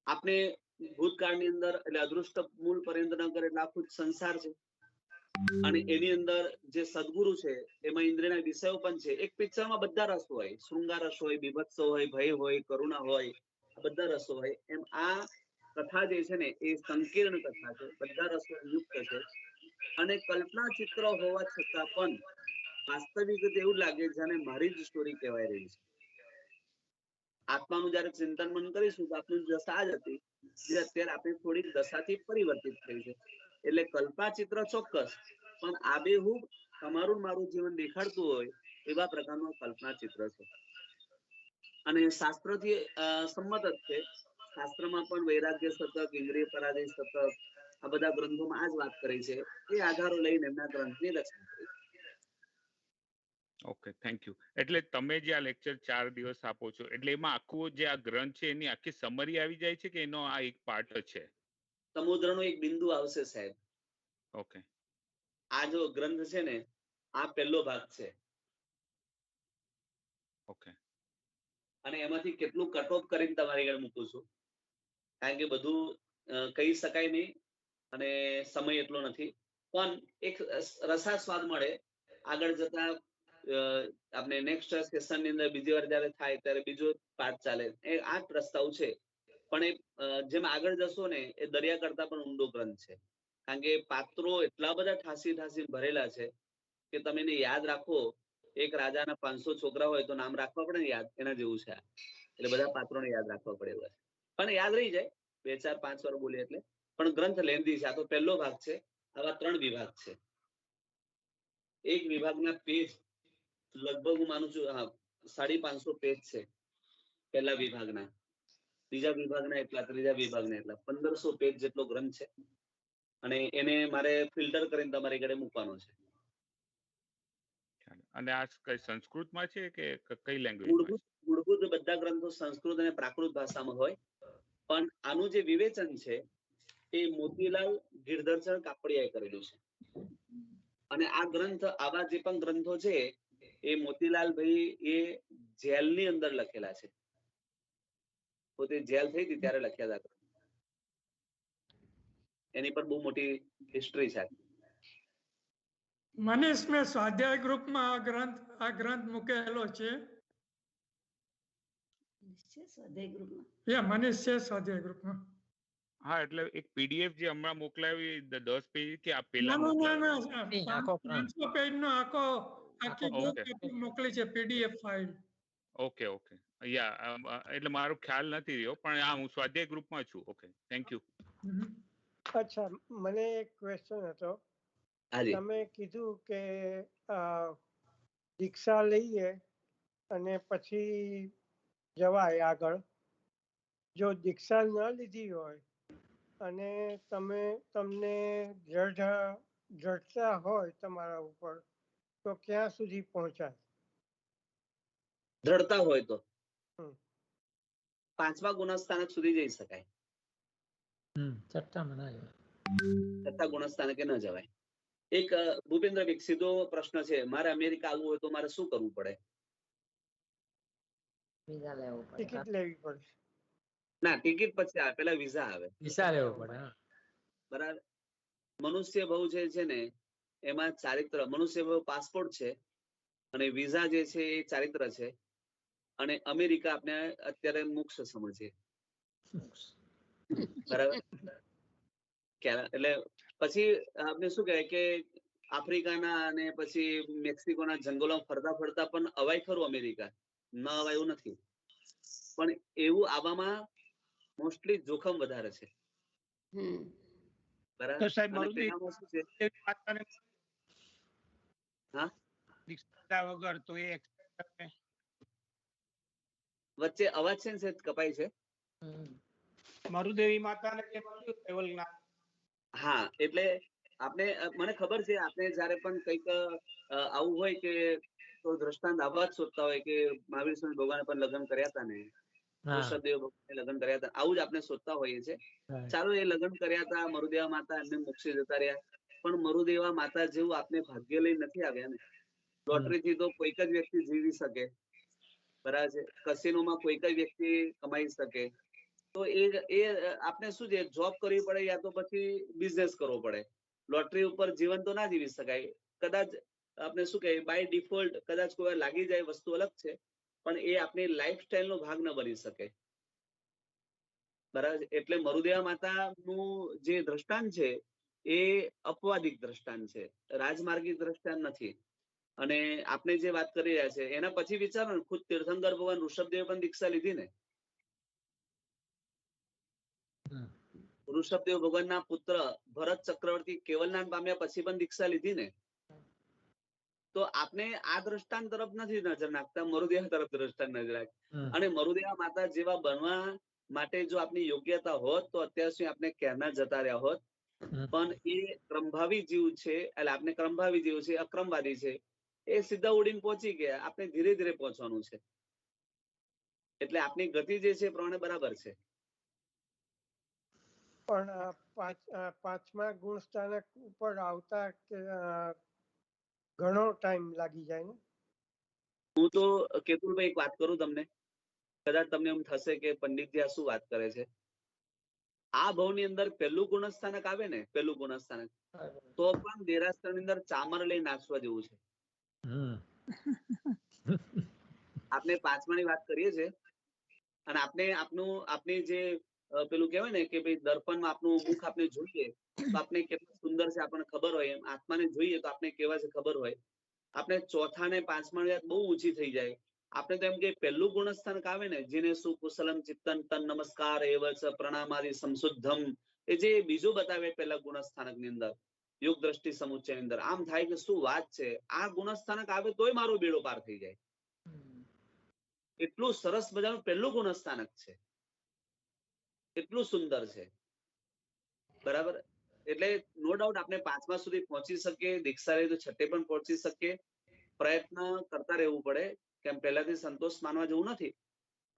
આપણે ભૂતકાળની અંદર એટલે અદૃષ્ટ મૂળ પર્યંતનગર એટલે આખું સંસાર છે, અને એની અંદર જે સદગુરુ છે એમાં ઇન્દ્રિયના વિષયો પણ છે. એક પિક્ચરમાં બધા રસ હોય, શૃંગાર રસ હોય, બીભત્સ હોય, ભય હોય, કરુણા હોય, બધા રસો હોય. એમ આ કથા જે છે ને એ સંકીર્ણ કથા છે, બધા રસો યુક્ત છે, અને કલ્પના ચિત્ર હોવા છતાં પણ વાસ્તવિક એવું લાગે જાણે મારી જ સ્ટોરી કહેવાય રહી છે. આત્માનું જયારે ચિંતન મન કરીશું તો આપણી દશા જ હતી જે અત્યારે આપણી થોડીક દશાથી પરિવર્તિત થઈ છે. એટલે કલ્પના ચિત્ર ચોક્કસ, પણ આબેહૂબ તમારું મારું જીવન દેખાડતું હોય એવા પ્રકારનું કલ્પના ચિત્ર છે. અને શાસ્ત્રથી સંમત જ છે. શાસ્ત્રમાં પણ વૈરાગ્ય શતક, ઇન્દ્રિય પરાજય શતક, આ બધા ગ્રંથોમાં આ જ વાત કરી છે. એ આધારો લઈને એમના ગ્રંથની રચના કરી. Okay, thank you. એટલે તમે જે આ લેક્ચર 4 દિવસ આપો છો, એટલે એમાં આખું જે આ ગ્રંથ છે એની આખી સમરી આવી જાય છે કે એનો આ એક પાર્ટ છે? સમુદ્રનો એક બિંદુ આવશે સાહેબ. ઓકે. આ જો ગ્રંથ છે ને આ પહેલો ભાગ છે. ઓકે. અને એમાંથી કેટલું કટ ઓફ કરીને તમારી આગળ મૂકું છું, કારણ કે બધું કહી શકાય નહીં અને સમય એટલો નથી. પણ એક રસાસ્વાદ મળે આગળ જતા. આપણે નેક્સ્ટ સેશનની અંદર બીજી વાર જયારે થાય ત્યારે બીજો પાઠ ચાલે. એ 8 રસ્તાઓ છે, પણ એ જેમ આગળ જશો ને એ દરિયા કરતા પણ ઊંડો ગ્રંથ છે, કારણ કે પાત્રો એટલા બધા ઠાસી ભરેલા છે કે તમે એને યાદ રાખો એક રાજાના 500 છોકરા હોય તો નામ રાખવા પડે ને યાદ, એના જેવું છે આ. એટલે બધા પાત્રોને યાદ રાખવા પડે એવું છે. પણ યાદ રહી જાય 2 4 5 વાર બોલીએ એટલે. પણ ગ્રંથ લેન્ધી છે. આ તો પહેલો ભાગ છે. આવા 3 વિભાગ છે. એક વિભાગના પેજ લગભગ હું માનું છું 550 પેજ છે પહેલા વિભાગના, બીજા વિભાગના એટલા, ત્રીજા વિભાગના એટલા, 1500 પેજ જેટલો ગ્રંથ છે. અને એને મારે ફિલ્ટર કરીને તમારી ઘરે મૂકવાનો છે. અને આ કઈ સંસ્કૃતમાં છે કે કઈ લેંગ્વેજમાં છે? મૂળભૂત બધા ગ્રંથો સંસ્કૃત અને પ્રાકૃત ભાષામાં હોય, પણ આનું જે વિવેચન છે એ મોતીલાલ ગિરધરસર કાપડિયાએ કરેલું છે. અને આ ગ્રંથ, આવા જે પણ ગ્રંથો છે એ મોતીલાલ ભાઈ એ જેલની અંદર લખેલા છે. પોતે જેલ થઈ હતી ત્યારે લખ્યા હતા. એની પર બહુ મોટી હિસ્ટ્રી છે. મનીષ, મેં સ્વાધ્યાય ગ્રુપમાં આ ગ્રંથ મૂકેલો છે. સ્વાધ્યાય ગ્રુપમાં મનીષ છે સ્વાધ્યાય ગ્રુપમાં. હા, એટલે એક પીડીએફ જે હમણાં મોકલાવી 10 પેજ કે આ ના, પેલા ના, મોકલાવી? ના, નહીં, આખો ગ્રંથ. 500 પેજનો આખી Okay. book મોકલી છે, PDF ફાઇલ. ઓકે ઓકે, એટલે મારો ખ્યાલ નથી રહ્યો, પણ હા, હું સ્વાધ્યાય ગ્રુપમાં છું. Okay, thank you. અચ્છા, મને એક ક્વેશ્ચન હતો. હાજી. તમે કીધું કે દીક્ષા લઈએ અને પછી જવાય આગળ. જો દીક્ષા ન લીધી હોય અને તમને જડતા હોય તમારા ઉપર, તો ક્યાં સુધી પહોંચાય? દ્રઢતા હોય તો 5મા ગુણસ્થાનક સુધી જઈ શકાય. છઠ્ઠામાં ના જવાય. 6 ગુણસ્થાનકે ન જવાય. એક ભૂપેન્દ્ર, એક સીધો પ્રશ્ન છે, મારે અમેરિકા આવવું હોય તો મારે શું કરવું પડે? વિઝા લેવું પડે. ટિકિટ લેવી પડે? ના, ટિકિટ પછી આવે, પેલા વિઝા આવે. વિસા લેવો પડે. હા. બરાબર. મનુષ્ય ભાવ જે છે ને એમાં ચારિત્ર, મનુષ્ય ભાવ પાસપોર્ટ છે અને વિઝા જે છે એ ચારિત્ર છે. અને અમેરિકા આપણે અત્યારે મોક્ષ સમજીએ. બરાબર. એટલે પછી આપણે શું કહેવાય કે આફ્રિકાના અને પછી મેક્સિકોના જંગલોમાં ફરતા ફરતા પણ અવાય ખરું અમેરિકા? ન અવાય એવું નથી, પણ એવું આવવામાં મોસ્ટલી જોખમ વધારે છે. બરાબર. અને પેલામાં શું છે? હા, વગર તો એ વચ્ચે અવાજ છે ને કપાય છે. મરુદેવી માતાને હા, એટલે આપણે, મને ખબર છે, આપણે જયારે પણ કંઈક આવું હોય કે તો દ્રષ્ટાંત આવા જ શોધતા હોય કે મહાવીર સ્વામી ભગવાને પણ લગ્ન કર્યા હતા ને, ઋષભદેવ ભગવાને લગ્ન કર્યા હતા, આવું જ આપણે શોધતા હોઈએ છીએ. ચાલો, એ લગ્ન કર્યા હતા, મરુદેવા માતા એમને મોક્ષે જતા રહ્યા, પણ મરુદેવા માતા જેવું આપણે ભાગ્ય લઈ નથી આવ્યા ને. લોટરી થી તો કોઈક જ વ્યક્તિ જીવી શકે, બરાબર છે. કસિનોમાં કોઈક જ વ્યક્તિ કમાઈ શકે. તો એ આપણે શું છે, જોબ કરવી પડે યા તો પછી બિઝનેસ કરવો પડે. લોટરી ઉપર જીવન તો ના જીવી શકાય. કદાચ આપણે શું કહેવાય, બાય ડિફોલ્ટ કદાચ કોઈ લાગી જાય, વસ્તુ અલગ છે, પણ એ આપણી લાઈફસ્ટાઈલ નો ભાગ ન બની શકે. બરાબર. એટલે મરુદેવા માતાનું જે દ્રષ્ટાંત છે એ અપવાદિક દ્રષ્ટાંત છે, રાજમાર્ગી દ્રષ્ટાંત નથી. અને આપણે જે વાત કરી રહ્યા છે એના પછી વિચારો ને, ખુદ તીર્થંકર ભગવાન ઋષભદેવ પણ દીક્ષા લીધી ને. ઋષભદેવ ભગવાનના પુત્ર ભરત ચક્રવર્તી કેવલનાન પામ્યા પછી પણ દીક્ષા લીધી ને. તો આપણે આ દ્રષ્ટાંત તરફ નથી નજર નાખતા, મરુદેવા તરફ દ્રષ્ટાંત નજર નાખતા. અને મરુદેવા માતા જેવા બનવા માટે જો આપની યોગ્યતા હોત તો અત્યાર સુધી આપણે ક્યારના જતા રહ્યા હોત. પણ એ ક્રમભાવી જીવ છે, એટલે આપણે ક્રમભાવી જીવ છે, અક્રમવાદી છે, એ સીધા ઉડીને પહોંચી ગયા. આપણે ધીરે ધીરે પહોંચવાનું છે. એટલે આપની ગતિ જે છે એ પ્રમાણે બરાબર છે. પણ 5મા ગુણ સ્થાનક ઉપર આવતા ઘણો ટાઈમ લાગી જાય ને. હું તો કેતુલભાઈ એક વાત કરું તમને, કદાચ તમને એમ થશે કે પંડિતજી આ શું વાત કરે છે. આ ભાવની અંદર પહેલું ગુણસ્થાનક આવે ને, પહેલું ગુણસ્થાનક, તો પણ દેરાસર ની અંદર ચામર લઈ નાચવા જેવું છે. આપણે 5માની વાત કરીએ છીએ અને આપણી જે પેલું કહેવાય ને કે ભાઈ દર્પણમાં આપણું મુખ આપણે જોઈએ તો આપણે કેટલું સુંદર છે આપણને ખબર હોય, એમ આત્માને જોઈએ તો આપણે કેવા છે ખબર હોય. આપણે ચોથા ને પાંચમાની વાત બહુ ઊંચી થઈ જાય. આપણે તો એમ કે પહેલું ગુણસ્થાનક આવે ને જેને સુકુશલમ ચિત્તન તન નમસ્કાર એવચ પ્રણામાદિ સંશુદ્ધમ, એ જે બીજું બતાવે પહેલા ગુણસ્થાનક ની અંદર યોગ દ્રષ્ટિ સમુચ્ચય ની અંદર, આમ થાય કે શું વાત છે, આ ગુણસ્થાનક આવે તોય મારો બેડો પાર થઈ જાય. એટલું સરસ મજાનું પહેલું ગુણસ્થાનક છે, એટલું સુંદર છે. બરાબર. એટલે નો ડાઉટ આપણે પાંચમા સુધી પહોંચી શકીએ, દીક્ષા લઈ તો છઠ્ઠે પણ પહોંચી શકીએ. પ્રયત્ન કરતા રહેવું પડે, કેમ પહેલાથી સંતોષ માનવા જેવું નથી.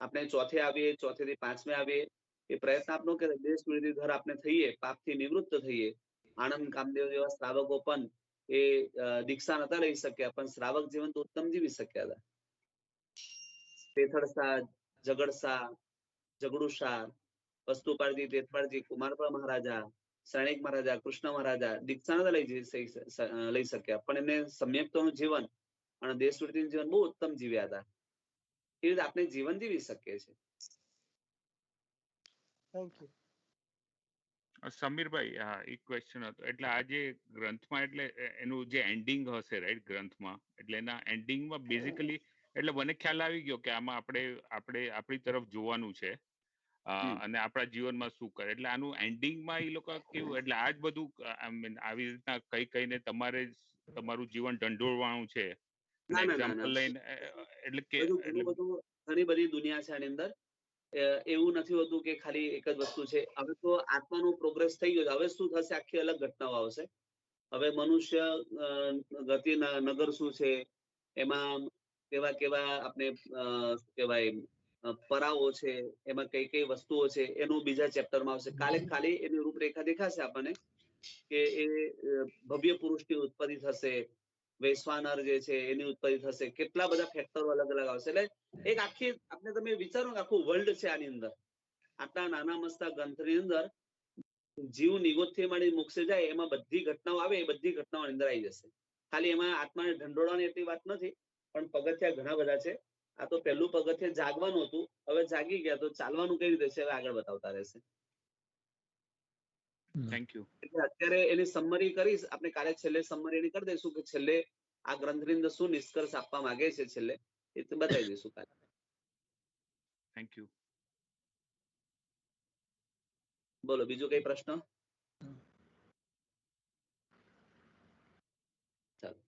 આપણે ચોથે આવીએ, ચોથે થી પાંચમે આવીએ, એ પ્રયત્ન આપનો કે દેશ વિરોધી ઘર આપણે થઈએ, પાપથી નિવૃત્ત થઈએ. આનંદ કામદેવ જેવા શ્રાવકો પણ એ દીક્ષા નતા લઈ શક્યા, પણ શ્રાવક જીવન તો ઉત્તમ જીવી શક્યા હતા. તેથળસા, ઝઘડસા, ઝઘડુસા, વસ્તુપાળજી, તેથપાળજી, કુમારપા મહારાજા, સૈનિક મહારાજા, કૃષ્ણ મહારાજા દીક્ષા નતા લઈ શક્યા, પણ એમને સમ્યક્તાનું જીવન અને દેશ વિરોધીનું જીવન બહુ ઉત્તમ જીવ્યા હતા. એ રીતે આપણે જીવન જીવી શકીએ છીએ. Thank you. સમીરભાઈ, હા એક ક્વેશ્ચન હતો. એટલે આ જે ગ્રંથમાં, એટલે એનું જે એન્ડિંગ હશે રાઈટ ગ્રંથમાં, એટલે એના એન્ડિંગમાં બેઝિકલી એટલે મને ખ્યાલ આવી ગયો કે આમાં આપણે આપણી તરફ જોવાનું છે અને આપણા જીવનમાં શું કરે. એટલે આનું એન્ડિંગમાં એ લોકો કેવું, એટલે આ જ બધું આવી રીતના કઈ કઈને તમારું જીવન ઢંઢોળવાનું છે એક્ઝામ્પલ લઈને, એટલે કે ઘણી બધી દુનિયા છે આની અંદર. એવું નથી હોતું કે ખાલી એક જ વસ્તુ છે. હવે તો આત્માનું પ્રોગ્રેસ થઈ ગયો. હવે શું થશે, આખી અલગ ઘટનાઓ આવશે. હવે મનુષ્ય ગતિ નગર શું છે, એમાં કેવા કેવા આપણે શું કહેવાય પરાઓ છે, એમાં કઈ કઈ વસ્તુઓ છે, એનું બીજા ચેપ્ટરમાં આવશે. કાલે ખાલી એની રૂપરેખા દેખાશે આપણને કે એ ભવ્ય પુરુષની ઉત્પત્તિ થશે, વૈશ્વાનર જે છે એની ઉત્પત્તિ થશે, કેટલા બધા ફેક્ટરો અલગ અલગ આવશે. એટલે એક આખી આપણે તમે વિચારો કે આખું વર્લ્ડ છે આની અંદર. આટલા નાના મસ્તા ગ્રંથની અંદર જીવ નિગોદથી માંડી મોક્ષે જાય, એમાં બધી ઘટનાઓ આવે, એ બધી ઘટનાઓ અંદર આવી જશે. ખાલી એમાં આત્માને ઢંઢોળવાની એટલી વાત નથી, પણ પગથિયા ઘણા બધા છે. આ તો પહેલું પગથિયા જાગવાનું હતું, હવે જાગી ગયા તો ચાલવાનું કઈ રીતે છે હવે આગળ બતાવતા રહેશે. Thank you. એટલે અત્યારે એની સમરી કરીશ, આપણે કાલે છેલ્લે સમરી એની કરી દઈશું કે છેલ્લે આ ગ્રંથની અંદર શું નિષ્કર્ષ આપવા માંગે છે, છેલ્લે એ તો બતાવી દઈશું કાલે. Thank you. બોલો બીજું કઈ પ્રશ્ન? ચાલો.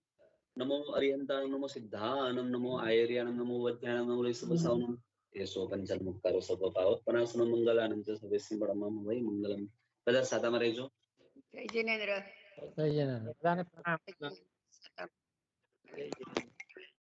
નમો અરિહંતાણમ, નમો સિદ્ધાનમ, નમો આયર્યાણમ, નમો વજ્ઞાનમ, નમો ઋષભસાવનમ, એસો પંચમુક્તારો સર્વપાવત્પનાસન મંગલાનંદ સર્વેસ્મિ પરમમ વૈ મંગલમ. બધા સાદામાં રહેજો. જય જિનેન્દ્ર. બધાને પ્રણામ. જય જય.